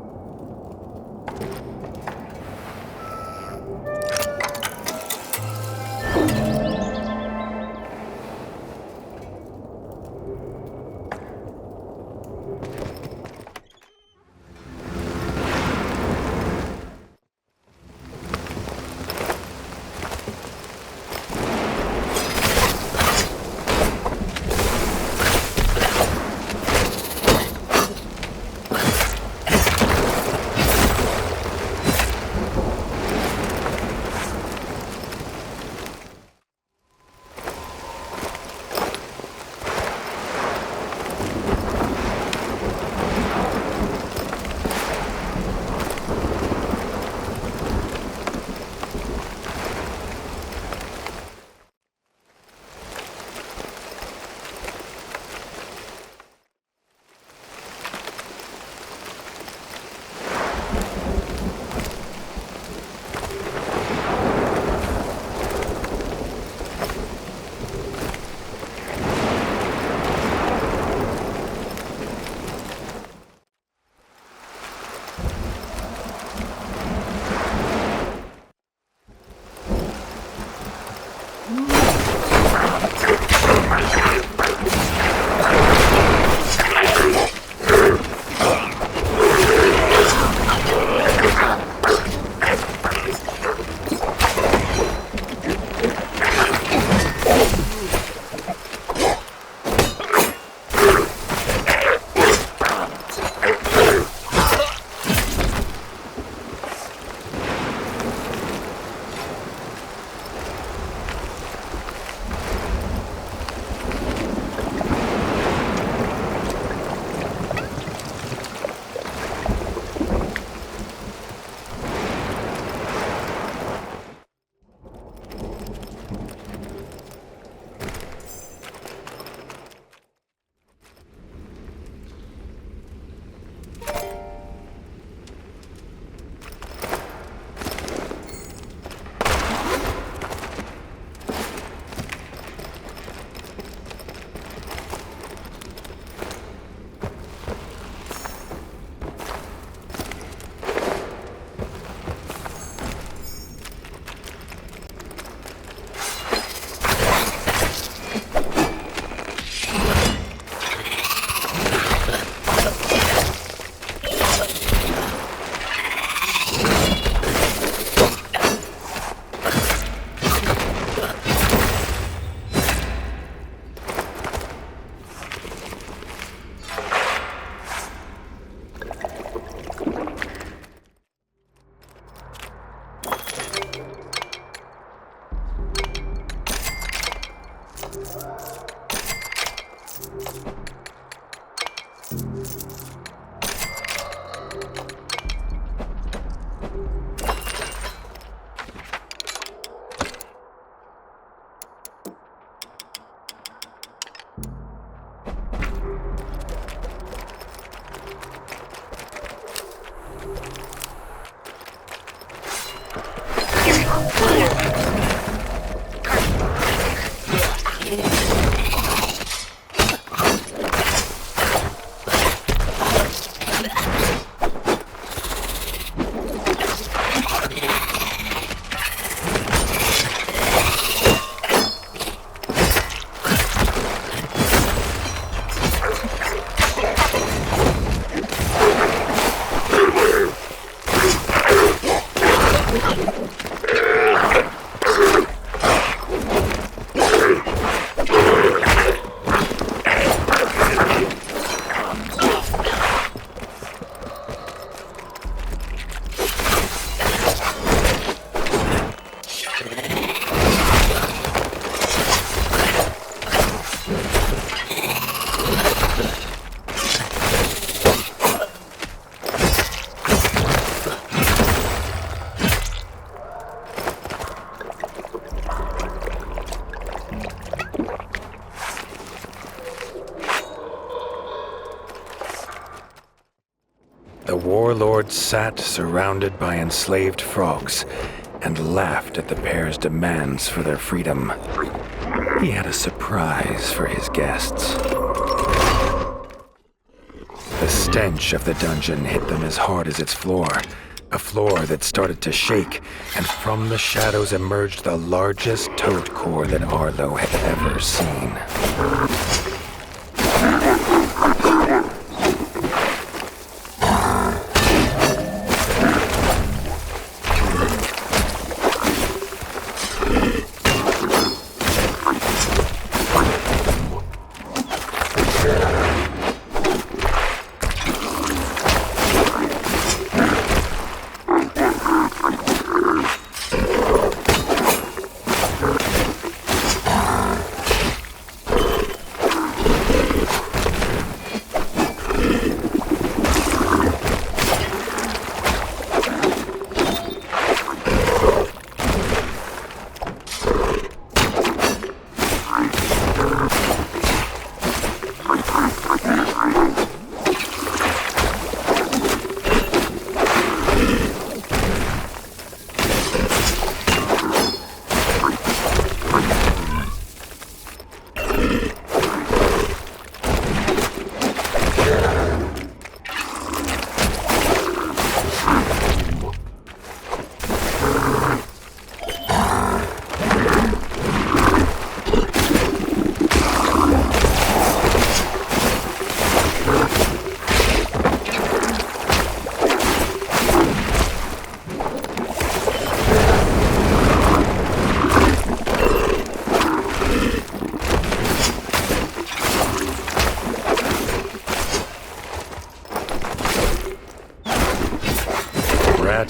The warlord sat surrounded by enslaved frogs and laughed at the pair's demands for their freedom. He had a surprise for his guests. The stench of the dungeon hit them as hard as its floor, a floor that started to shake, and from the shadows emerged the largest toad core that Arlo had ever seen.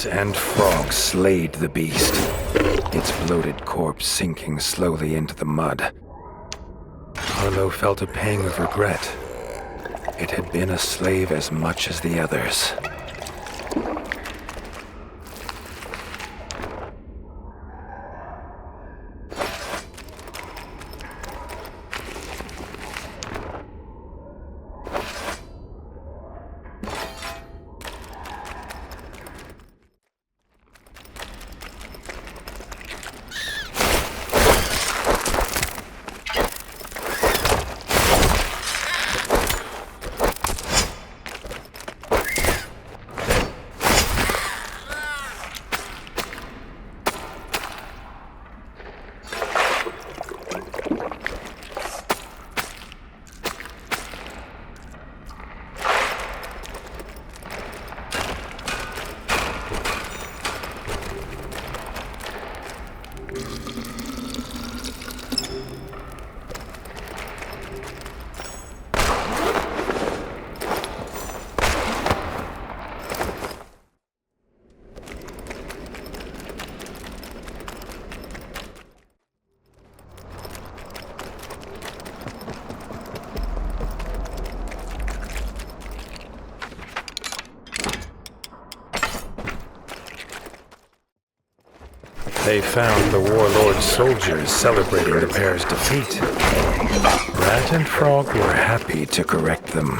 And Frog slayed the beast, its bloated corpse sinking slowly into the mud. Arlo felt a pang of regret. It had been a slave as much as the others. They found the warlord's soldiers celebrating the pair's defeat. Rat and Frog were happy to correct them.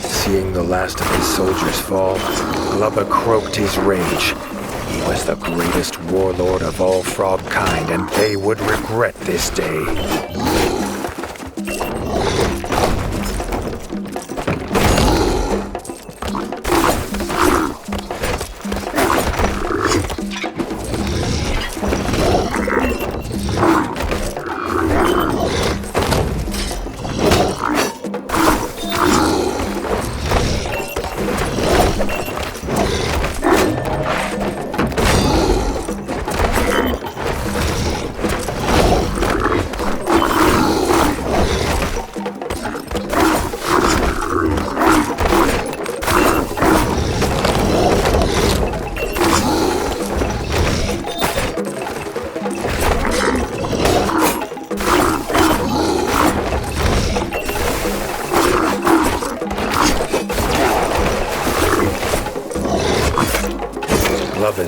Seeing the last of his soldiers fall, Glubba croaked his rage. He was the greatest warlord of all frog kind, and they would regret this day.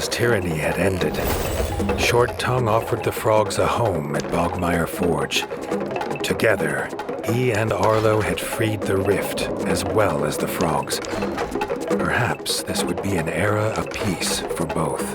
Arla's tyranny had ended, Short Tongue offered the frogs a home at Bogmire Forge. Together, he and Arlo had freed the Rift as well as the frogs. Perhaps this would be an era of peace for both.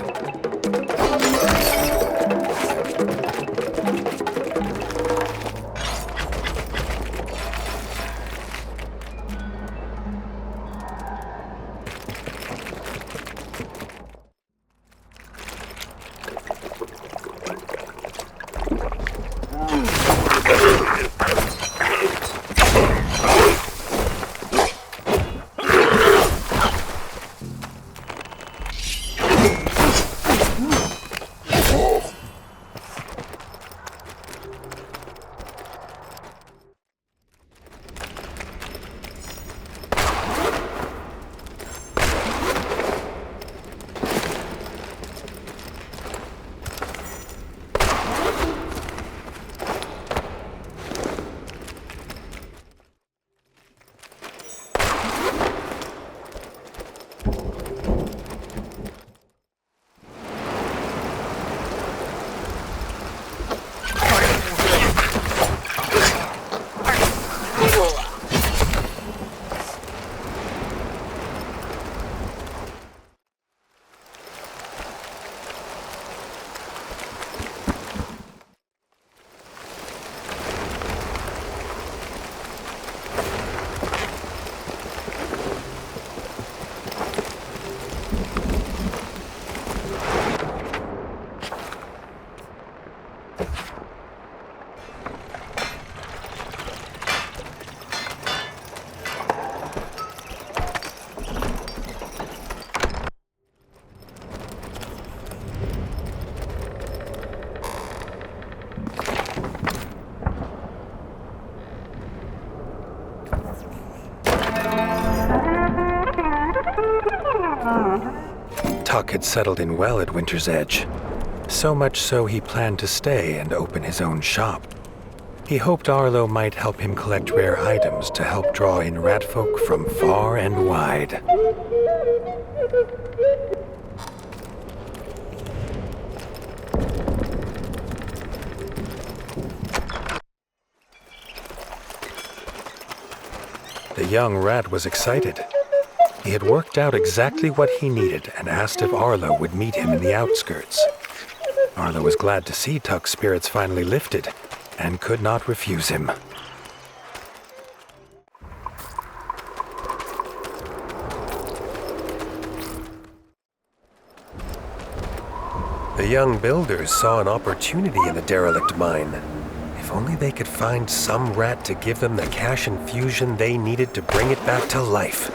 Tuck had settled in well at Winter's Edge. So much so he planned to stay and open his own shop. He hoped Arlo might help him collect rare items to help draw in ratfolk from far and wide. The young rat was excited. He had worked out exactly what he needed and asked if Arlo would meet him in the outskirts. Arlo was glad to see Tuck's spirits finally lifted and could not refuse him. The young builders saw an opportunity in the derelict mine. If only they could find some rat to give them the cash infusion they needed to bring it back to life.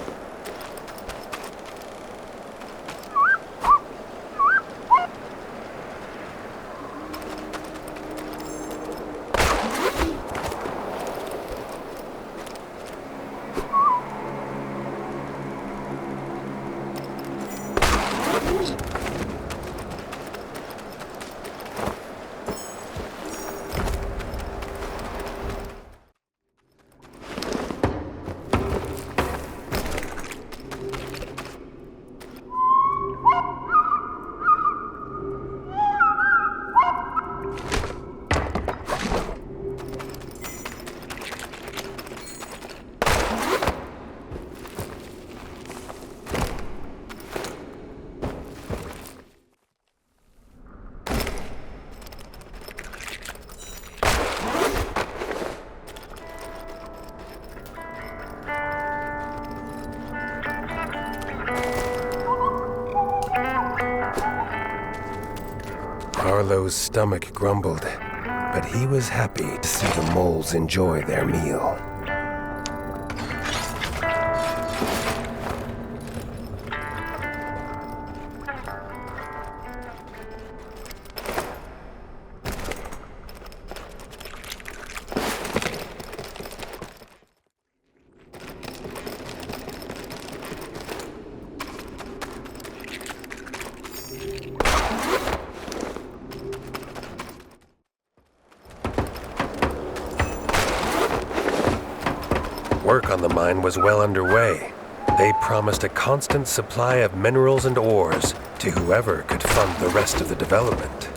Arlo's stomach grumbled, but he was happy to see the moles enjoy their meal. Work on the mine was well underway. They promised a constant supply of minerals and ores to whoever could fund the rest of the development.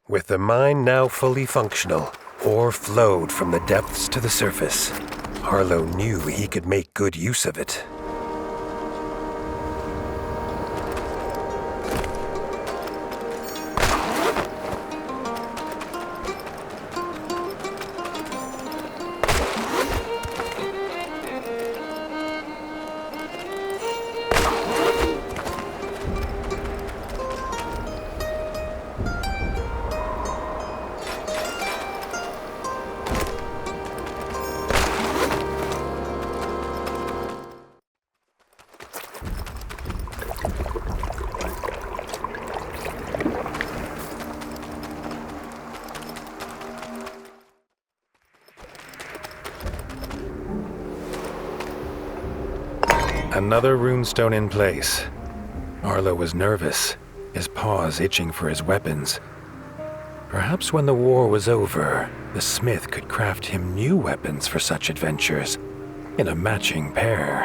With the mine now fully functional, ore flowed from the depths to the surface. Arlo knew he could make good use of it. Another runestone in place. Arlo was nervous, his paws itching for his weapons. Perhaps when the war was over, the smith could craft him new weapons for such adventures, in a matching pair.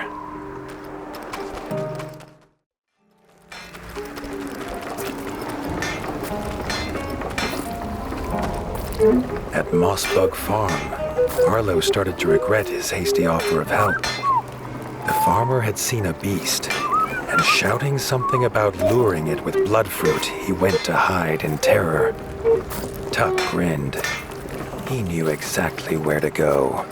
At Mossbug Farm, Arlo started to regret his hasty offer of help. The farmer had seen a beast, and shouting something about luring it with bloodfruit, he went to hide in terror. Tuck grinned. He knew exactly where to go.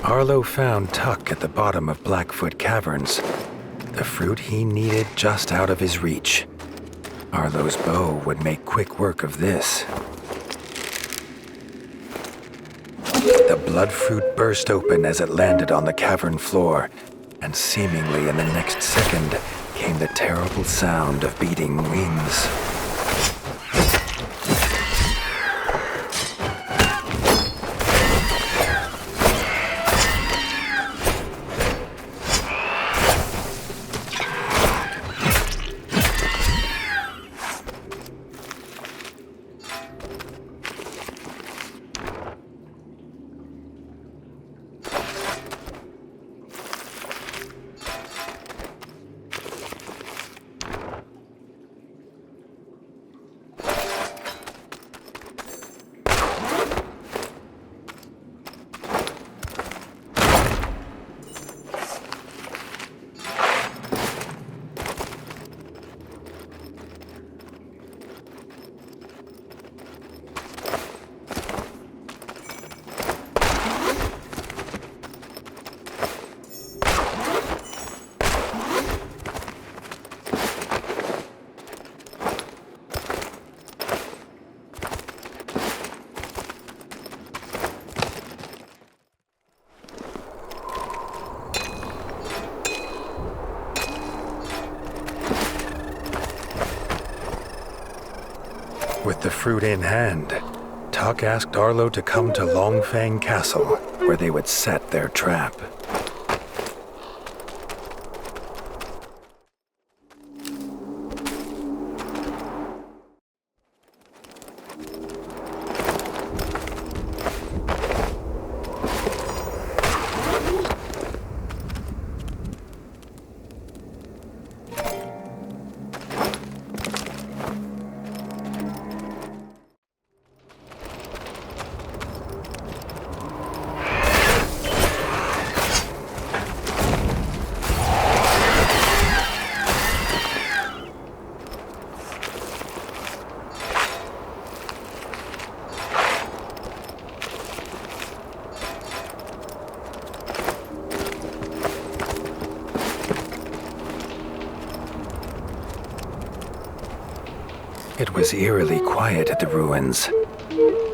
Arlo found Tuck at the bottom of Blackfoot Caverns, the fruit he needed just out of his reach. Arlo's bow would make quick work of this. The bloodfruit burst open as it landed on the cavern floor, and seemingly in the next second came the terrible sound of beating wings. With the fruit in hand, Tuck asked Arlo to come to Longfang Castle, where they would set their trap. It was eerily quiet at the ruins.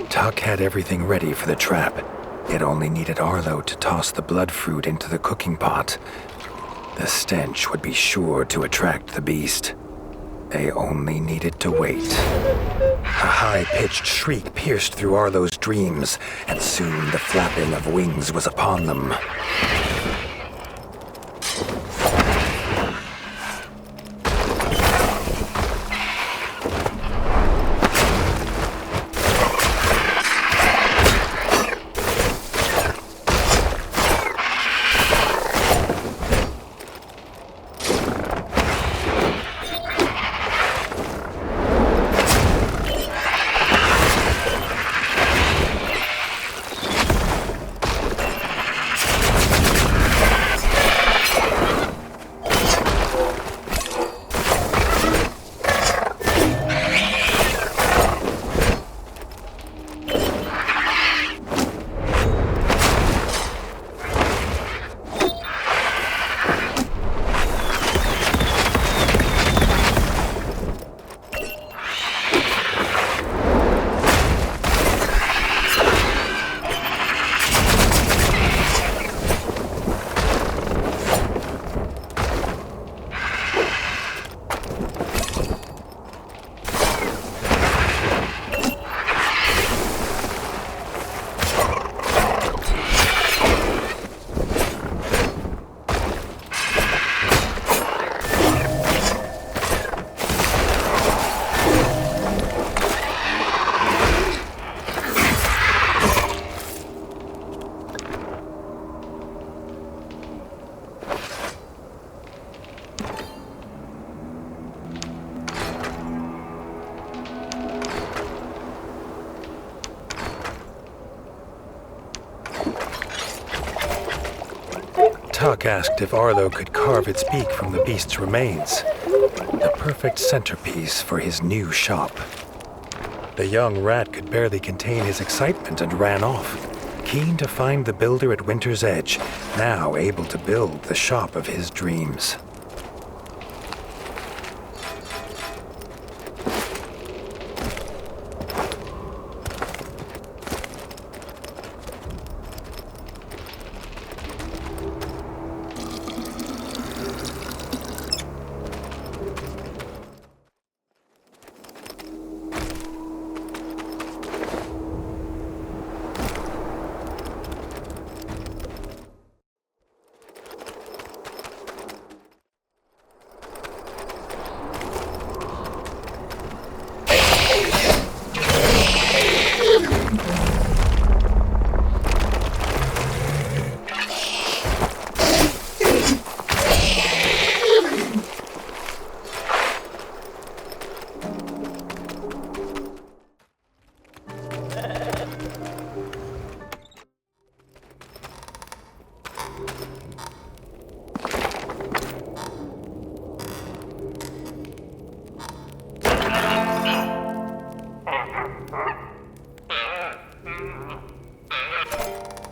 Tuck had everything ready for the trap. It only needed Arlo to toss the blood fruit into the cooking pot. The stench would be sure to attract the beast. They only needed to wait. A high-pitched shriek pierced through Arlo's dreams, and soon the flapping of wings was upon them. Tuck asked if Arlo could carve its beak from the beast's remains, the perfect centerpiece for his new shop. The young rat could barely contain his excitement and ran off, keen to find the builder at Winter's Edge, now able to build the shop of his dreams.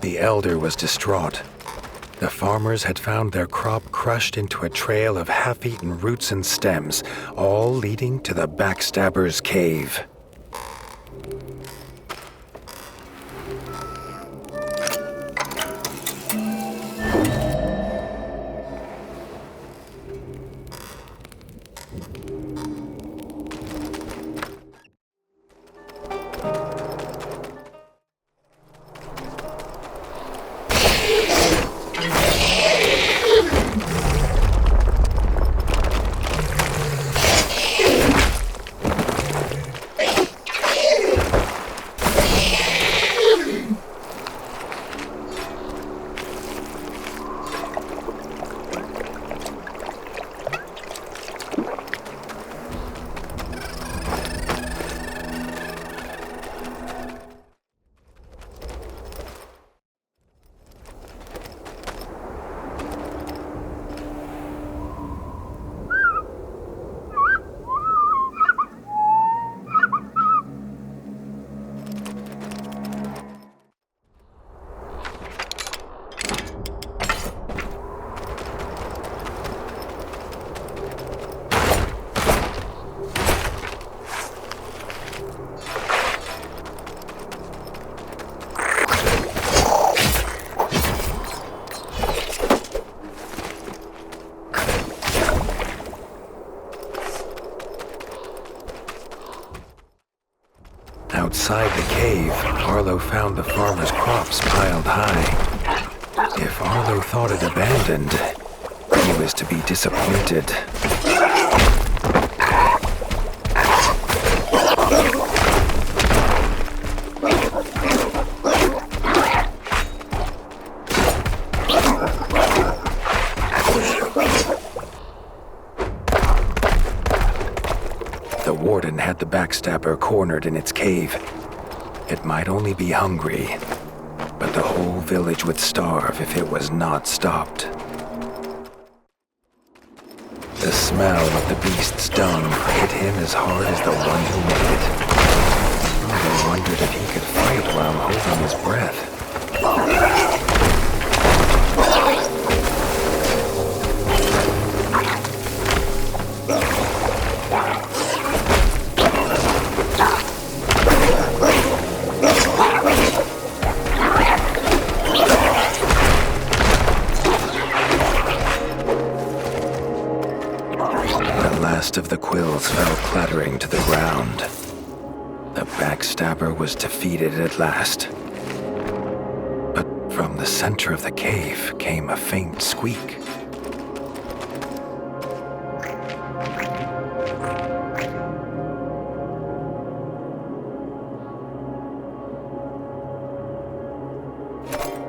The elder was distraught. The farmers had found their crop crushed into a trail of half-eaten roots and stems, all leading to the Backstabber's cave. Inside the cave, Arlo found the farmer's crops piled high. If Arlo thought it abandoned, he was to be disappointed. The warden had the backstabber cornered in its cave. It might only be hungry, but the whole village would starve if it was not stopped. The smell of the beast's dung hit him as hard as the one who made it. Arlo wondered if he could fight while holding his breath. Of the quills fell clattering to the ground. The backstabber was defeated at last. But from the center of the cave came a faint squeak.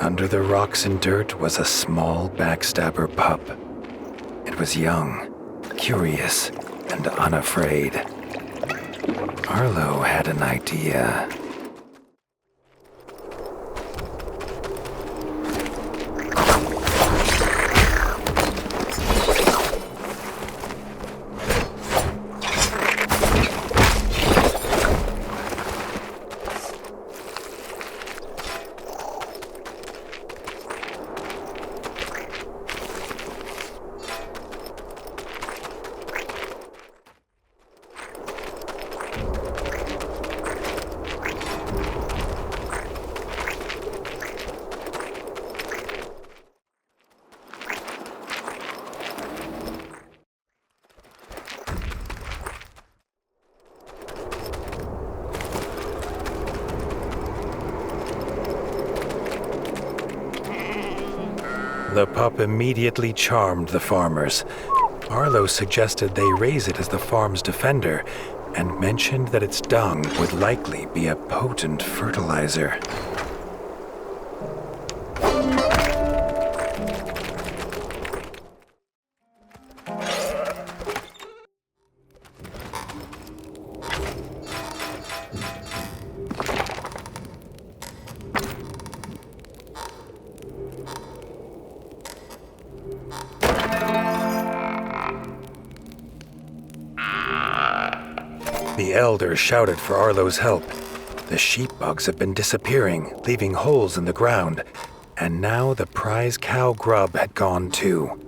Under the rocks and dirt was a small backstabber pup. It was young, curious, and unafraid. Arlo had an idea. The pup immediately charmed the farmers. Arlo suggested they raise it as the farm's defender, and mentioned that its dung would likely be a potent fertilizer. The elder shouted for Arlo's help. The sheep bugs had been disappearing, leaving holes in the ground, and now the prize cow grub had gone too.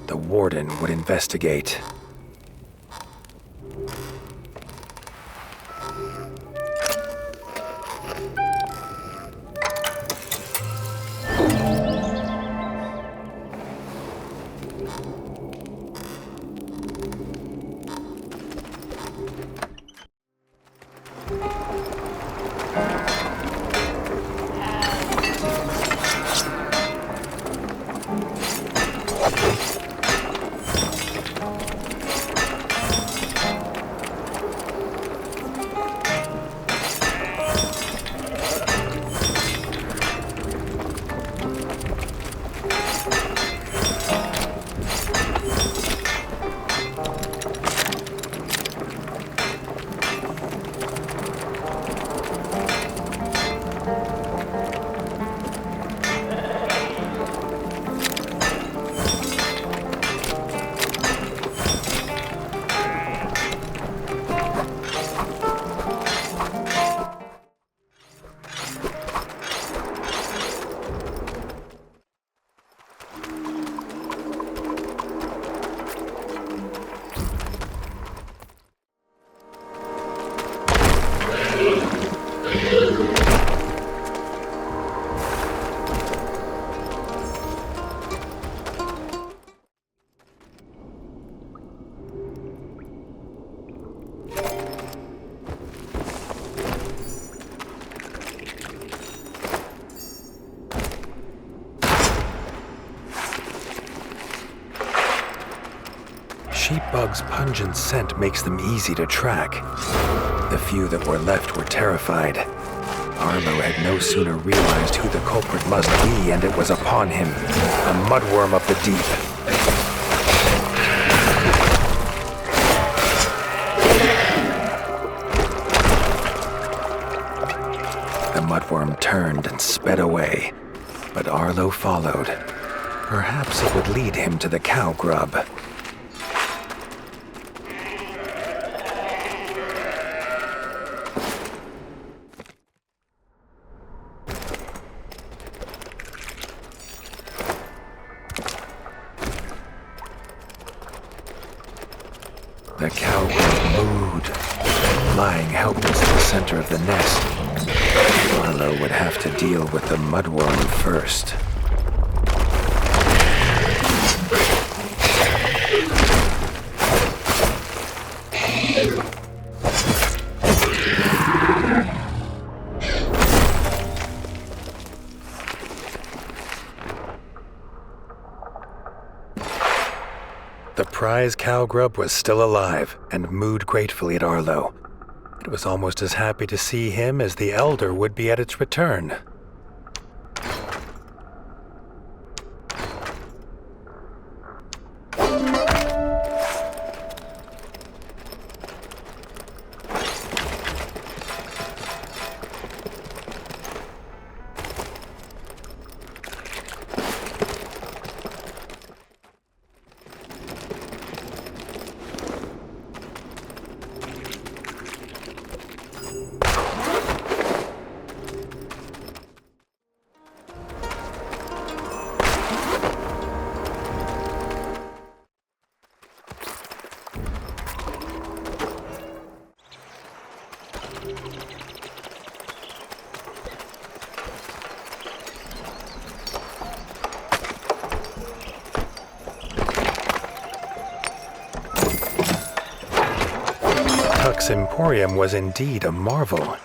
The warden would investigate. sheep bug's pungent scent makes them easy to track. The few that were left were terrified. Arlo had no sooner realized who the culprit must be, and it was upon him, a mudworm of the deep. The mudworm turned and sped away, but Arlo followed. Perhaps it would lead him to the cow grub. The cow grub mooed, lying helpless in the center of the nest. Arlo would have to deal with the mudworm first. The prize cow grub was still alive and mooed gratefully at Arlo. It was almost as happy to see him as the elder would be at its return. Emporium was indeed a marvel,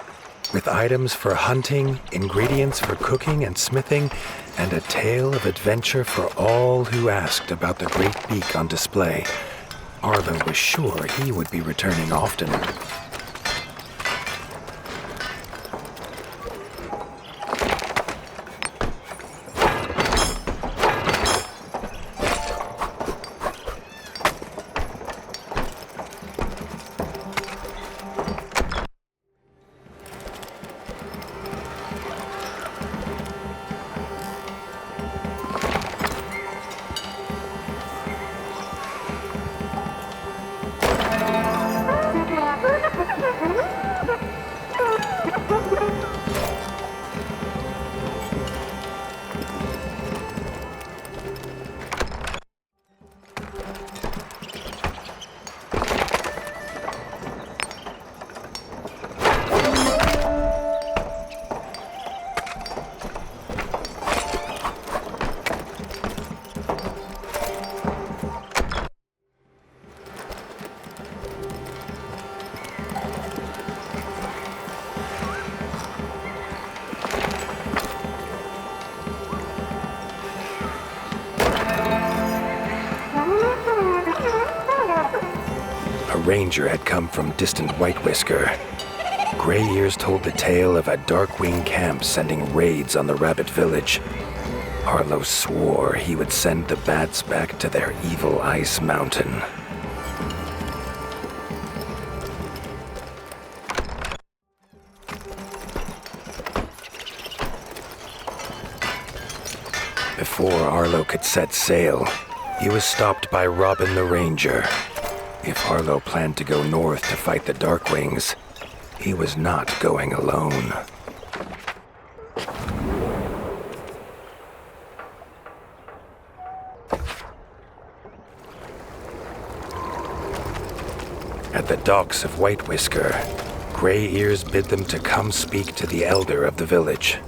with items for hunting, ingredients for cooking and smithing, and a tale of adventure for all who asked about the great beak on display. Arlo was sure he would be returning often. Ranger had come from distant White Whisker. Gray Ears told the tale of a Darkwing camp sending raids on the rabbit village. Arlo swore he would send the bats back to their evil ice mountain. Before Arlo could set sail, he was stopped by Robin the Ranger. If Arlo planned to go north to fight the Darkwings, he was not going alone. At the docks of White Whisker, Gray Ears bid them to come speak to the elder of the village.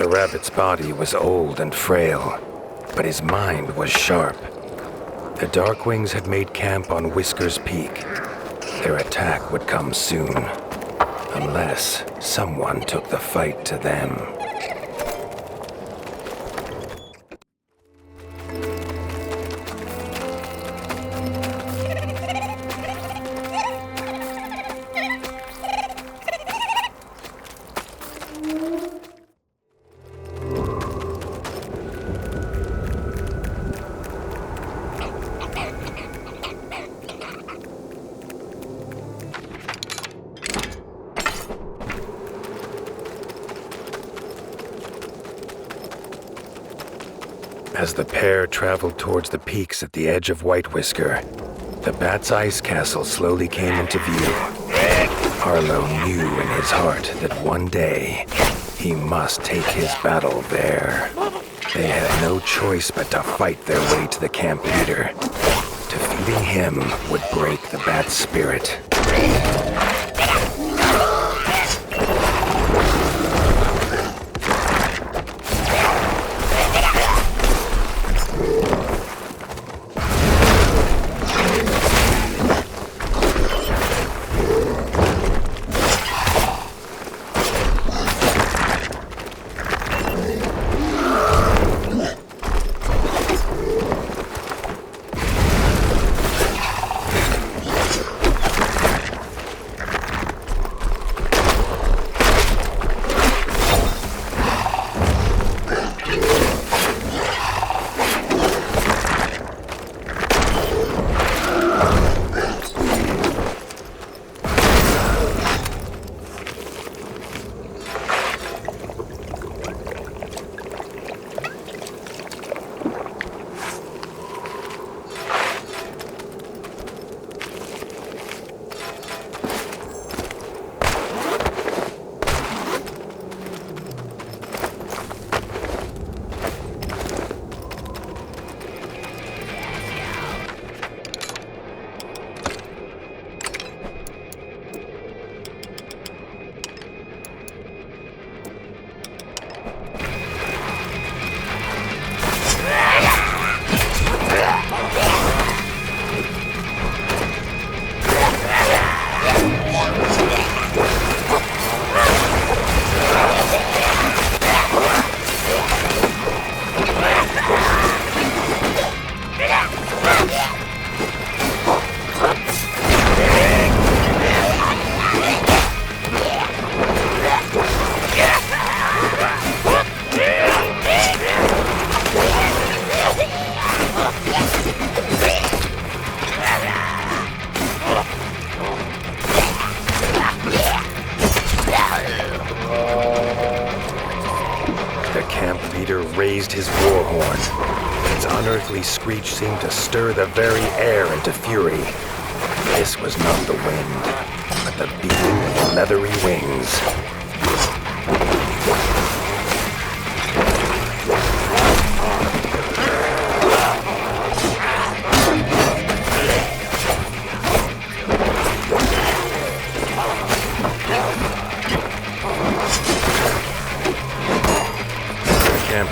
The rabbit's body was old and frail, but his mind was sharp. The Darkwings had made camp on Whiskers Peak. Their attack would come soon, unless someone took the fight to them. As the pair traveled towards the peaks at the edge of White Whisker, the Bat's ice castle slowly came into view. Arlo knew in his heart that one day he must take his battle there. They had no choice but to fight their way to the camp leader. Defeating him would break the Bat's spirit. Raised his war horn. Its unearthly screech seemed to stir the very air into fury. This was not the wind, but the beating of leathery wings.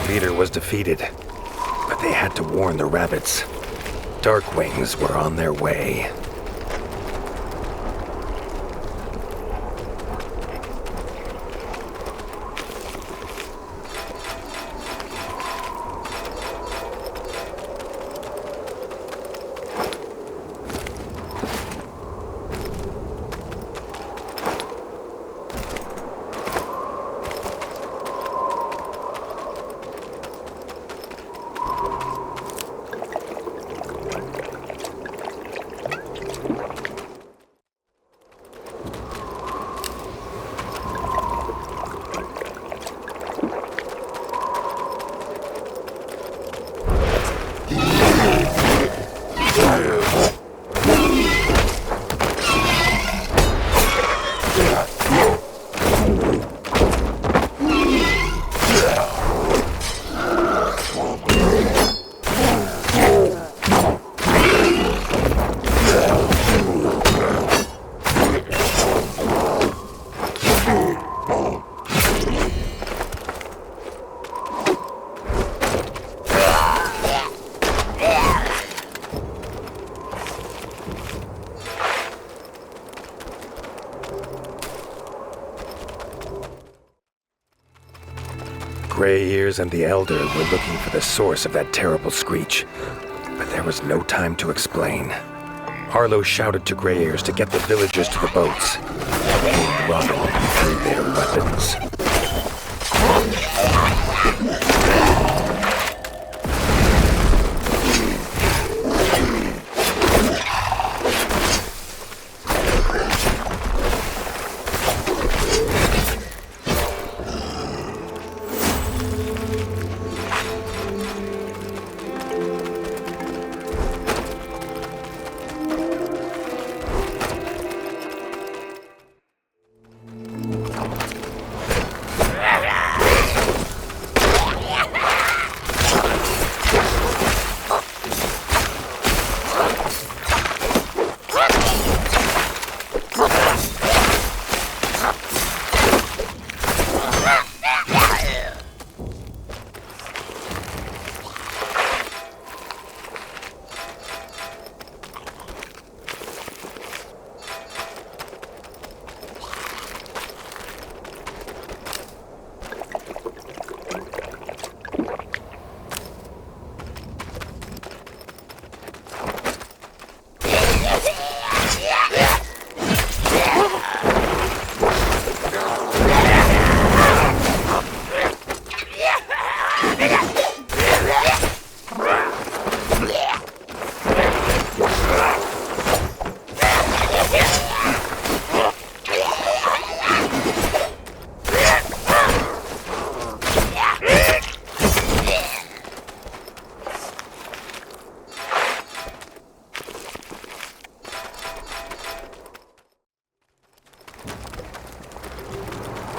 Leader was defeated, but they had to warn the rabbits. Darkwings were on their way. Gray Ears and the Elder were looking for the source of that terrible screech, but there was no time to explain. Arlo shouted to Gray Ears to get the villagers to the boats. They throttled through their weapons.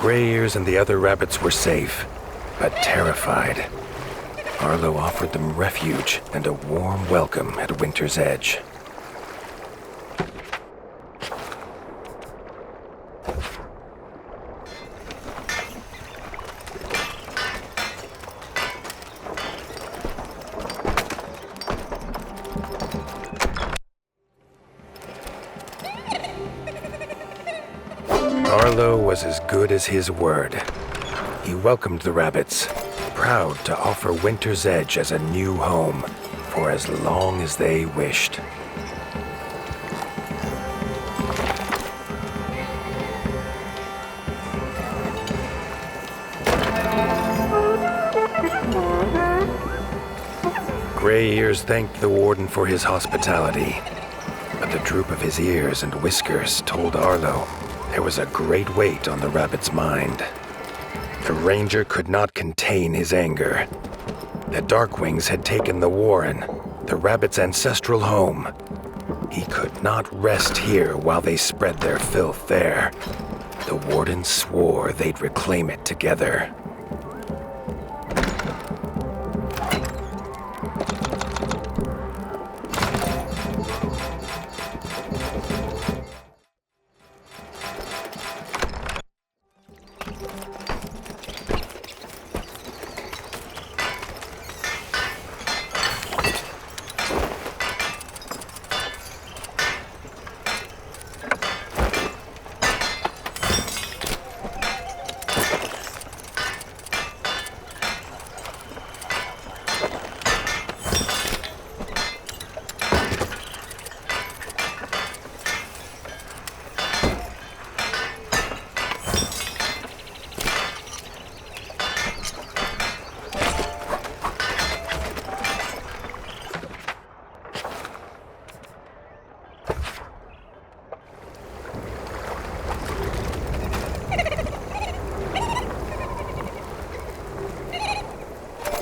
Gray Ears and the other rabbits were safe, but terrified. Arlo offered them refuge and a warm welcome at Winter's Edge. Arlo was as good as his word. He welcomed the rabbits, proud to offer Winter's Edge as a new home for as long as they wished. Gray Ears thanked the warden for his hospitality, but the droop of his ears and whiskers told Arlo there was a great weight on the rabbit's mind. The ranger could not contain his anger. The Darkwings had taken the warren, the rabbit's ancestral home. He could not rest here while they spread their filth there. The warden swore they'd reclaim it together.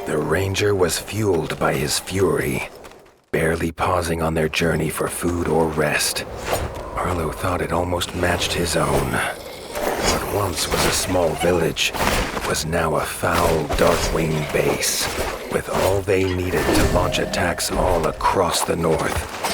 The ranger was fueled by his fury, barely pausing on their journey for food or rest. Arlo thought it almost matched his own. What once was a small village was now a foul Darkwing base, with all they needed to launch attacks all across the north.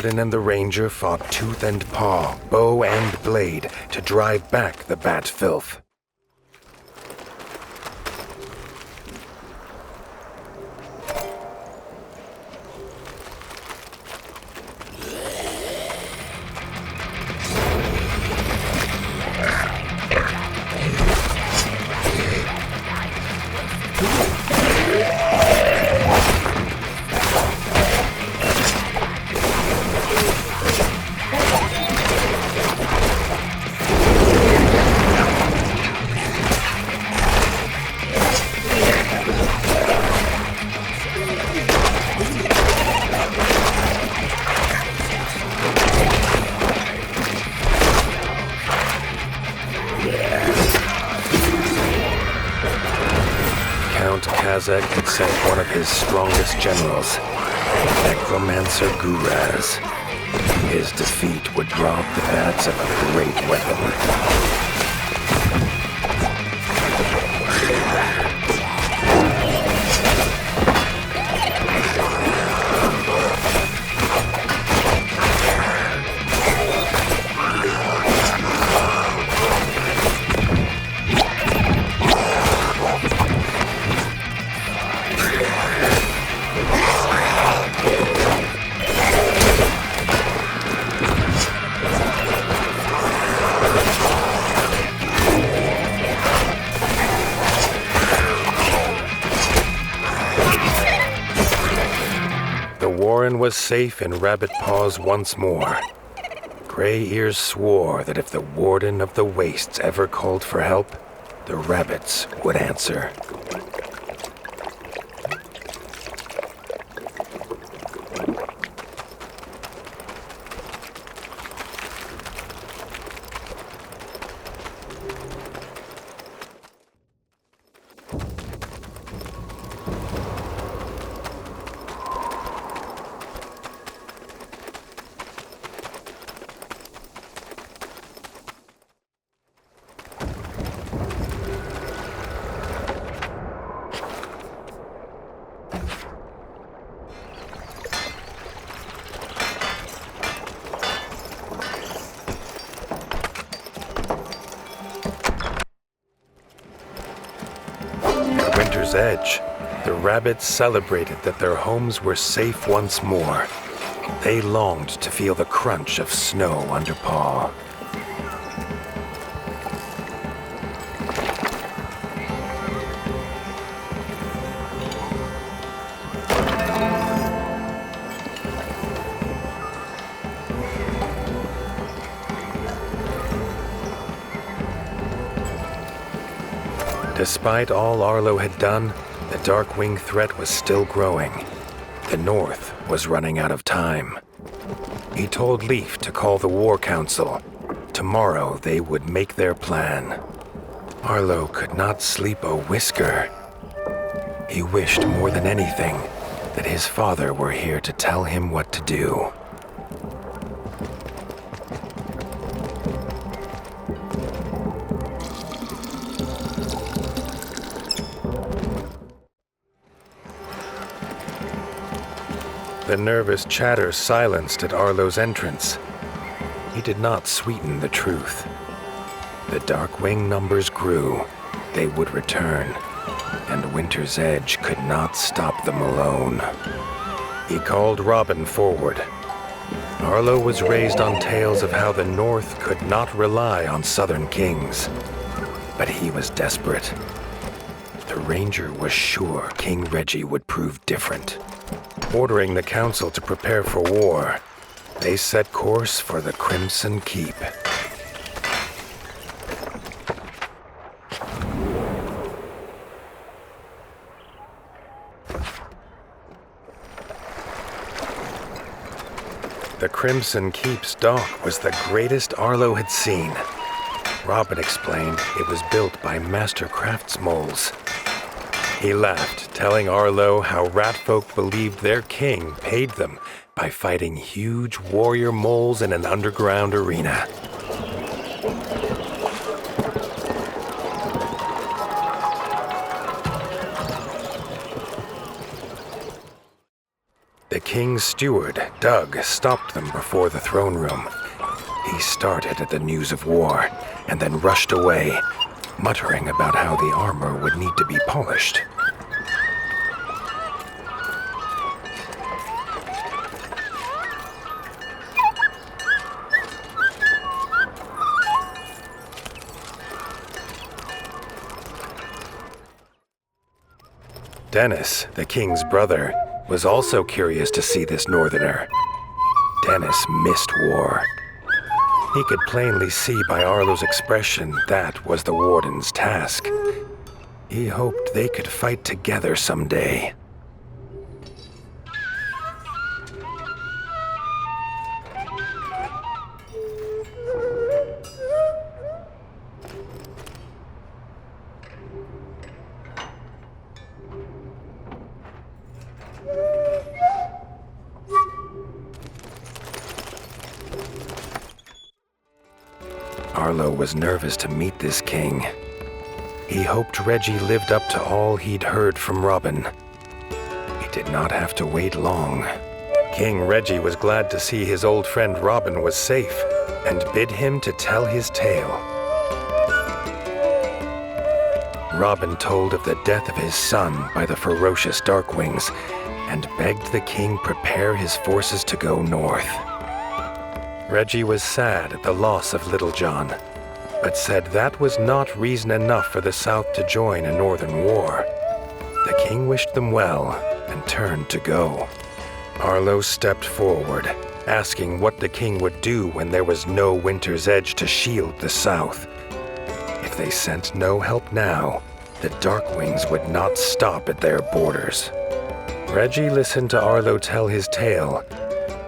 Warden and the Ranger fought tooth and paw, bow and blade, to drive back the bat filth. Kazak had sent one of his strongest generals, Necromancer Guraz. His defeat would rob the bats of a great weapon. Was safe in Rabbit Paws once more. Gray Ears swore that if the Warden of the Wastes ever called for help, the rabbits would answer. Edge, the rabbits celebrated that their homes were safe once more. They longed to feel the crunch of snow under paw. Despite all Arlo had done, the Darkwing threat was still growing. The North was running out of time. He told Leaf to call the War Council. Tomorrow they would make their plan. Arlo could not sleep a whisker. He wished more than anything that his father were here to tell him what to do. The nervous chatter silenced at Arlo's entrance. He did not sweeten the truth. The Darkwing numbers grew. They would return, and Winter's Edge could not stop them alone. He called Robin forward. Arlo was raised on tales of how the North could not rely on Southern kings. But he was desperate. The Ranger was sure King Redgi would prove different. Ordering the council to prepare for war, they set course for the Crimson Keep. The Crimson Keep's dock was the greatest Arlo had seen. Robin explained it was built by master craftsmoles. He laughed, telling Arlo how ratfolk believed their king paid them by fighting huge warrior moles in an underground arena. The king's steward, Doug, stopped them before the throne room. He started at the news of war and then rushed away, muttering about how the armor would need to be polished. Denis, the king's brother, was also curious to see this northerner. Denis missed war. He could plainly see by Arlo's expression that was the warden's task. He hoped they could fight together someday. Arlo was nervous to meet this king. He hoped Redgi lived up to all he'd heard from Robin. He did not have to wait long. King Redgi was glad to see his old friend Robin was safe and bid him to tell his tale. Robin told of the death of his son by the ferocious Darkwings and begged the king prepare his forces to go north. Redgi was sad at the loss of Little John, but said that was not reason enough for the South to join a northern war. The king wished them well and turned to go. Arlo stepped forward, asking what the king would do when there was no Winter's Edge to shield the South. If they sent no help now, the Darkwings would not stop at their borders. Redgi listened to Arlo tell his tale.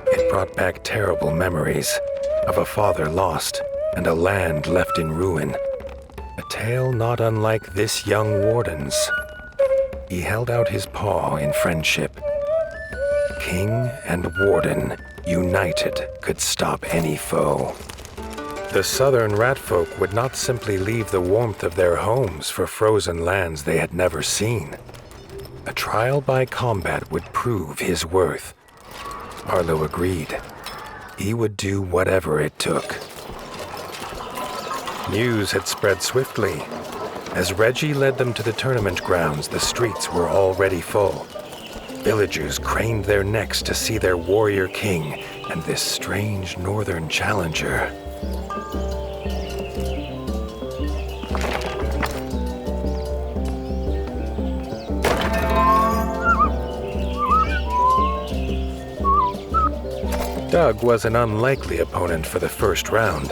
It brought back terrible memories of a father lost and a land left in ruin. A tale not unlike this young warden's. He held out his paw in friendship. King and warden, united, could stop any foe. The southern ratfolk would not simply leave the warmth of their homes for frozen lands they had never seen. A trial by combat would prove his worth. Arlo agreed. He would do whatever it took. News had spread swiftly. As Redgi led them to the tournament grounds, the streets were already full. Villagers craned their necks to see their warrior king and this strange northern challenger. Doug was an unlikely opponent for the first round.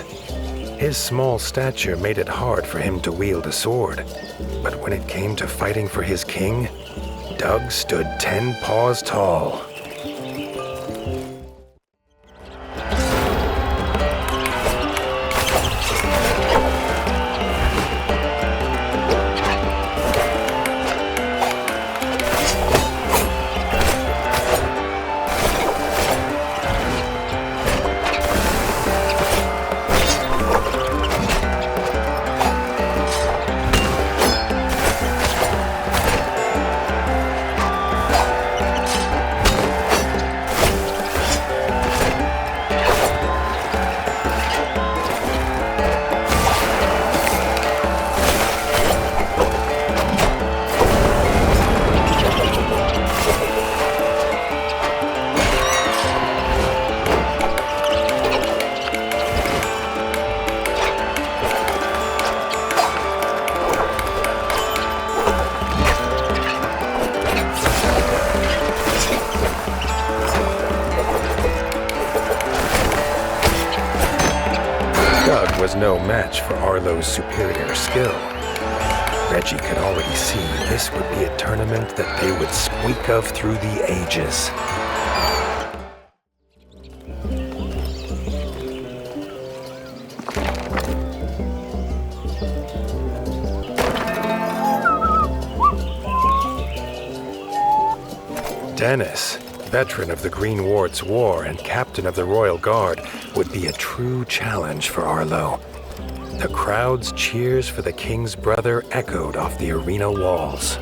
His small stature made it hard for him to wield a sword, but when it came to fighting for his king, Doug stood 10 paws tall. Was no match for Arlo's superior skill. Redgi could already see this would be a tournament that they would speak of through the ages. Denis, veteran of the Green Ward's War and captain of the Royal Guard, would be a true challenge for Arlo. The crowd's cheers for the king's brother echoed off the arena walls.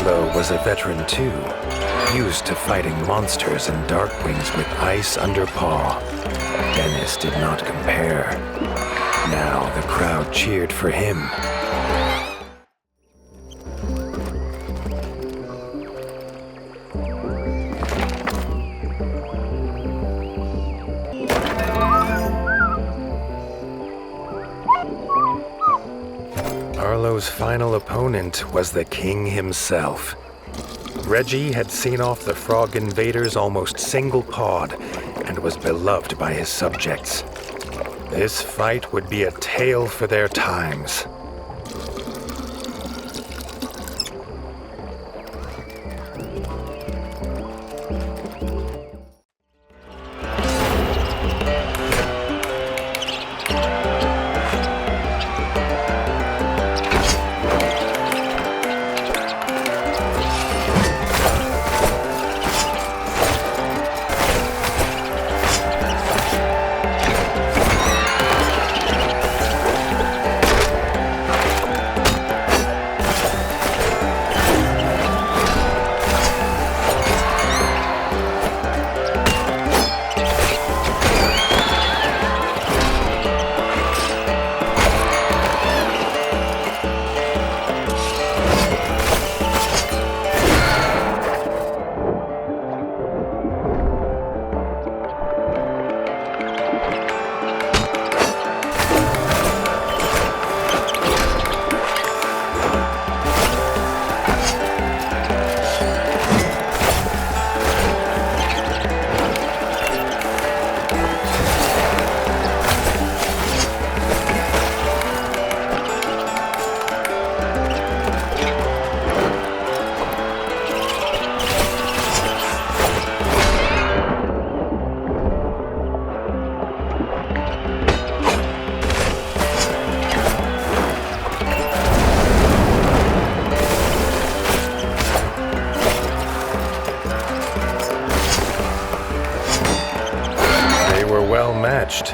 Arlo was a veteran too, used to fighting monsters and darkwings with ice under paw. Denis did not compare. Now the crowd cheered for him. Arlo's final opponent was the king himself. Redgi had seen off the frog invaders almost single-pawed and was beloved by his subjects. This fight would be a tale for their times.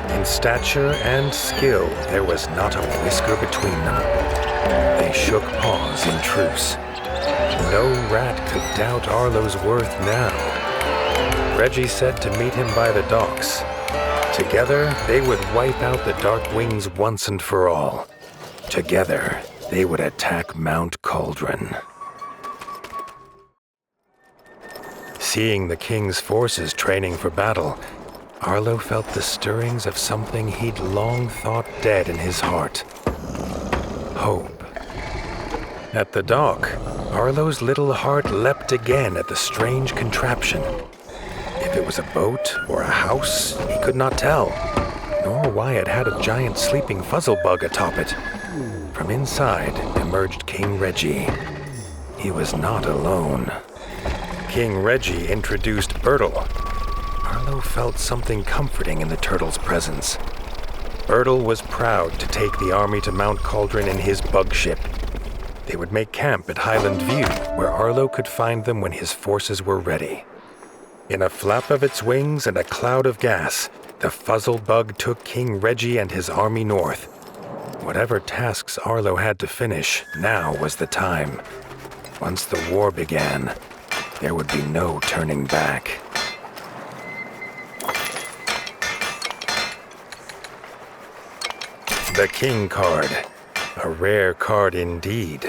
In stature and skill, there was not a whisker between them. They shook paws in truce. No rat could doubt Arlo's worth now. Redgi said to meet him by the docks. Together, they would wipe out the Dark Wings once and for all. Together, they would attack Mount Cauldron. Seeing the king's forces training for battle, Arlo felt the stirrings of something he'd long thought dead in his heart. Hope. At the dock, Arlo's little heart leapt again at the strange contraption. If it was a boat or a house, he could not tell, nor why it had a giant sleeping fuzzlebug atop it. From inside emerged King Redgi. He was not alone. King Redgi introduced Bertle. Arlo felt something comforting in the turtle's presence. Bertle was proud to take the army to Mount Cauldron in his bug ship. They would make camp at Highland View, where Arlo could find them when his forces were ready. In a flap of its wings and a cloud of gas, the fuzzlebug took King Redgi and his army north. Whatever tasks Arlo had to finish, now was the time. Once the war began, there would be no turning back. The King card. A rare card indeed.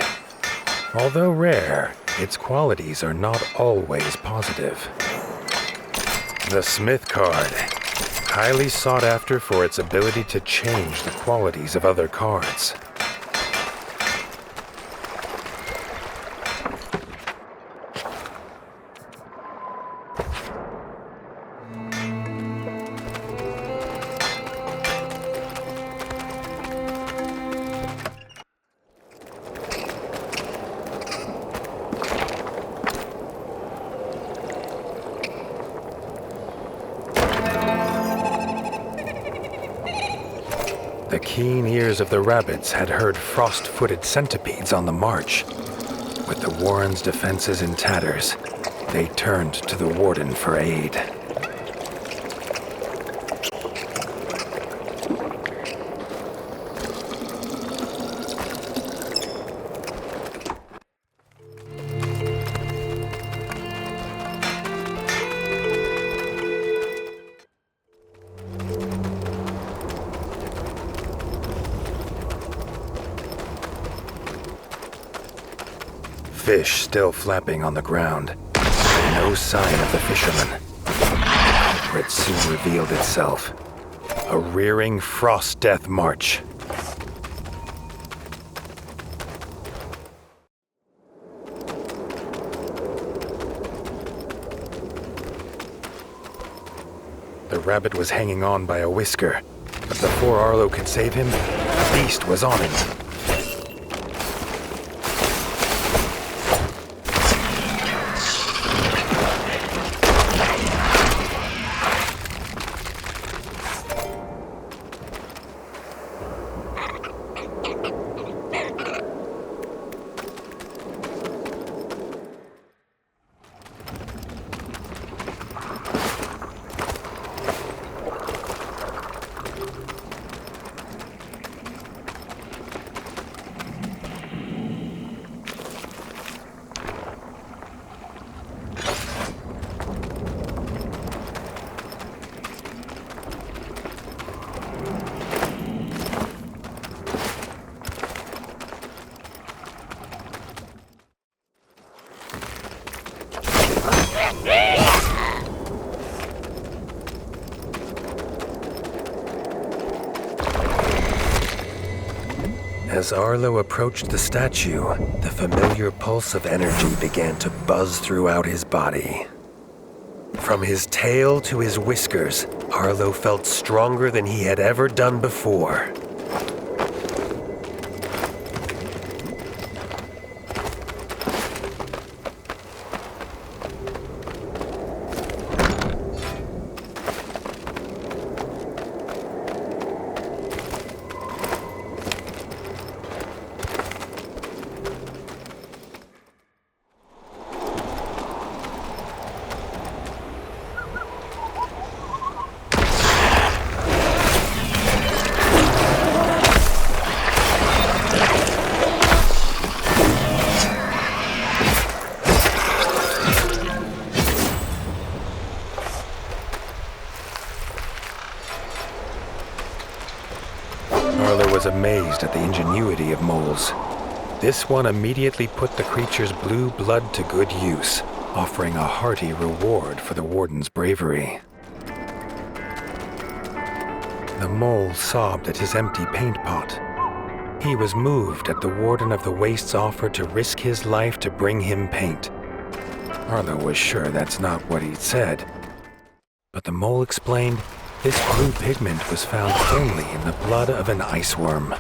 Although rare, its qualities are not always positive. The Smith card. Highly sought after for its ability to change the qualities of other cards. The keen ears of the rabbits had heard frost-footed centipedes on the march. With the Warren's defenses in tatters, they turned to the warden for aid. fish still flapping on the ground. No sign of the fisherman. The culprit soon revealed itself. A rearing frost death march. The rabbit was hanging on by a whisker, but before Arlo could save him, the beast was on him. As Arlo approached the statue, the familiar pulse of energy began to buzz throughout his body. From his tail to his whiskers, Arlo felt stronger than he had ever done before. Arlo was amazed at the ingenuity of moles. This one immediately put the creature's blue blood to good use, offering a hearty reward for the warden's bravery. The mole sobbed at his empty paint pot. He was moved at the warden of the Waste's offer to risk his life to bring him paint. Arlo was sure that's not what he'd said. But the mole explained this blue pigment was found only in the blood of an iceworm.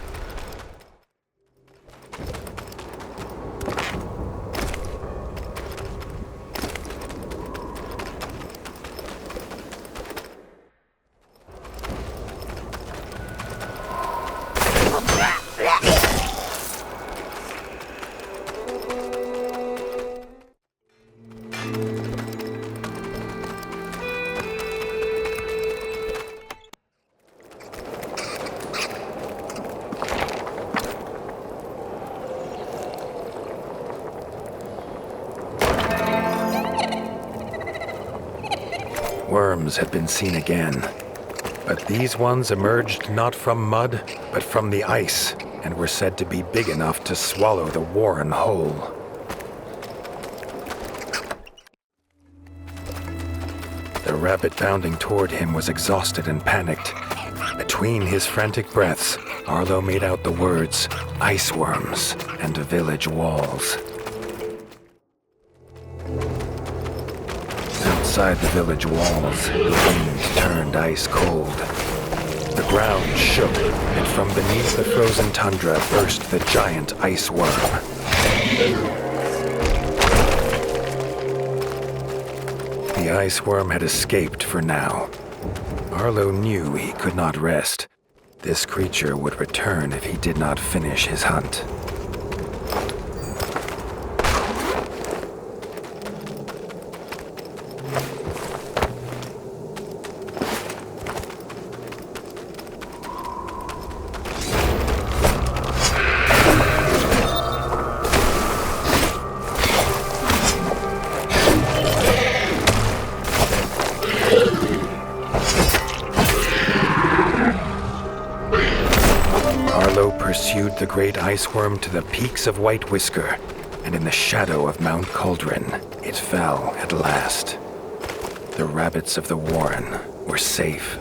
Worms had been seen again, but these ones emerged not from mud, but from the ice, and were said to be big enough to swallow the warren whole. The rabbit bounding toward him was exhausted and panicked. Between his frantic breaths, Arlo made out the words, iceworms and village walls. Outside the village walls, the wind turned ice cold. The ground shook, and from beneath the frozen tundra burst the giant ice worm. The ice worm had escaped for now. Arlo knew he could not rest. This creature would return if he did not finish his hunt. Pursued the great iceworm to the peaks of White Whisker and in the shadow of Mount Cauldron, it fell at last. The rabbits of the Warren were safe.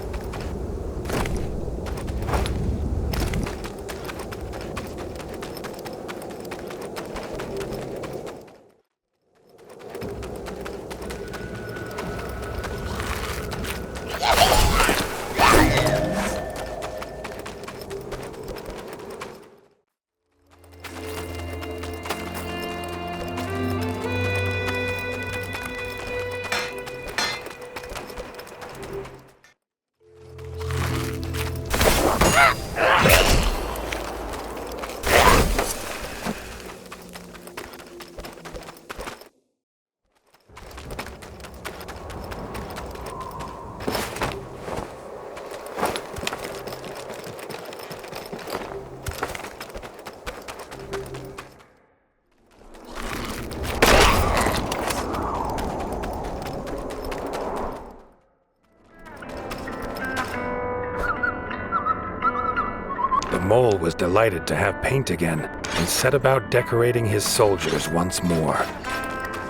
The mole was delighted to have paint again and set about decorating his soldiers once more.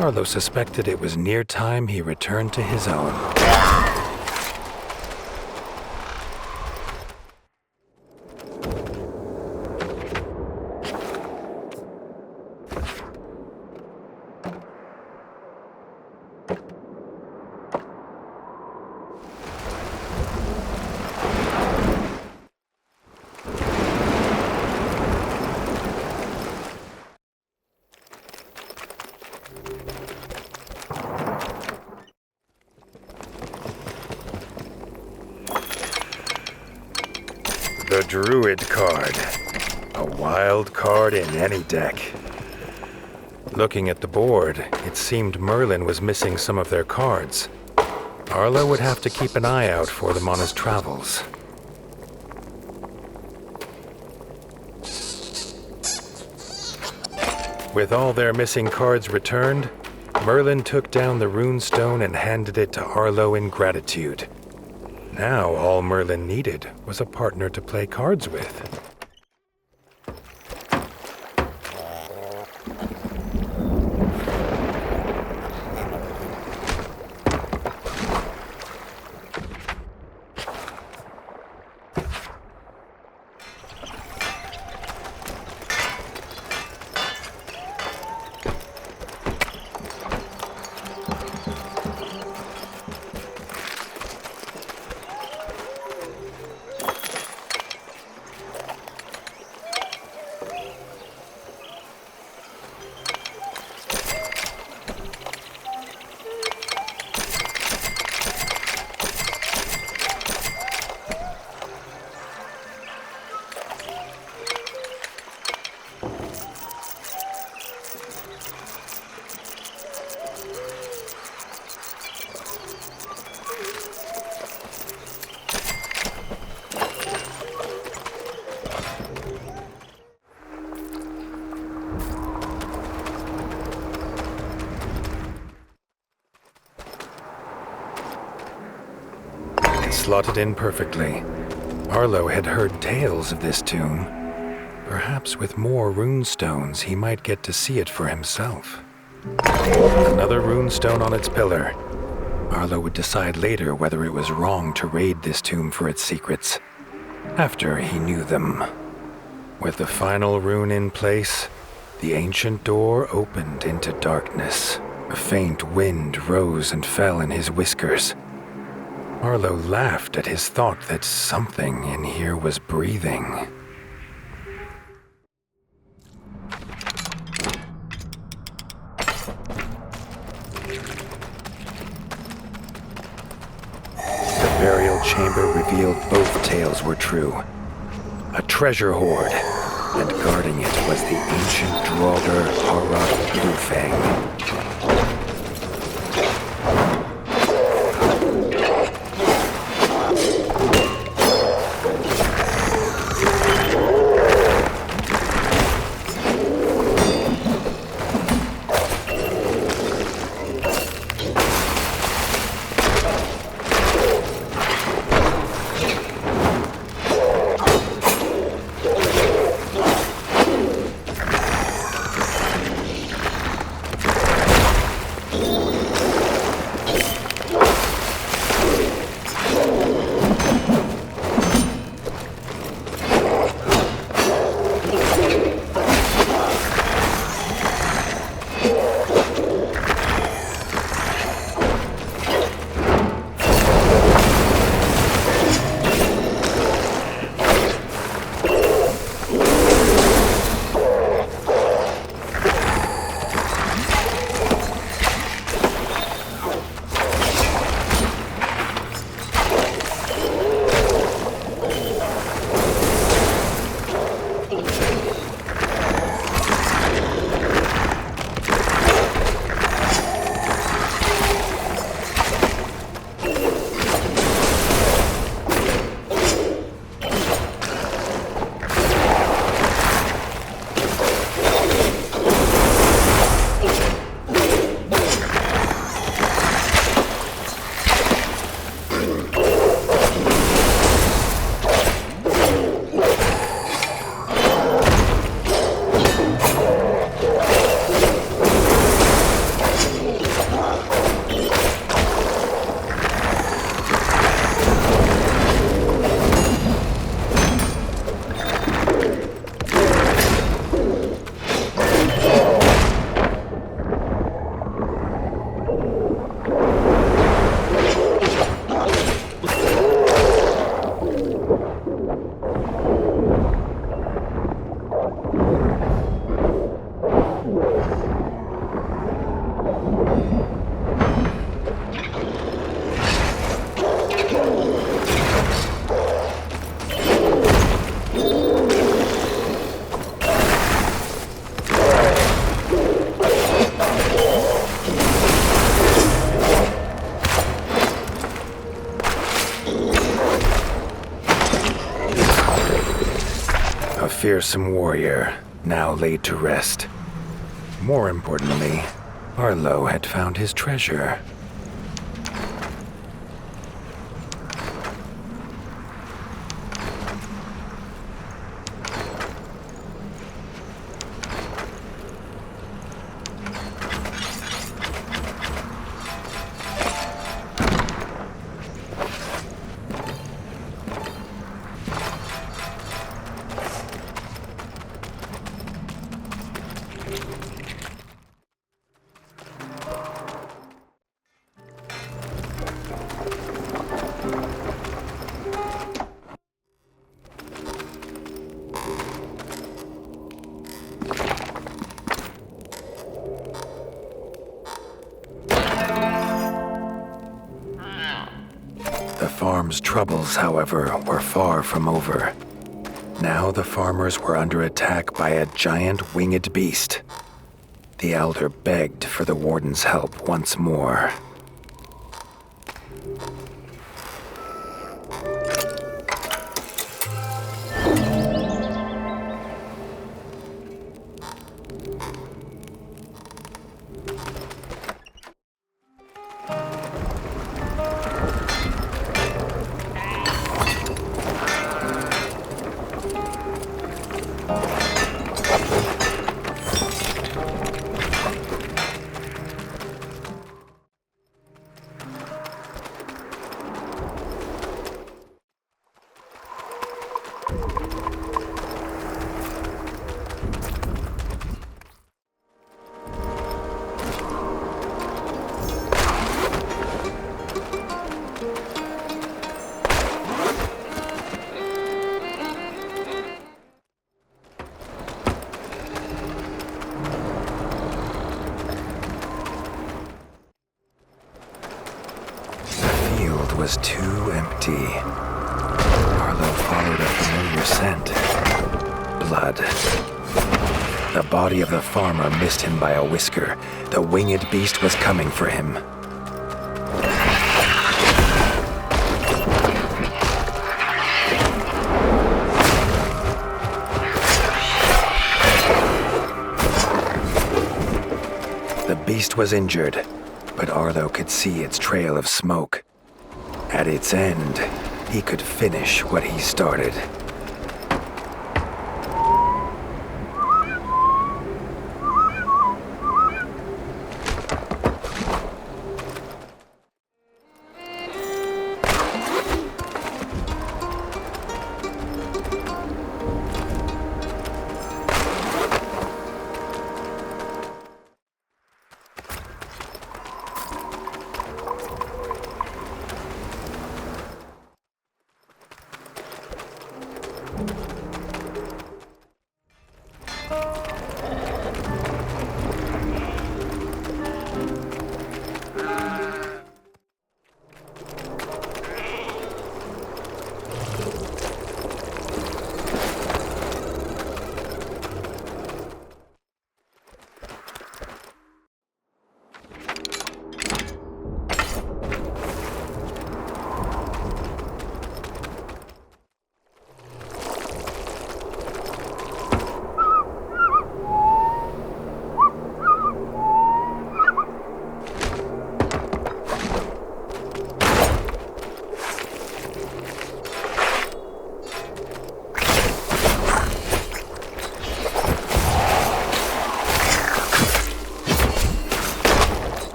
Arlo suspected it was near time he returned to his own. The Druid card. A wild card in any deck. Looking at the board, it seemed Merlin was missing some of their cards. Arlo would have to keep an eye out for them on his travels. With all their missing cards returned, Merlin took down the runestone and handed it to Arlo in gratitude. Now all Merlin needed was a partner to play cards with. Slotted in perfectly. Arlo had heard tales of this tomb. Perhaps with more runestones, he might get to see it for himself. Another runestone on its pillar. Arlo would decide later whether it was wrong to raid this tomb for its secrets, after he knew them. With the final rune in place, the ancient door opened into darkness. A faint wind rose and fell in his whiskers. Arlo laughed at his thought that something in here was breathing. The burial chamber revealed both tales were true. A treasure hoard, and guarding it was the ancient Draugr Harat Bluefang. fearsome warrior, now laid to rest. More importantly, Arlo had found his treasure. The farm's troubles, however, were far from over. Now the farmers were under attack by a giant winged beast. The elder begged for the warden's help once more. Was too empty. Arlo followed a familiar scent. Blood. The body of the farmer missed him by a whisker. The winged beast was coming for him. The beast was injured, but Arlo could see its trail of smoke. At its end, he could finish what he started.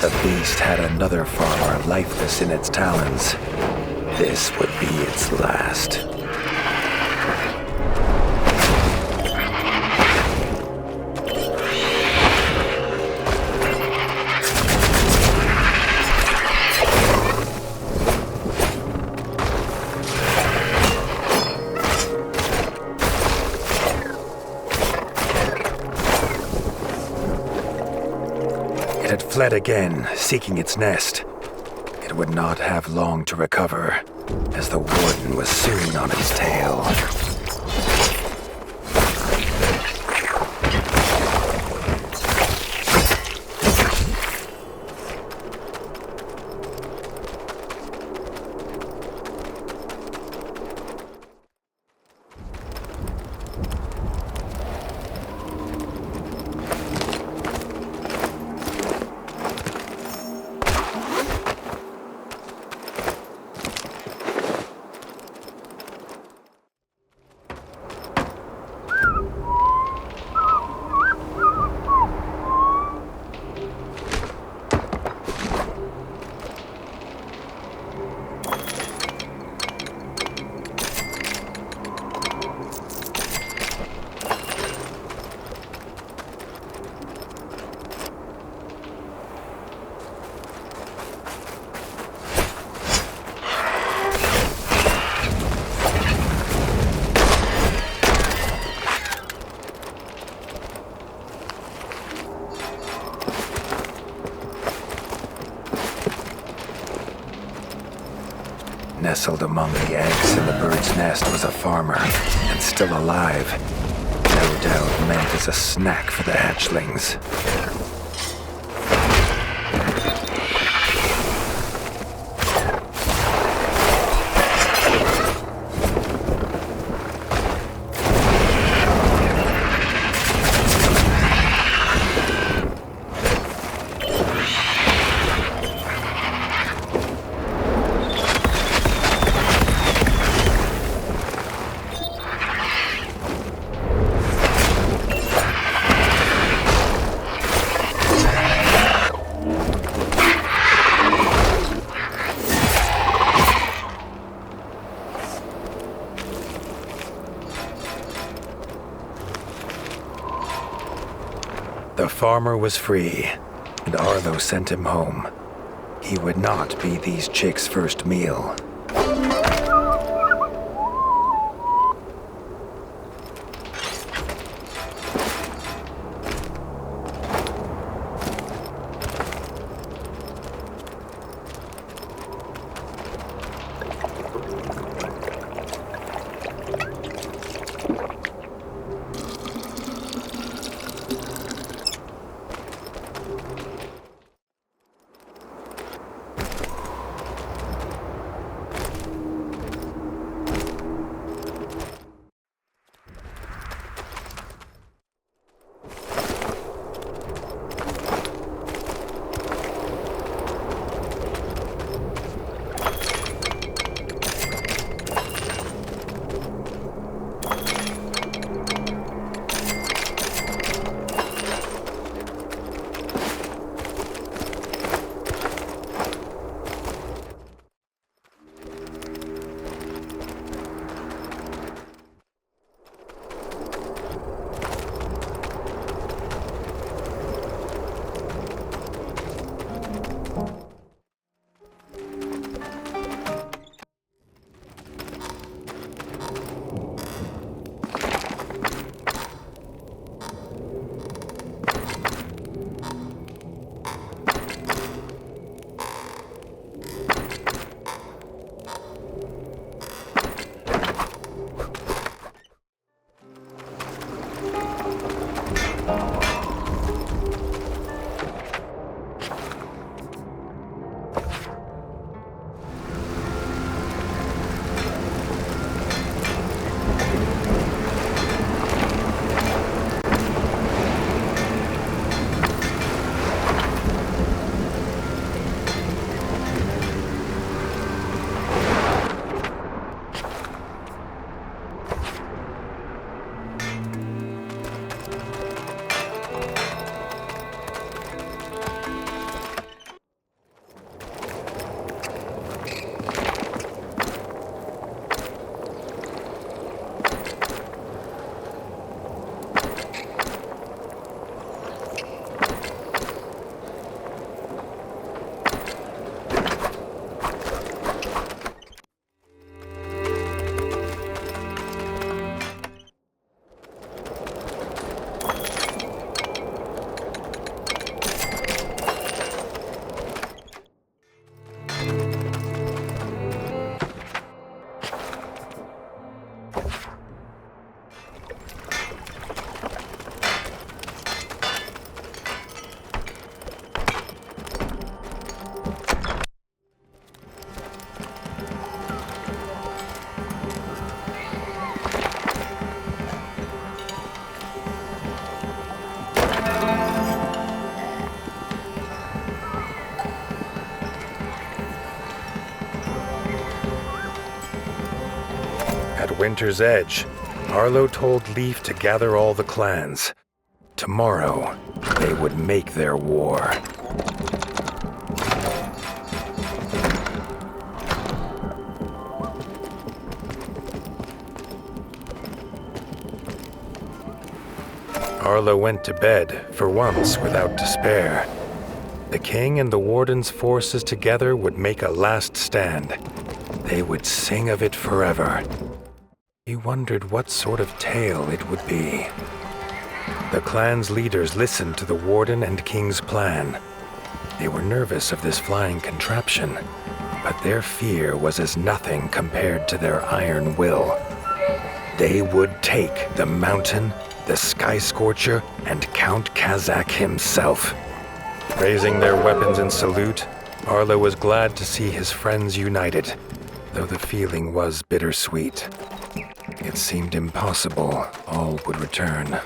The beast had another farmer lifeless in its talons. This would be its last. It fled again, seeking its nest. It would not have long to recover, as the warden was soon on its tail. Nestled among the eggs in the bird's nest was a farmer, and still alive. No doubt meant as a snack for the hatchlings. The farmer was free, and Arlo sent him home. He would not be these chicks' first meal. Winter's Edge, Arlo told Leaf to gather all the clans. Tomorrow, they would make their war. Arlo went to bed, for once without despair. The king and the warden's forces together would make a last stand. They would sing of it forever. He wondered what sort of tale it would be. The clan's leaders listened to the warden and king's plan. They were nervous of this flying contraption. but their fear was as nothing compared to their iron will. They would take the mountain, the Sky Scorcher, and Count Kazak himself. Raising their weapons in salute, Arlo was glad to see his friends united, though the feeling was bittersweet. It seemed impossible all would return.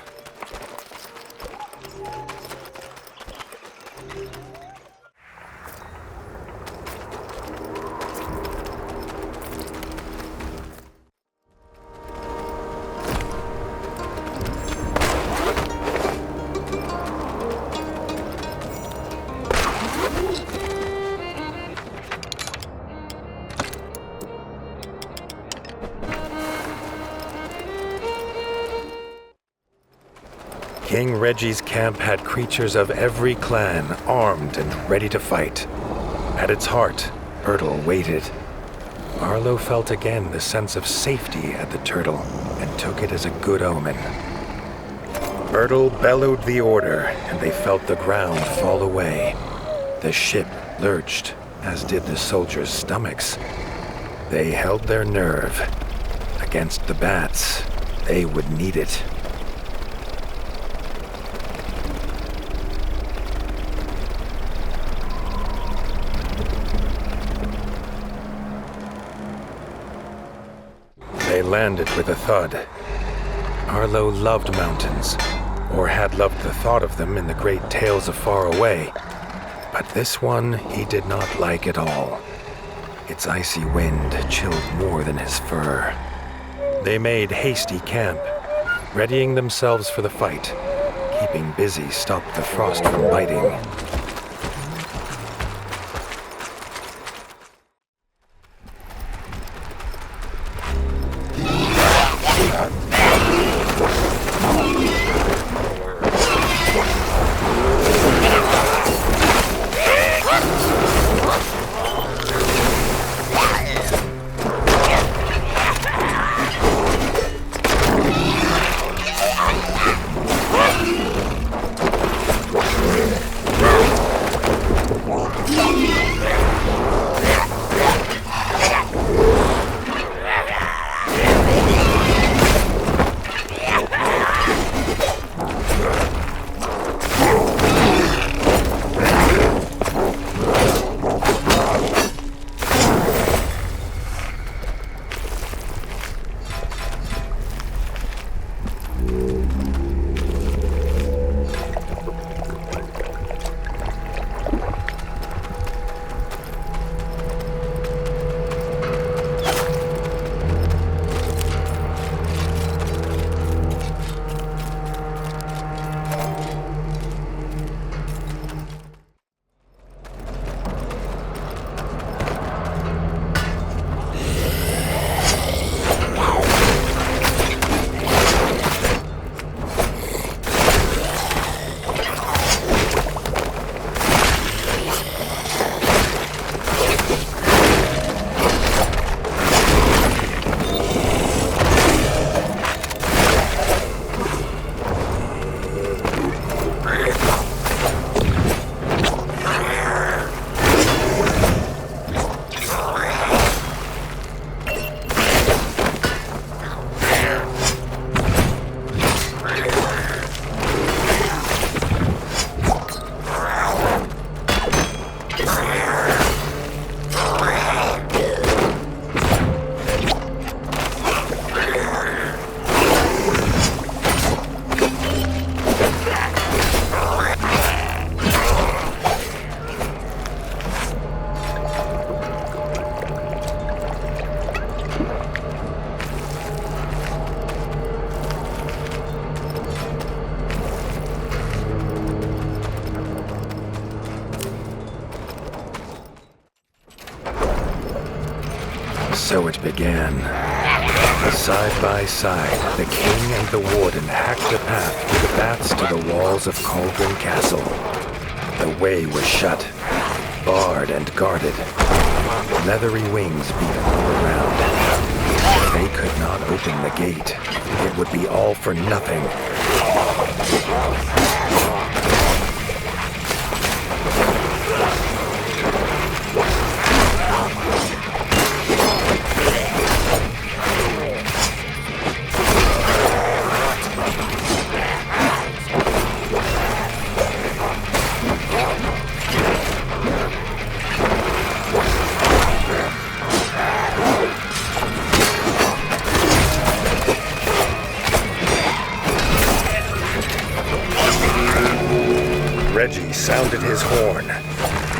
King Redgi's camp had creatures of every clan, armed and ready to fight. At its heart, Ertl waited. Arlo felt again the sense of safety at the turtle and took it as a good omen. Ertl bellowed the order, and they felt the ground fall away. The ship lurched, as did the soldiers' stomachs. They held their nerve. Against the bats, they would need it. They landed with a thud. Arlo loved mountains, or had loved the thought of them in the great tales of far away. But this one he did not like at all. Its icy wind chilled more than his fur. They made hasty camp, readying themselves for the fight. Keeping busy stopped the frost from biting. So it began. Side by side, the king and the warden hacked a path through the bats to the walls of Cauldron Castle. The way was shut, barred and guarded. Leathery wings beat all around. If they could not open the gate, it would be all for nothing. Redgi sounded his horn.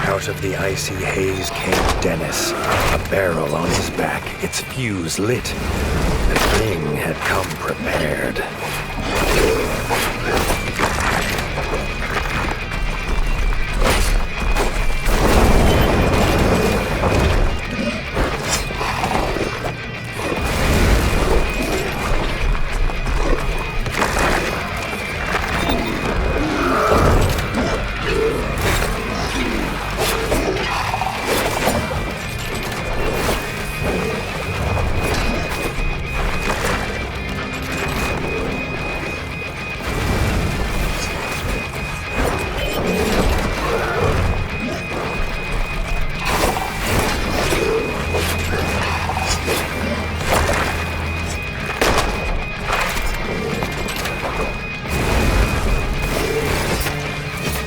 Out of the icy haze came Denis, a barrel on his back, its fuse lit. The king had come prepared.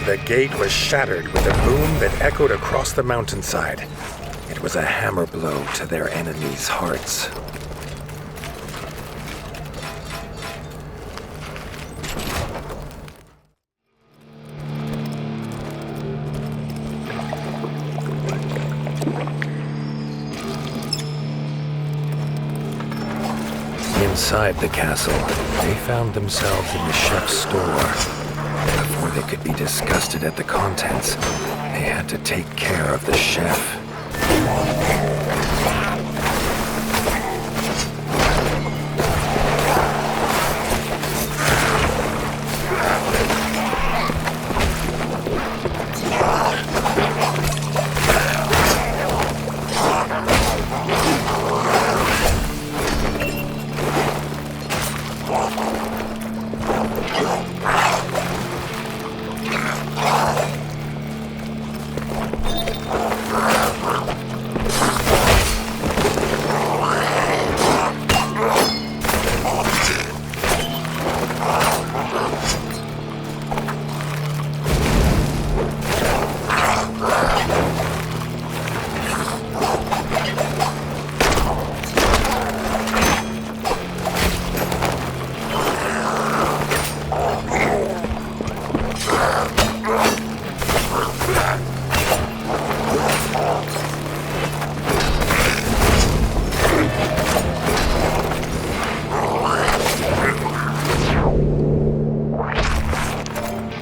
The gate was shattered with a boom that echoed across the mountainside. It was a hammer blow to their enemies' hearts. Inside the castle, they found themselves in the chef's store. Before they could be disgusted at the contents, they had to take care of the chef.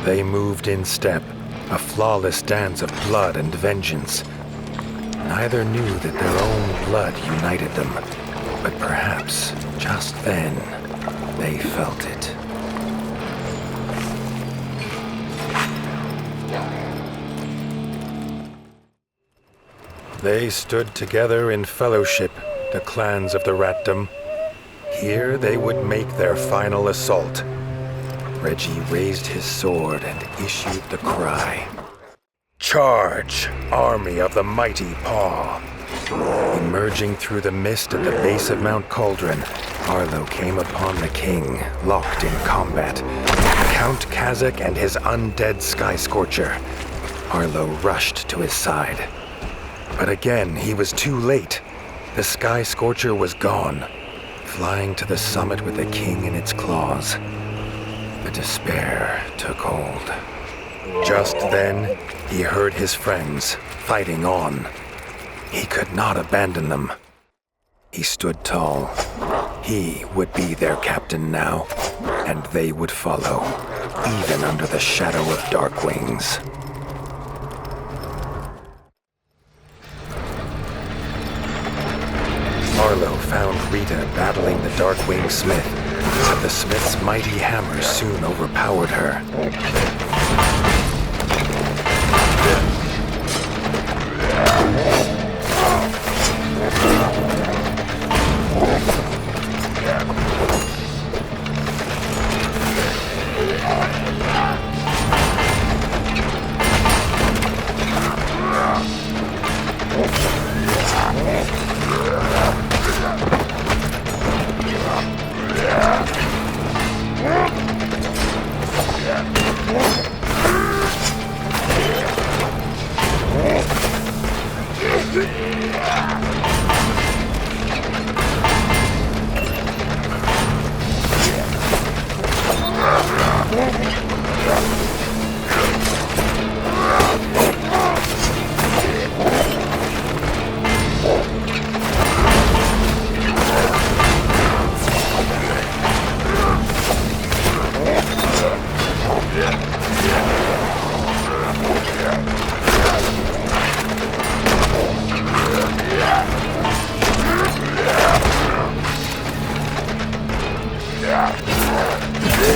They moved in step, a flawless dance of blood and vengeance. Neither knew that their own blood united them, but perhaps, just then, they felt it. They stood together in fellowship, the clans of the Ratdom. Here they would make their final assault. Redgi raised his sword and issued the cry. Charge, army of the mighty paw! Emerging through the mist at the base of Mount Cauldron, Arlo came upon the king, locked in combat. Count Kazakh and his undead Sky Scorcher. Arlo rushed to his side. But again, he was too late. The Sky Scorcher was gone, flying to the summit with the king in its claws. The despair took hold. Just then, he heard his friends fighting on. He could not abandon them. He stood tall. He would be their captain now, and they would follow, even under the shadow of Dark Wings. Arlo found Rita battling the Darkwing Smith, but the Smith's mighty hammer soon overpowered her.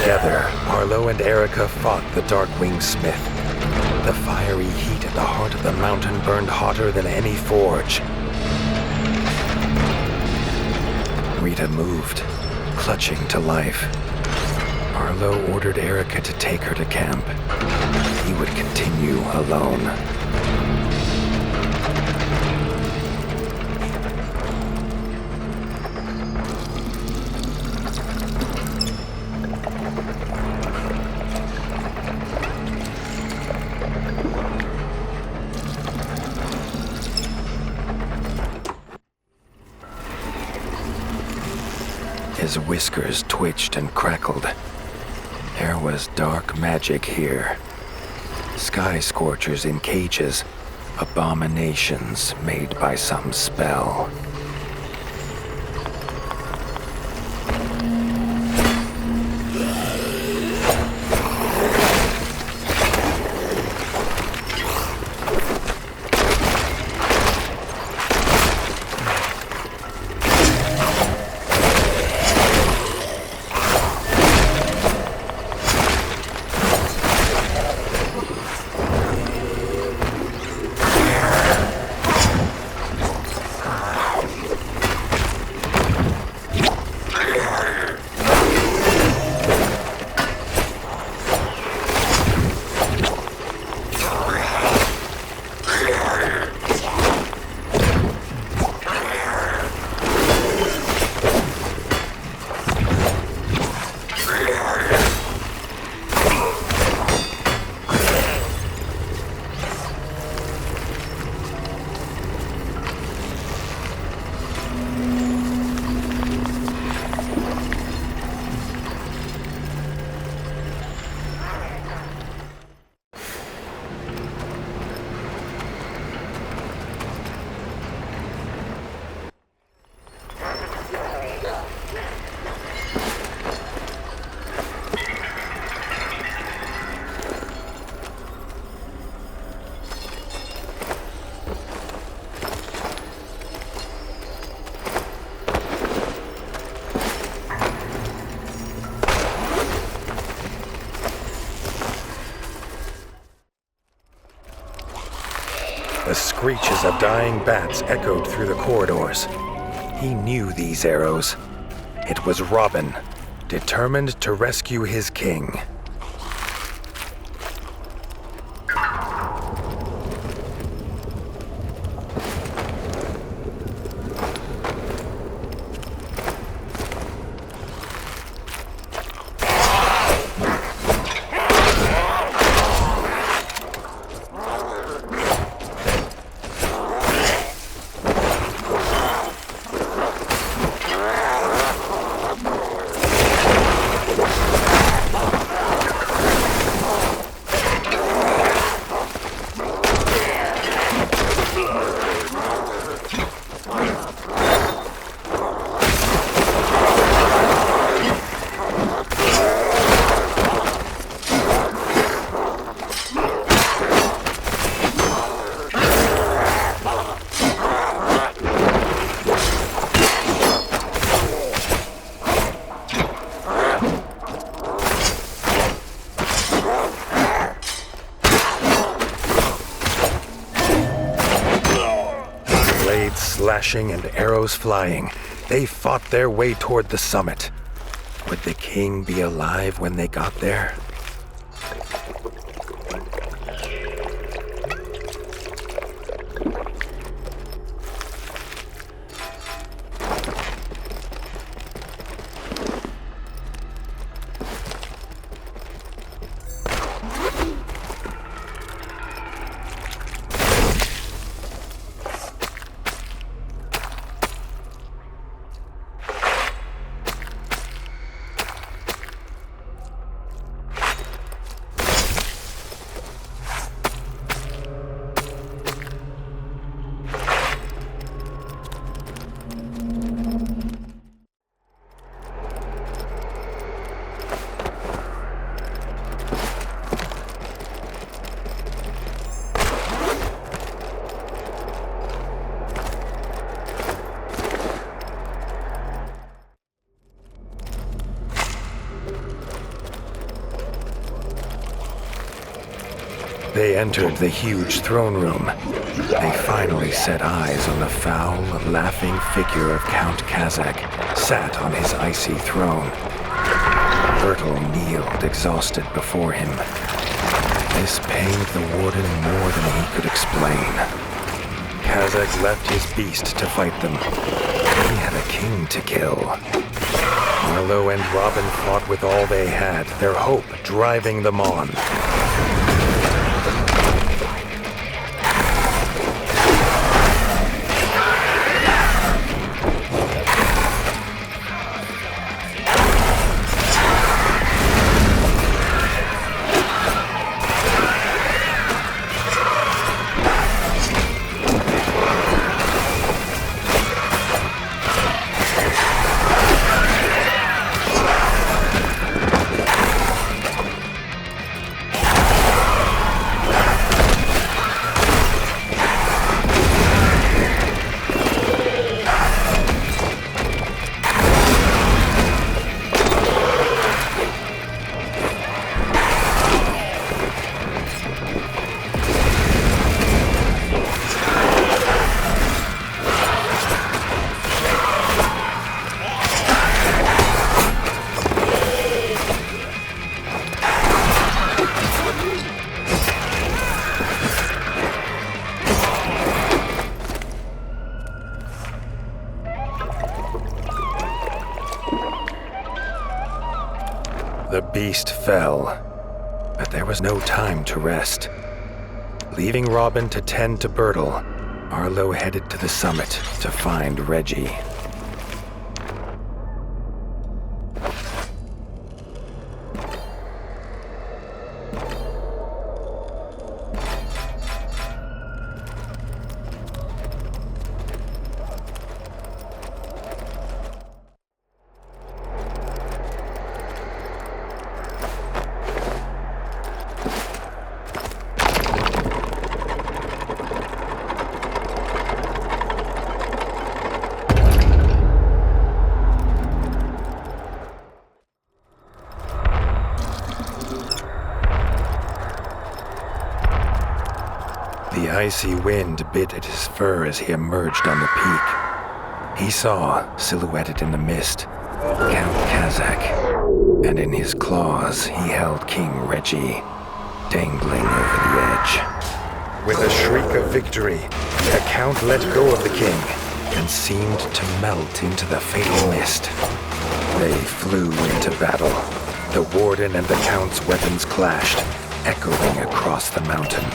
Together, Arlo and Erica fought the Darkwing Smith. The fiery heat at the heart of the mountain burned hotter than any forge. Rita moved, clutching to life. Arlo ordered Erica to take her to camp. He would continue alone. His whiskers twitched and crackled. There was dark magic here. Sky scorchers in cages, abominations made by some spell. The screeches of dying bats echoed through the corridors. He knew these arrows. It was Robin, determined to rescue his king. Slashing and arrows flying, they fought their way toward the summit. Would the king be alive when they got there? They entered the huge throne room. They finally set eyes on the foul, laughing figure of Count Kazak, sat on his icy throne. Bertel kneeled exhausted before him. This pained the warden more than he could explain. Kazak left his beast to fight them. He had a king to kill. Arlo and Robin fought with all they had, their hope driving them on. The beast fell, but there was no time to rest. Leaving Robin to tend to Bertel, Arlo headed to the summit to find Redgi. The icy wind bit at his fur as he emerged on the peak. He saw, silhouetted in the mist, Count Kazak, and in his claws he held King Redgi, dangling over the edge. With a shriek of victory, the Count let go of the king and seemed to melt into the fatal mist. They flew into battle. The warden and the Count's weapons clashed, echoing across the mountain.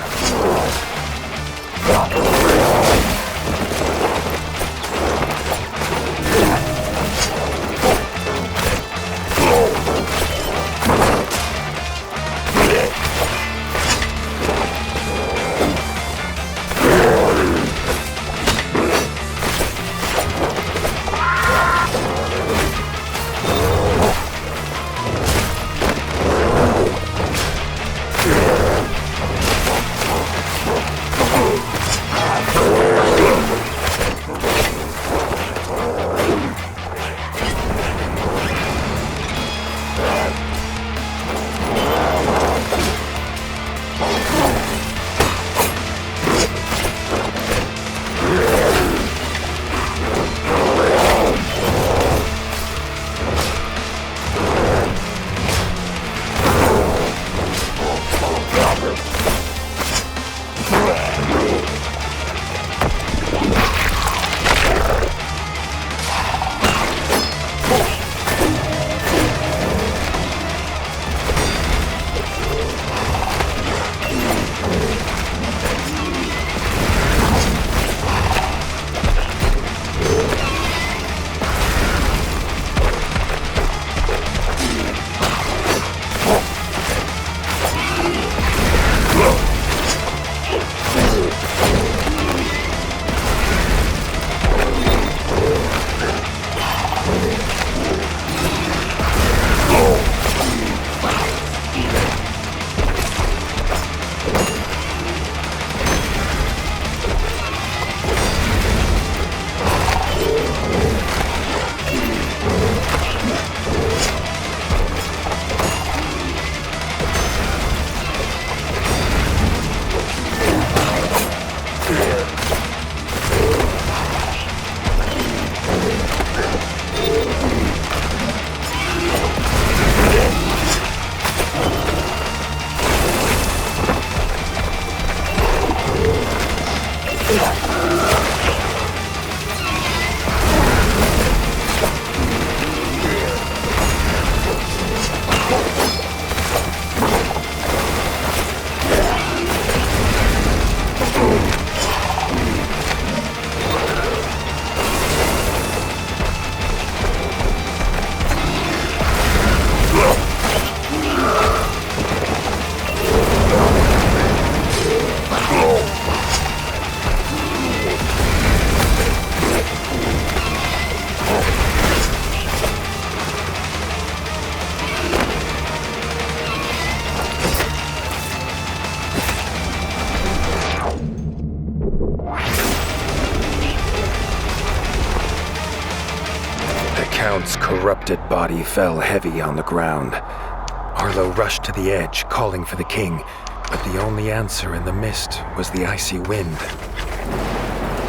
corrupted body fell heavy on the ground. Arlo rushed to the edge, calling for the king, but the only answer in the mist was the icy wind.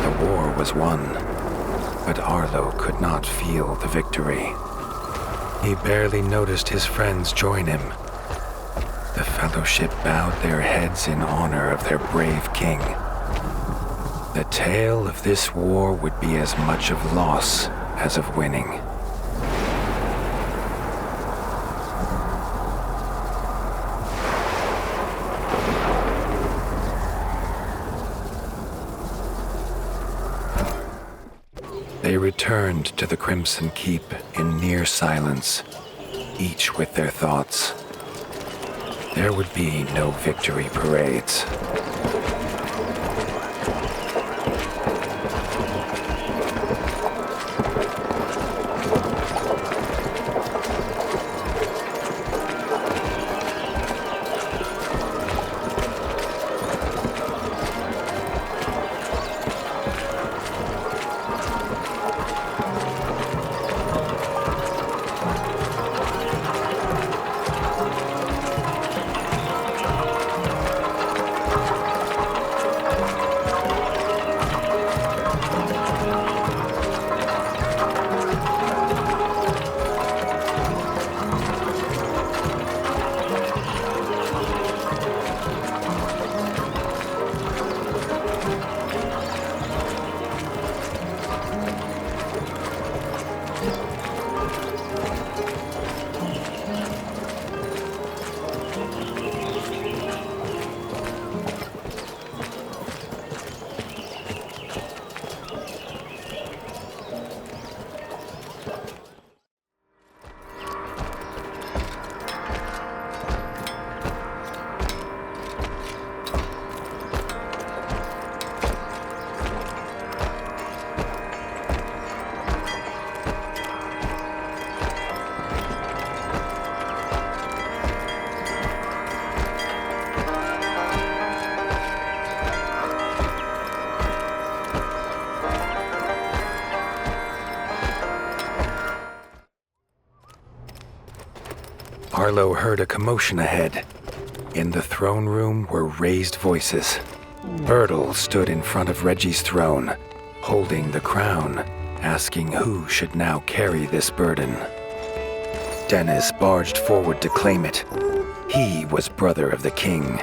The war was won, but Arlo could not feel the victory. He barely noticed his friends join him. The fellowship bowed their heads in honor of their brave king. The tale of this war would be as much of loss as of winning. They returned to the Crimson Keep in near silence, each with their thoughts. There would be no victory parades. Arlo heard a commotion ahead. In the throne room were raised voices. Bertel stood in front of Redgi's throne, holding the crown, asking who should now carry this burden. Denis barged forward to claim it. He was brother of the king.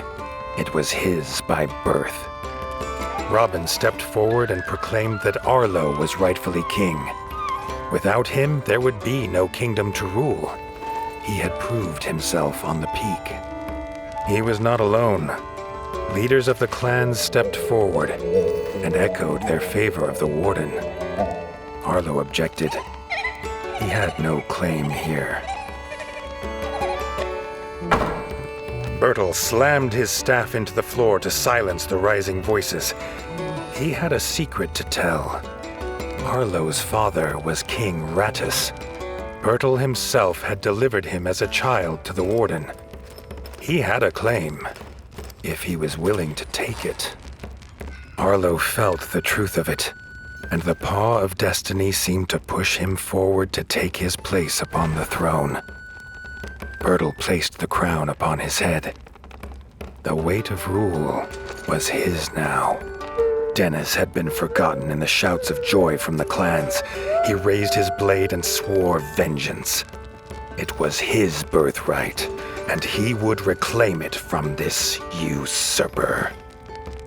It was his by birth. Robin stepped forward and proclaimed that Arlo was rightfully king. Without him, there would be no kingdom to rule. He had proved himself on the peak. He was not alone. Leaders of the clans stepped forward and echoed their favor of the warden. Arlo objected. He had no claim here. Bertel slammed his staff into the floor to silence the rising voices. He had a secret to tell. Arlo's father was King Rattus. Bertel himself had delivered him as a child to the warden. He had a claim, if he was willing to take it. Arlo felt the truth of it, and the paw of destiny seemed to push him forward to take his place upon the throne. Bertel placed the crown upon his head. The weight of rule was his now. Denis had been forgotten in the shouts of joy from the clans. He raised his blade and swore vengeance. It was his birthright, and he would reclaim it from this usurper.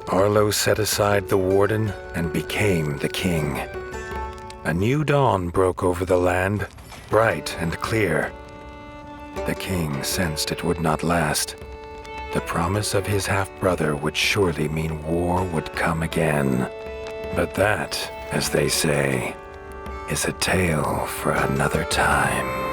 Arlo set aside the warden and became the king. A new dawn broke over the land, bright and clear. The king sensed it would not last. The promise of his half-brother would surely mean war would come again. But that, as they say, is a tale for another time.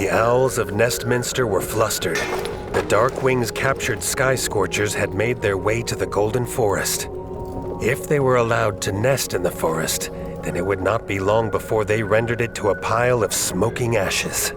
The owls of Nestminster were flustered. The Darkwing's captured Sky Scorchers had made their way to the Golden Forest. If they were allowed to nest in the forest, then it would not be long before they rendered it to a pile of smoking ashes.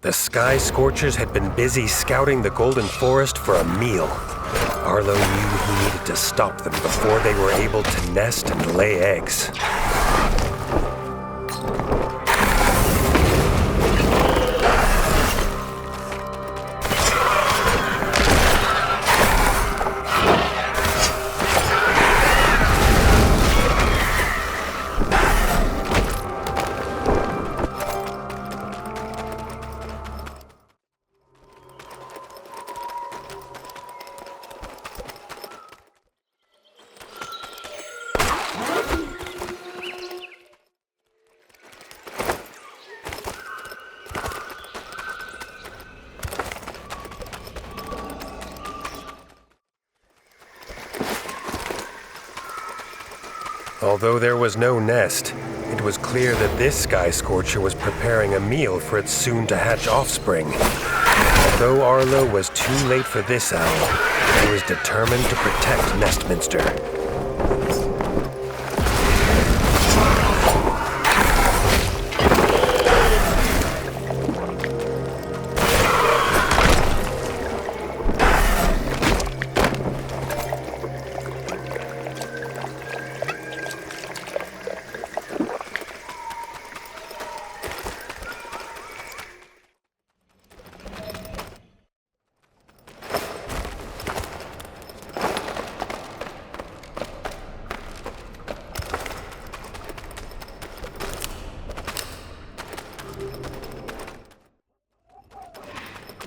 The Sky Scorchers had been busy scouting the Golden Forest for a meal. Arlo knew he needed to stop them before they were able to nest and lay eggs. Although there was no nest, it was clear that this Sky Scorcher was preparing a meal for its soon-to-hatch offspring. Although Arlo was too late for this owl, he was determined to protect Nestminster.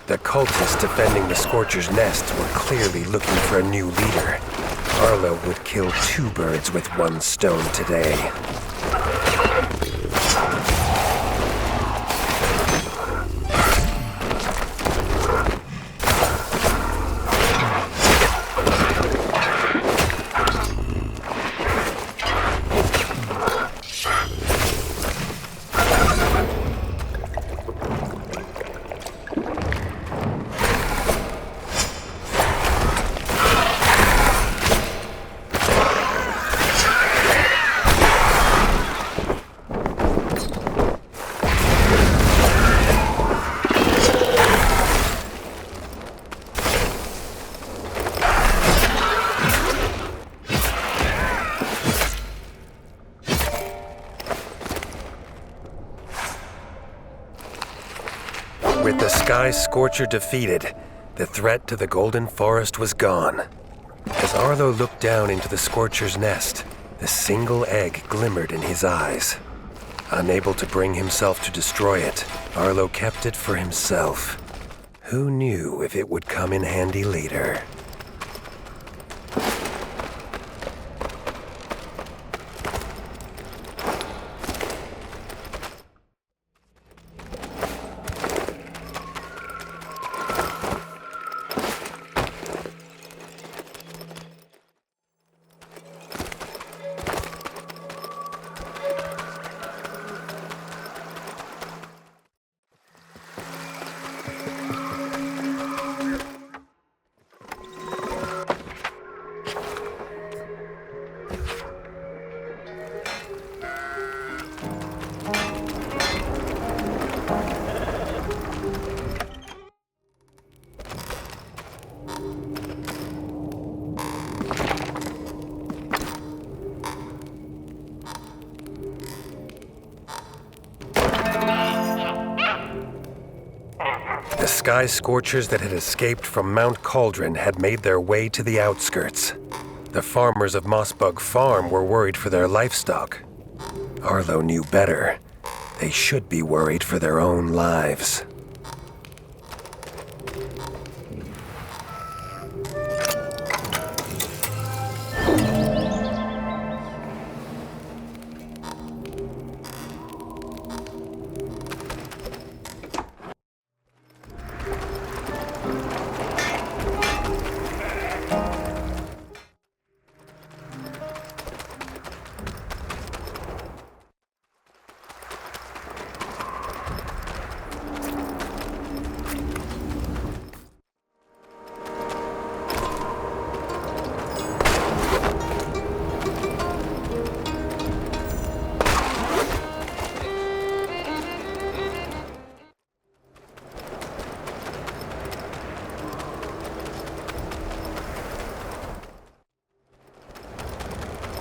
The cultists defending the Scorcher's nest were clearly looking for a new leader. Arlo would kill 2 birds with 1 stone today. With the Sky Scorcher defeated, the threat to the Golden Forest was gone. As Arlo looked down into the Scorcher's nest, the single egg glimmered in his eyes. Unable to bring himself to destroy it, Arlo kept it for himself. Who knew if it would come in handy later? The Sky Scorchers that had escaped from Mount Cauldron had made their way to the outskirts. The farmers of Mossbug Farm were worried for their livestock. Arlo knew better. They should be worried for their own lives.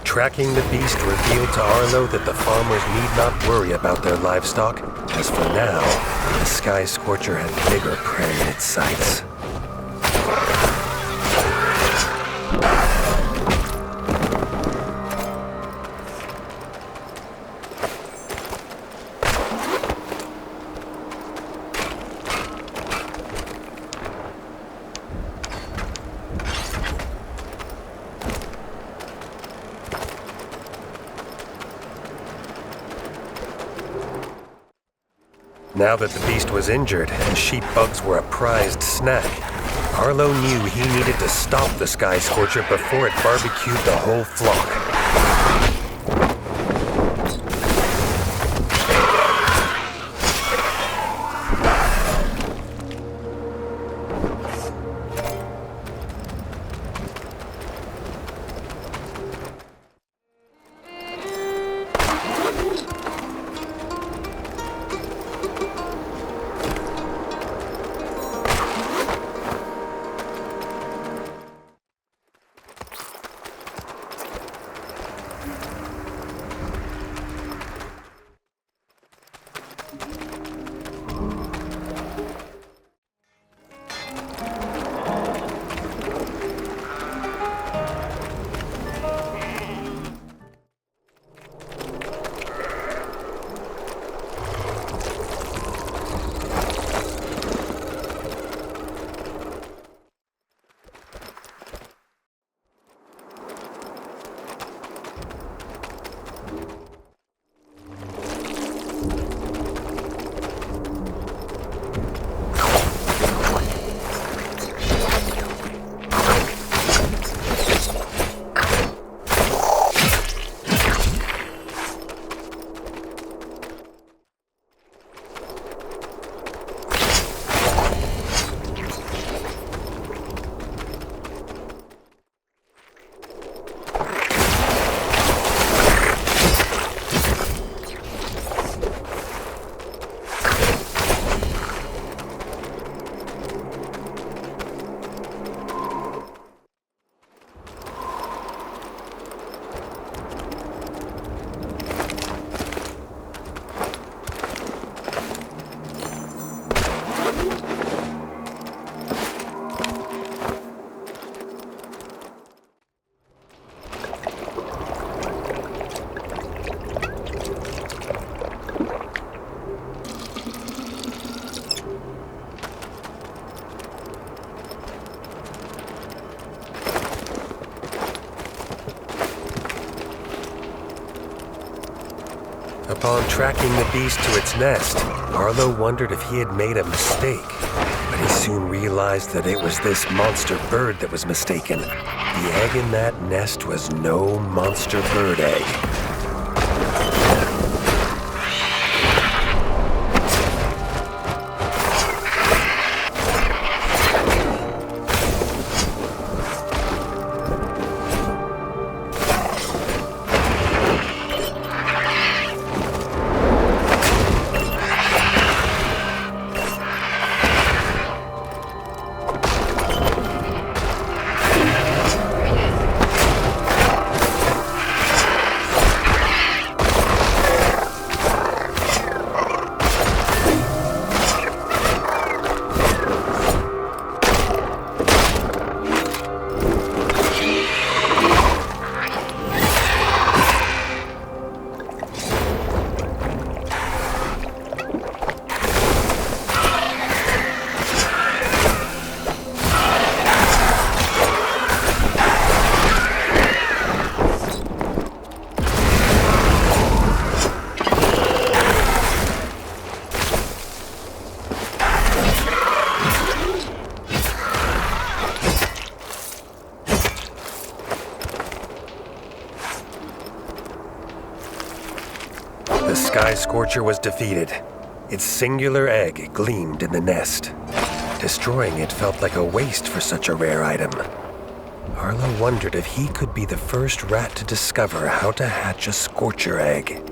Tracking the beast revealed to Arlo that the farmers need not worry about their livestock, as for now, the Sky Scorcher had bigger prey in its sights. Now that the beast was injured and sheep bugs were a prized snack, Arlo knew he needed to stop the Sky Scorcher before it barbecued the whole flock. Upon tracking the beast to its nest, Arlo wondered if he had made a mistake. But he soon realized that it was this monster bird that was mistaken. The egg in that nest was no monster bird egg. The Sky Scorcher was defeated. Its singular egg gleamed in the nest. Destroying it felt like a waste for such a rare item. Arlo wondered if he could be the first rat to discover how to hatch a Scorcher egg.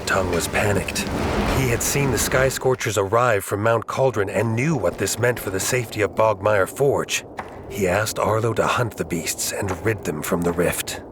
Tongue was panicked. He had seen the Sky Scorchers arrive from Mount Cauldron and knew what this meant for the safety of Bogmire Forge. He asked Arlo to hunt the beasts and rid them from the rift.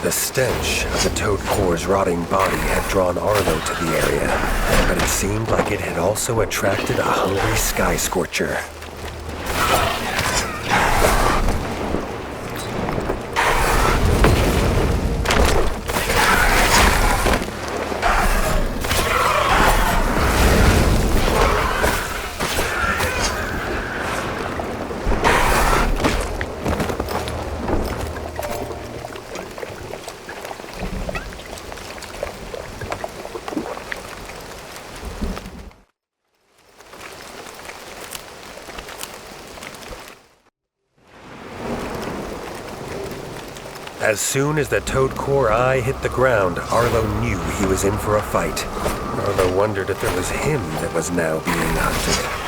The stench of the toadcore's rotting body had drawn Arlo to the area, but it seemed like it had also attracted a hungry sky scorcher. As soon as the toadcore eye hit the ground, Arlo knew he was in for a fight. Arlo wondered if it was him that was now being hunted.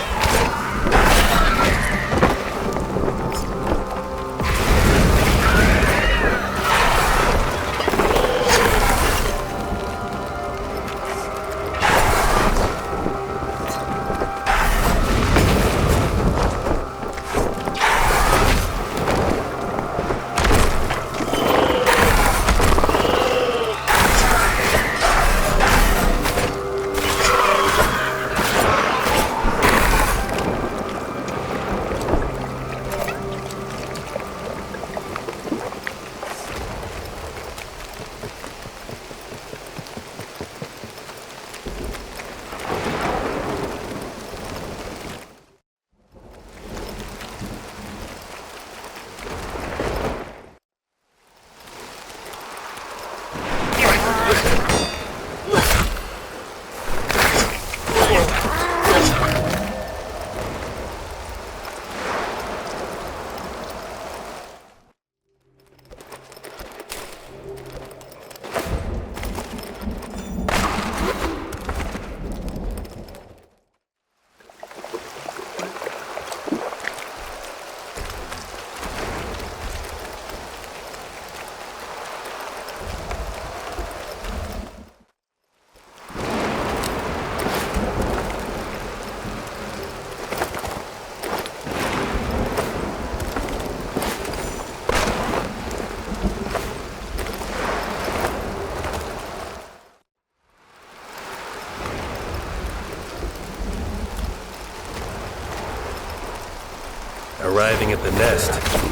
Arriving at the nest,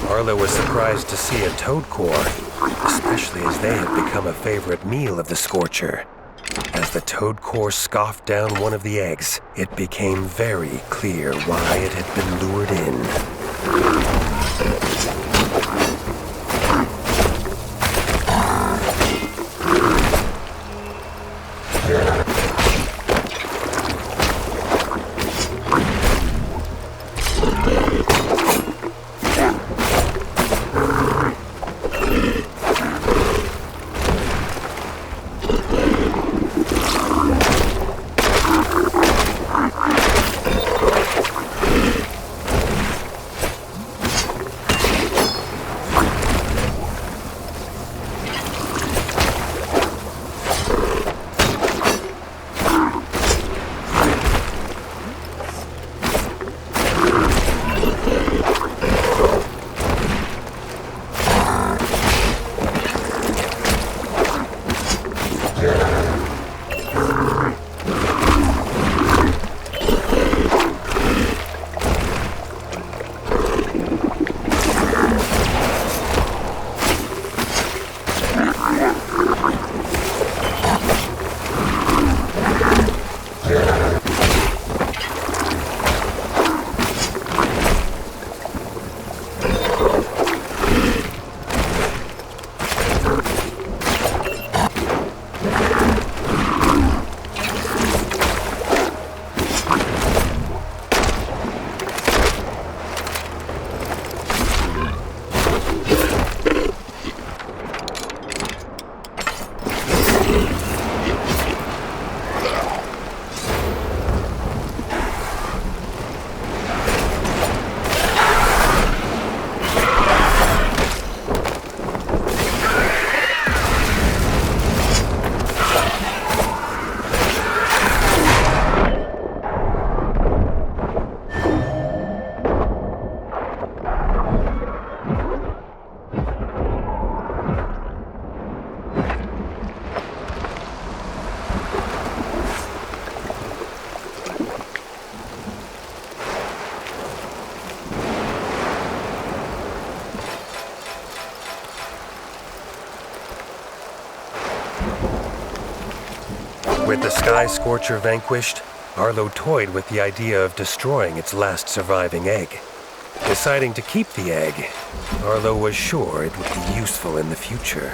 Arlo was surprised to see a toadcore, especially as they had become a favorite meal of the Scorcher. As the toadcore scoffed down one of the eggs, it became very clear why it had been lured in. With the Sky Scorcher vanquished, Arlo toyed with the idea of destroying its last surviving egg. Deciding to keep the egg, Arlo was sure it would be useful in the future.